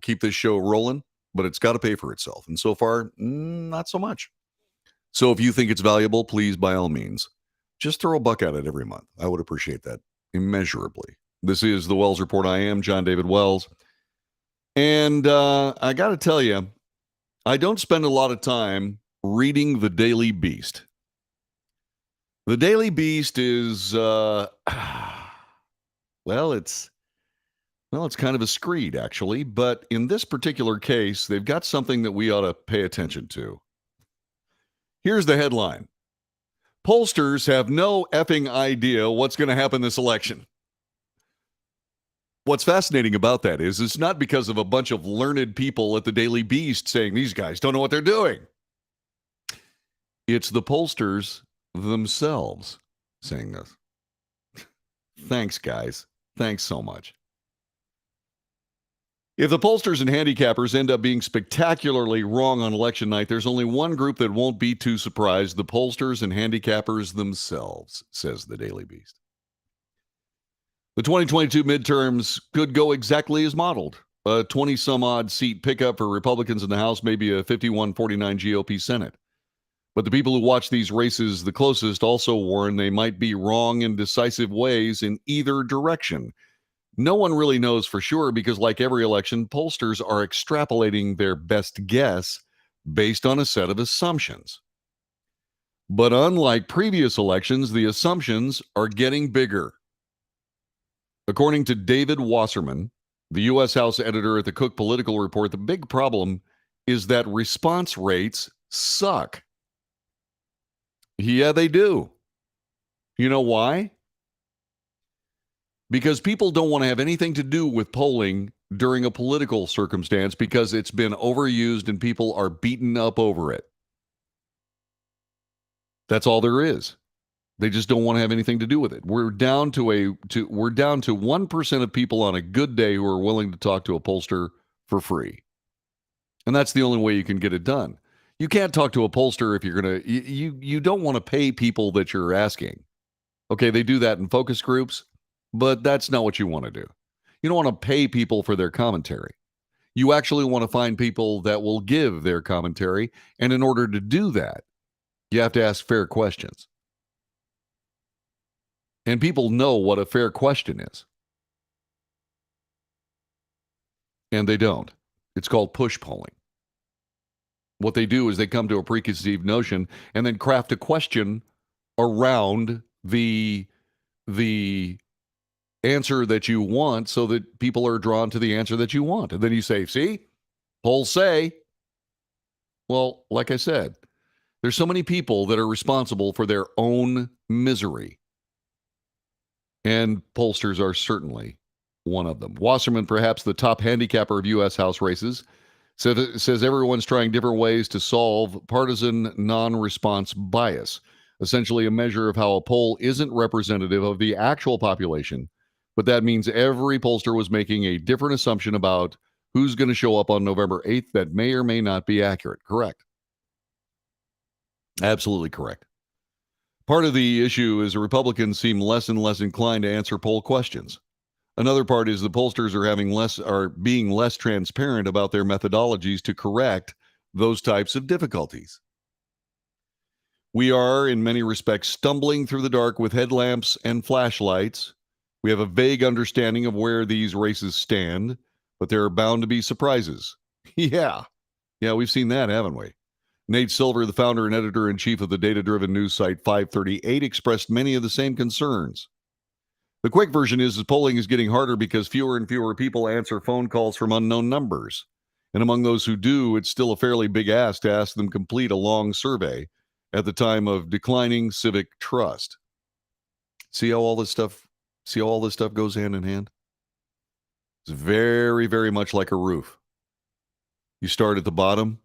keep this show rolling. But it's got to pay for itself. And so far, not so much. So if you think it's valuable, please, by all means, just throw $1 at it every month. I would appreciate that immeasurably. This is the Wells Report. I am John David Wells. And I got to tell you, I don't spend a lot of time reading the Daily Beast. The Daily Beast is, it's kind of a screed, actually, but in this particular case, they've got something that we ought to pay attention to. Here's the headline. Pollsters have no effing idea what's going to happen this election. What's fascinating about that is it's not because of a bunch of learned people at the Daily Beast saying these guys don't know what they're doing. It's the pollsters themselves saying this. Thanks, guys. Thanks so much. If the pollsters and handicappers end up being spectacularly wrong on election night, there's only one group that won't be too surprised, the pollsters and handicappers themselves, says the Daily Beast. The 2022 midterms could go exactly as modeled. A 20-some-odd seat pickup for Republicans in the House, maybe a 51-49 GOP Senate. But the people who watch these races the closest also warn they might be wrong in decisive ways in either direction. No one really knows for sure because, like every election, pollsters are extrapolating their best guess based on a set of assumptions. But unlike previous elections, the assumptions are getting bigger. According to David Wasserman, the U.S. House editor at the Cook Political Report, the big problem is that response rates suck. Yeah, they do. You know why? Because people don't want to have anything to do with polling during a political circumstance because it's been overused and people are beaten up over it. That's all there is. They just don't want to have anything to do with it. We're down to 1% of people on a good day who are willing to talk to a pollster for free. And that's the only way you can get it done. You can't talk to a pollster if you're going to you don't want to pay people that you're asking. Okay, they do that in focus groups. But that's not what you want to do. You don't want to pay people for their commentary. You actually want to find people that will give their commentary. And in order to do that, you have to ask fair questions. And people know what a fair question is. And they don't. It's called push polling. What they do is they come to a preconceived notion and then craft a question around the answer that you want so that people are drawn to the answer that you want. And then you say, see, polls say. Well, like I said, there's so many people that are responsible for their own misery. And pollsters are certainly one of them. Wasserman, perhaps the top handicapper of U.S. House races, says everyone's trying different ways to solve partisan non-response bias, essentially a measure of how a poll isn't representative of the actual population. But that means every pollster was making a different assumption about who's going to show up on November 8th that may or may not be accurate. Correct. Absolutely correct. Part of the issue is Republicans seem less and less inclined to answer poll questions. Another part is the pollsters are being less transparent about their methodologies to correct those types of difficulties. We are, in many respects, stumbling through the dark with headlamps and flashlights. We have a vague understanding of where these races stand, but there are bound to be surprises. Yeah, Yeah, we've seen that, haven't we? Nate Silver, the founder and editor-in-chief of the data-driven news site 538, expressed many of the same concerns. The quick version is polling is getting harder because fewer and fewer people answer phone calls from unknown numbers. And among those who do, it's still a fairly big ask to ask them complete a long survey at the time of declining civic trust. See how all this stuff goes hand in hand? It's very, very much like a roof. You start at the bottom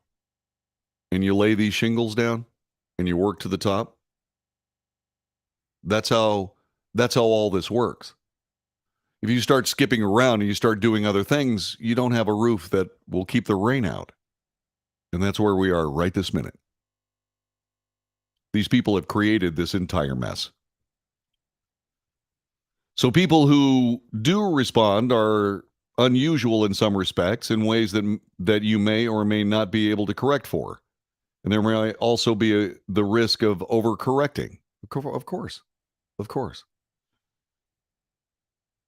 and you lay these shingles down and you work to the top. That's how all this works. If you start skipping around and you start doing other things, you don't have a roof that will keep the rain out. And that's where we are right this minute. These people have created this entire mess. So people who do respond are unusual in some respects in ways that you may or may not be able to correct for. And there may also be the risk of overcorrecting. Of course.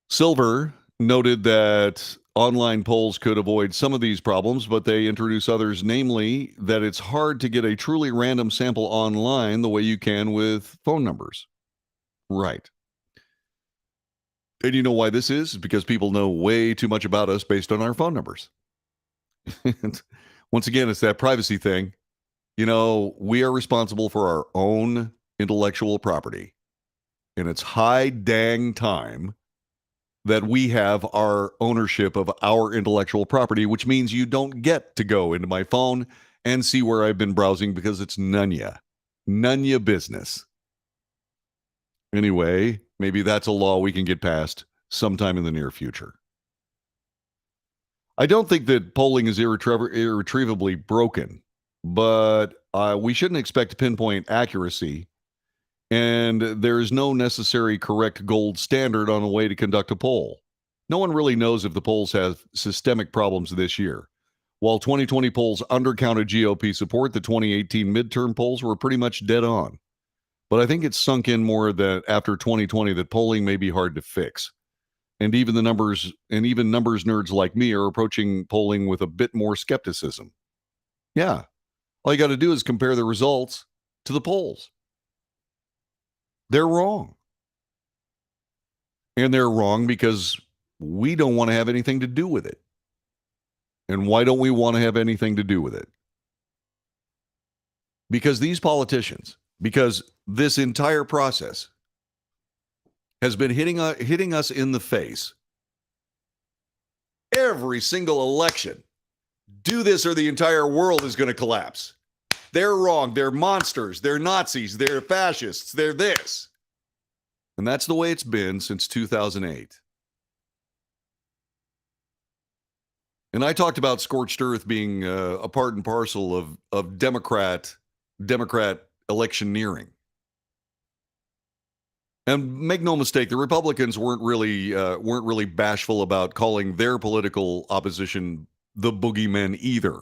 Silver noted that online polls could avoid some of these problems, but they introduce others, namely that it's hard to get a truly random sample online the way you can with phone numbers. Right. And you know why this is? Because people know way too much about us based on our phone numbers. Once again, it's that privacy thing. You know, we are responsible for our own intellectual property. And it's high dang time that we have our ownership of our intellectual property, which means you don't get to go into my phone and see where I've been browsing because it's none ya business. Anyway, maybe that's a law we can get passed sometime in the near future. I don't think that polling is irretrievably broken, but we shouldn't expect to pinpoint accuracy. And there is no necessary correct gold standard on a way to conduct a poll. No one really knows if the polls have systemic problems this year. While 2020 polls undercounted GOP support, the 2018 midterm polls were pretty much dead on. But I think it's sunk in more that after 2020 that polling may be hard to fix. And even numbers nerds like me are approaching polling with a bit more skepticism. Yeah. All you got to do is compare the results to the polls. They're wrong. And they're wrong because we don't want to have anything to do with it. And why don't we want to have anything to do with it? Because these politicians, because this entire process has been hitting us in the face every single election. Do this or the entire world is going to collapse. They're wrong. They're monsters. They're Nazis. They're fascists. They're this. And that's the way it's been since 2008. And I talked about scorched earth being a part and parcel of Democrat electioneering. And make no mistake, the Republicans weren't really bashful about calling their political opposition the boogeymen either.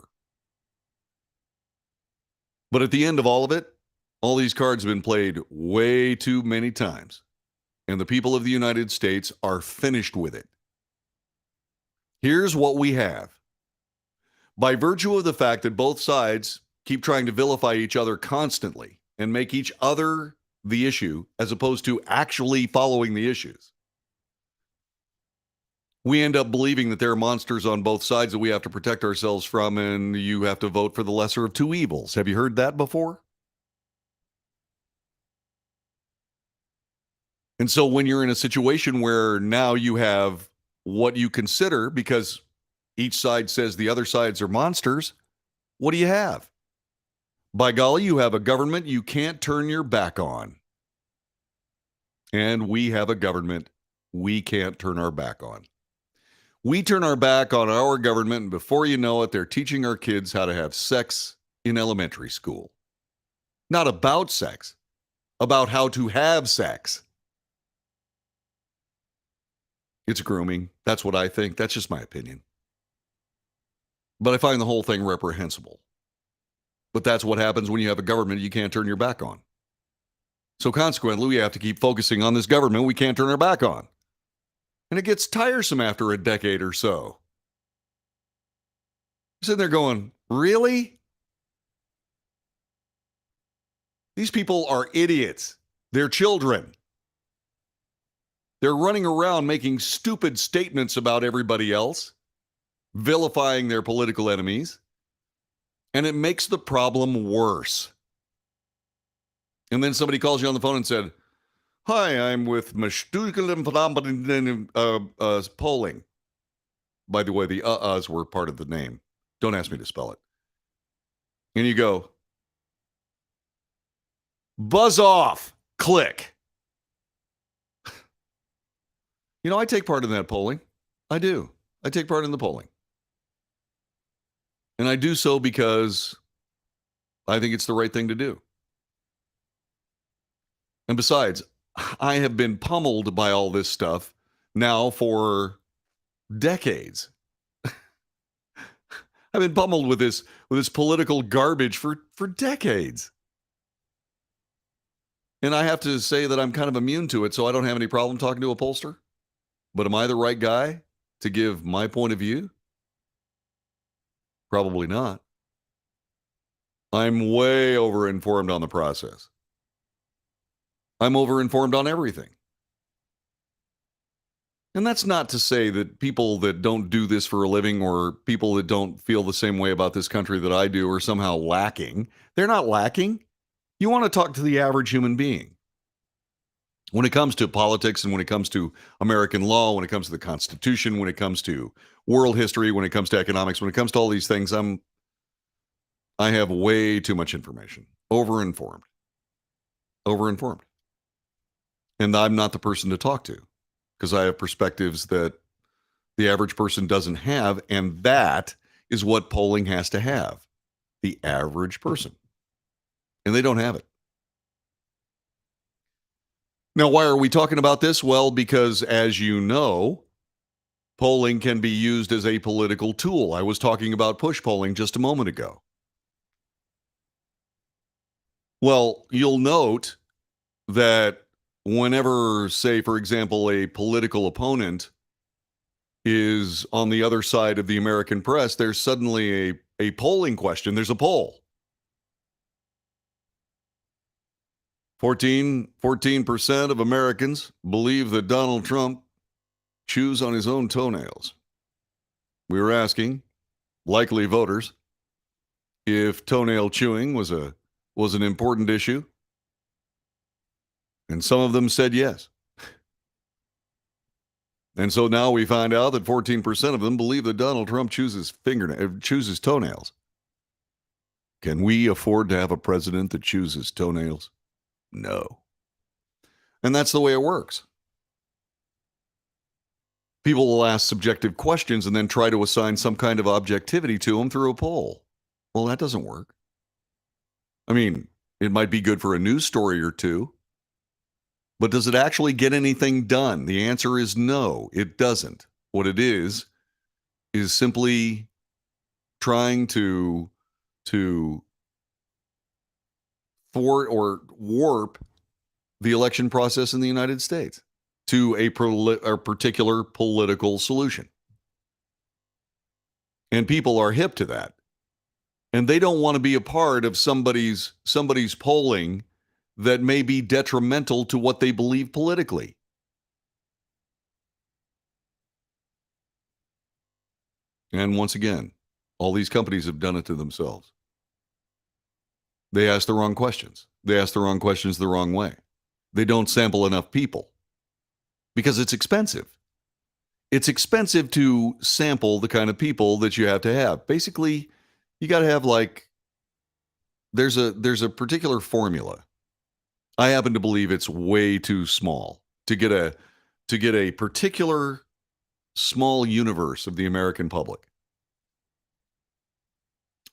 But at the end of all of it, all these cards have been played way too many times. And the people of the United States are finished with it. Here's what we have. By virtue of the fact that both sides keep trying to vilify each other constantly and make each other the issue as opposed to actually following the issues, we end up believing that there are monsters on both sides that we have to protect ourselves from, and you have to vote for the lesser of two evils. Have you heard that before? And so when you're in a situation where now you have what you consider, because each side says the other sides are monsters, what do you have? By golly, you have a government you can't turn your back on. And we have a government we can't turn our back on. We turn our back on our government, and before you know it, they're teaching our kids how to have sex in elementary school. Not about sex, about how to have sex. It's grooming. That's what I think. That's just my opinion. But I find the whole thing reprehensible. But that's what happens when you have a government you can't turn your back on. So consequently, we have to keep focusing on this government we can't turn our back on. And it gets tiresome after a decade or so. You're sitting there going, Really? These people are idiots. They're children. They're running around making stupid statements about everybody else, vilifying their political enemies, and it makes the problem worse. And then somebody calls you on the phone and said, "Hi, I'm with polling." By the way, the uh-uhs were part of the name. Don't ask me to spell it. And you go, buzz off, click. You know, I take part in that polling. I do. I take part in the polling. And I do so because I think it's the right thing to do. And besides, I have been pummeled by all this stuff now for decades. I've been pummeled with this political garbage for decades. And I have to say that I'm kind of immune to it, so I don't have any problem talking to a pollster. But am I the right guy to give my point of view? Probably not. I'm way over-informed on the process. I'm over-informed on everything. And that's not to say that people that don't do this for a living or people that don't feel the same way about this country that I do are somehow lacking. They're not lacking. You want to talk to the average human being. When it comes to politics and when it comes to American law, when it comes to the Constitution, when it comes to world history, when it comes to economics, when it comes to all these things, I have way too much information. Over-informed. And I'm not the person to talk to because I have perspectives that the average person doesn't have, and that is what polling has to have. The average person. And they don't have it. Now, why are we talking about this? Well, because as you know, polling can be used as a political tool. I was talking about push polling just a moment ago. Well, you'll note that whenever, say, for example, a political opponent is on the other side of the American press, there's suddenly a polling question. There's a poll. 14% of Americans believe that Donald Trump chews on his own toenails. We were asking likely voters if toenail chewing was an important issue. And some of them said yes. And so now we find out that 14% of them believe that Donald Trump chews his toenails. Can we afford to have a president that chews his toenails? No. And that's the way it works. People will ask subjective questions and then try to assign some kind of objectivity to them through a poll. Well, that doesn't work. I mean, it might be good for a news story or two, but does it actually get anything done? The answer is no, it doesn't. What it is simply trying to thwart or warp the election process in the United States to a particular political solution. And people are hip to that. And they don't want to be a part of somebody's polling that may be detrimental to what they believe politically. And once again, all these companies have done it to themselves. They ask the wrong questions. They ask the wrong questions the wrong way. They don't sample enough people because it's expensive. It's expensive to sample the kind of people that you have to have. Basically, you got to have there's a particular formula. I happen to believe it's way too small to get a particular small universe of the American public.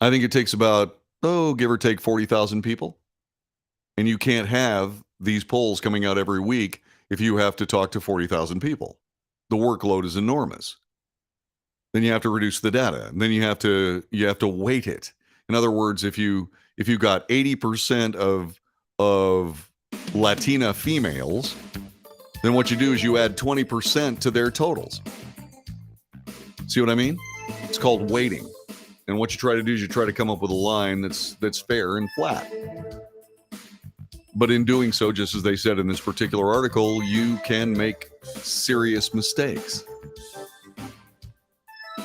I think it takes about, give or take 40,000 people. And you can't have these polls coming out every week if you have to talk to 40,000 people. The workload is enormous. Then you have to reduce the data, and then you have to weight it. In other words, if you got 80% of Latina females, then what you do is you add 20% to their totals. See what I mean? It's called weighting. And what you try to do is you try to come up with a line that's fair and flat. But in doing so, just as they said in this particular article, you can make serious mistakes.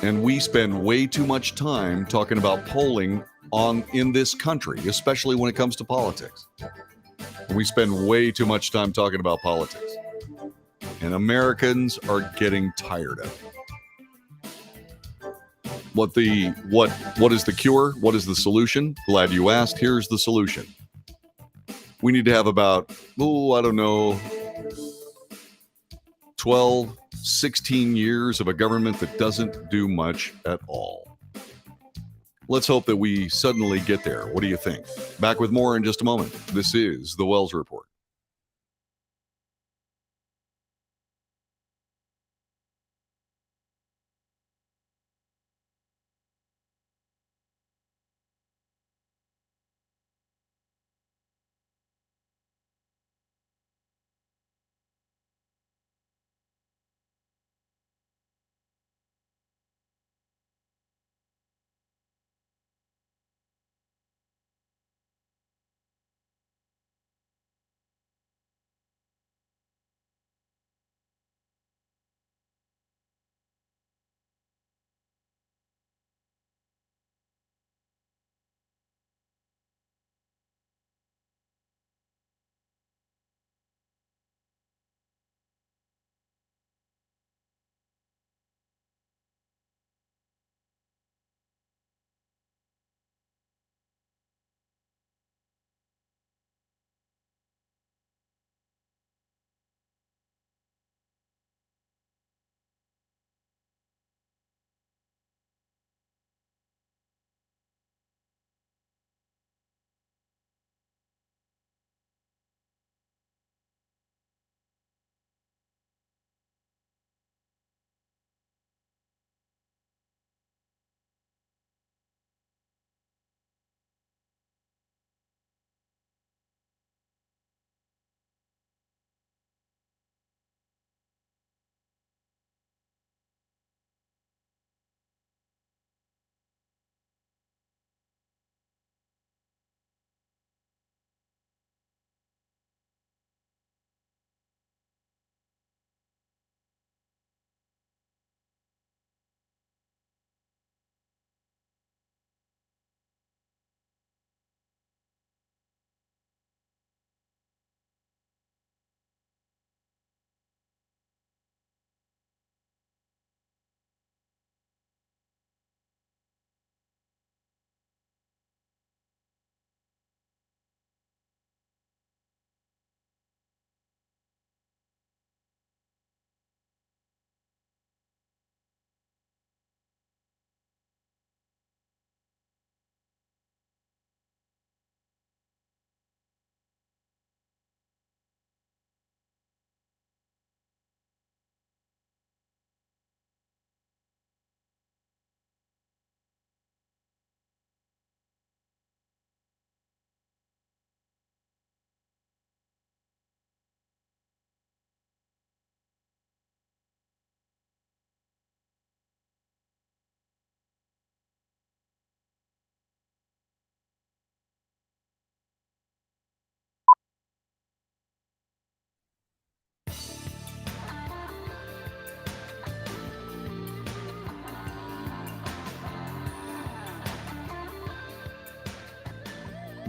And we spend way too much time talking about polling in this country, especially when it comes to politics. We spend way too much time talking about politics. And Americans are getting tired of it. What is the cure? What is the solution? Glad you asked. Here's the solution. We need to have about, 12, 16 years of a government that doesn't do much at all. Let's hope that we suddenly get there. What do you think? Back with more in just a moment. This is The Wells Report.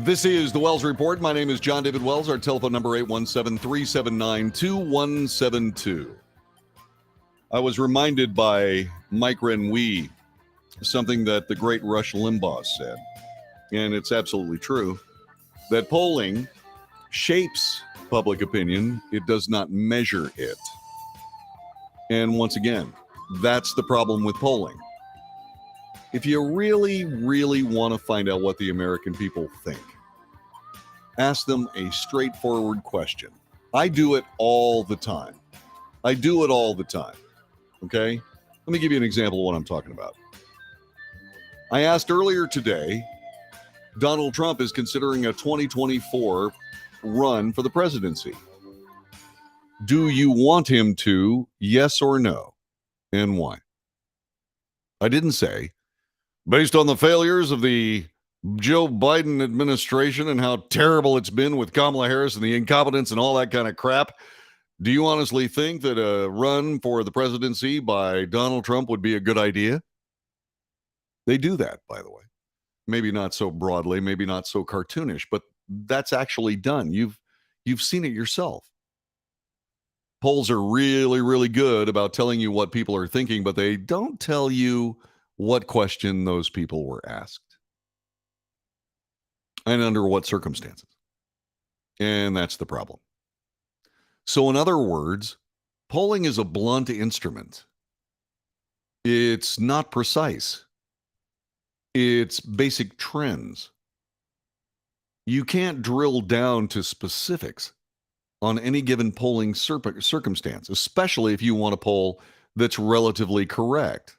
This is the Wells Report. My name is John David Wells. Our telephone number 817-379-2172. I was reminded by Mike Renwee something that the great Rush Limbaugh said, and it's absolutely true, that polling shapes public opinion. It does not measure it. And once again, that's the problem with polling. If you really, really want to find out what the American people think, ask them a straightforward question. I do it all the time. Okay? Let me give you an example of what I'm talking about. I asked earlier today, Donald Trump is considering a 2024 run for the presidency. Do you want him to? Yes or no? And why? I didn't say, Based on the failures of the Joe Biden administration and how terrible it's been with Kamala Harris and the incompetence and all that kind of crap, do you honestly think that a run for the presidency by Donald Trump would be a good idea? They do that, by the way. Maybe not so broadly, maybe not so cartoonish, but that's actually done. You've seen it yourself. Polls are really, really good about telling you what people are thinking, but they don't tell you what question those people were asked and under what circumstances. And that's the problem. So, in other words, polling is a blunt instrument. It's not precise. It's basic trends. You can't drill down to specifics on any given polling circumstance, especially if you want a poll that's relatively correct.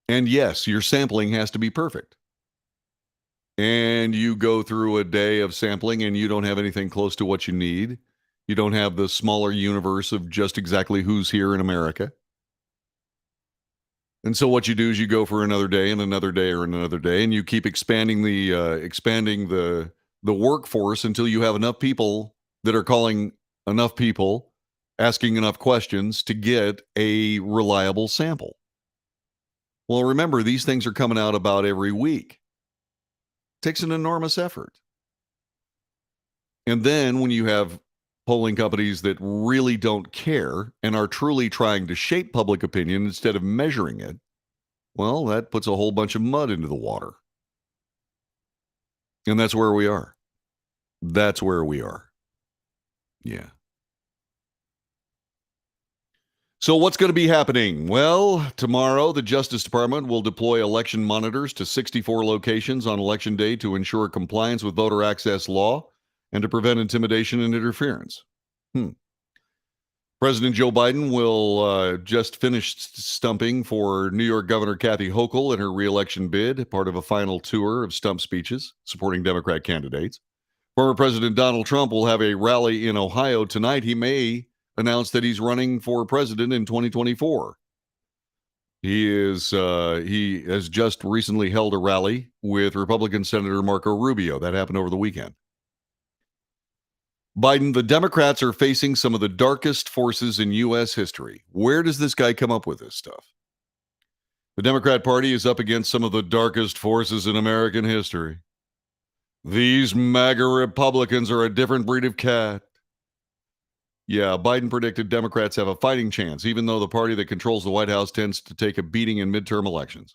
And yes, your sampling has to be perfect. And you go through a day of sampling and you don't have anything close to what you need. You don't have the smaller universe of just exactly who's here in America. And so what you do is you go for another day and another day or another day, and you keep expanding the workforce until you have enough people that are calling enough people, asking enough questions to get a reliable sample. Well, remember, these things are coming out about every week. It takes an enormous effort. And then when you have polling companies that really don't care and are truly trying to shape public opinion instead of measuring it, well, that puts a whole bunch of mud into the water. And that's where we are. That's where we are. Yeah. So what's going to be happening? Well, tomorrow, the Justice Department will deploy election monitors to 64 locations on Election Day to ensure compliance with voter access law and to prevent intimidation and interference. President Joe Biden will just finish stumping for New York Governor Kathy Hochul in her reelection bid, part of a final tour of stump speeches supporting Democrat candidates. Former President Donald Trump will have a rally in Ohio tonight. He may announce that he's running for president in 2024. He has just recently held a rally with Republican Senator Marco Rubio. That happened over the weekend. Biden, the Democrats are facing some of the darkest forces in U.S. history. Where does this guy come up with this stuff? The Democrat Party is up against some of the darkest forces in American history. These MAGA Republicans are a different breed of cat. Yeah, Biden predicted Democrats have a fighting chance, even though the party that controls the White House tends to take a beating in midterm elections.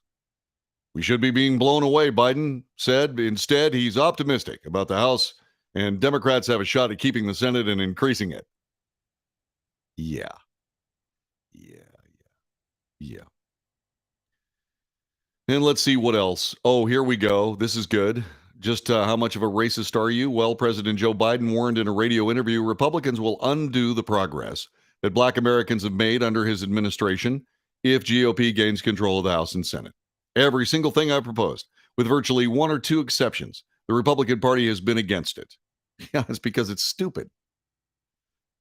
We should be being blown away, Biden said. Instead, he's optimistic about the House, and Democrats have a shot at keeping the Senate and increasing it. Yeah. And let's see what else. Oh, here we go. This is good. Just how much of a racist are you? Well, President Joe Biden warned in a radio interview Republicans will undo the progress that Black Americans have made under his administration if GOP gains control of the House and Senate. Every single thing I proposed, with virtually one or two exceptions, the Republican Party has been against it. Yeah, it's because it's stupid.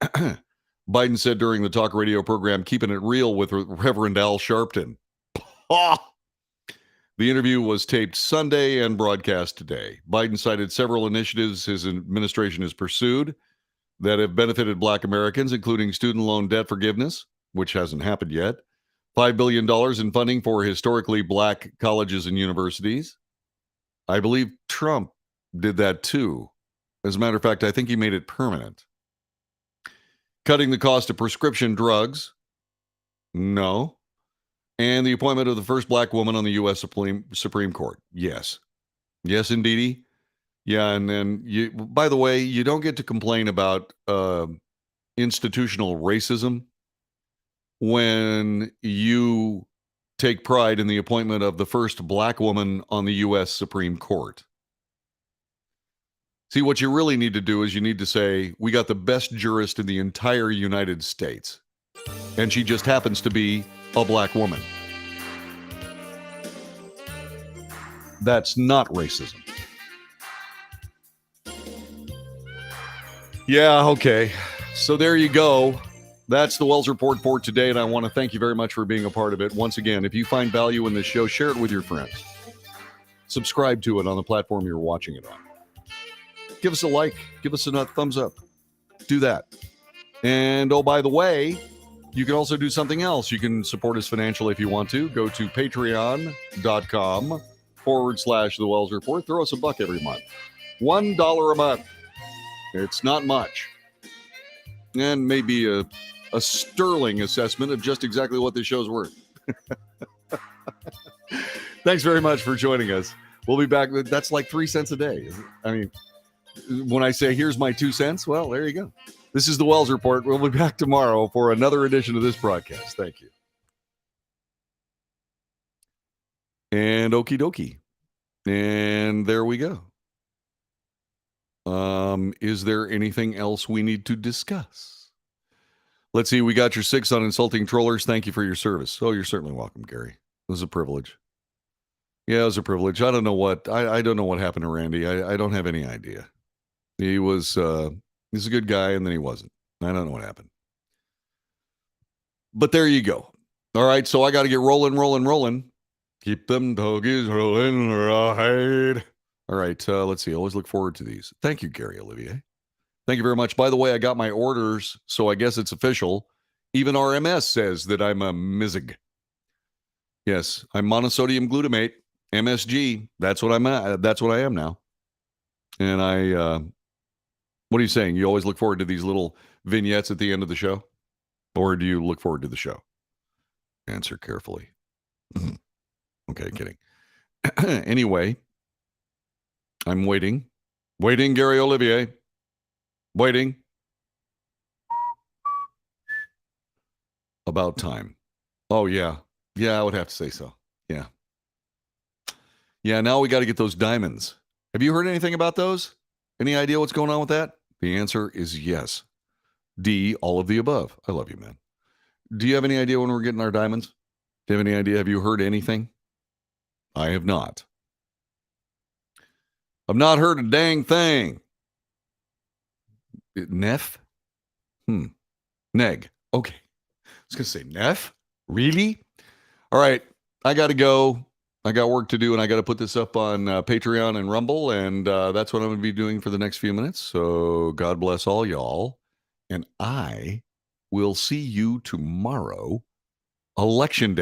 Biden said during the talk radio program, Keeping It Real with Reverend Al Sharpton. The interview was taped Sunday and broadcast today. Biden cited several initiatives his administration has pursued that have benefited Black Americans, including student loan debt forgiveness, which hasn't happened yet, $5 billion in funding for historically Black colleges and universities. I believe Trump did that too. As a matter of fact, I think he made it permanent. Cutting the cost of prescription drugs. No. And the appointment of the first Black woman on the U.S. Supreme Court. Yes. Yes, indeedy. Yeah, and then, by the way, you don't get to complain about institutional racism when you take pride in the appointment of the first Black woman on the U.S. Supreme Court. See, what you really need to do is you need to say, we got the best jurist in the entire United States, and she just happens to be a Black woman. That's not racism. Yeah, okay. So there you go. That's the Wells Report for today, and I want to thank you very much for being a part of it. Once again, if you find value in this show, share it with your friends. Subscribe to it on the platform you're watching it on. Give us a like. Give us a thumbs up. Do that. And, oh, by the way, you can also do something else. You can support us financially if you want to. Go to patreon.com/The Wells Report. Throw us $1 every month. $1 a month. It's not much. And maybe a sterling assessment of just exactly what this show's worth. Thanks very much for joining us. We'll be back. That's like 3 cents a day. I mean, when I say here's my 2 cents, well, there you go. This is the Wells Report. We'll be back tomorrow for another edition of this broadcast. Thank you. And okie dokie. And there we go. Is there anything else we need to discuss? Let's see. We got your 6 on insulting trollers. Thank you for your service. Oh, you're certainly welcome, Gary. It was a privilege. Yeah, it was a privilege. I don't know what happened to Randy. I don't have any idea. He's a good guy, and then he wasn't. I don't know what happened. But there you go. All right, so I got to get rolling. Keep them doggies rolling right. All right, let's see. I always look forward to these. Thank you, Gary Olivier. Thank you very much. By the way, I got my orders, so I guess it's official. Even RMS says that I'm a MIZG. Yes, I'm monosodium glutamate, MSG. That's what I'm at. That's what I am now. And what are you saying? You always look forward to these little vignettes at the end of the show? Or do you look forward to the show? Answer carefully. Okay, kidding. Anyway, I'm waiting. Waiting, Gary Olivier. Waiting. About time. Oh, yeah. Yeah, I would have to say so. Yeah. Yeah, now we got to get those diamonds. Have you heard anything about those? Any idea what's going on with that? The answer is yes. D, all of the above. I love you, man. Do you have any idea when we're getting our diamonds? Do you have any idea? Have you heard anything? I have not. I've not heard a dang thing. Neff? Neg. Okay. I was going to say Neff? Really? All right. I got to go. I got work to do, and I got to put this up on Patreon and Rumble, and that's what I'm going to be doing for the next few minutes. So God bless all y'all, and I will see you tomorrow, Election Day.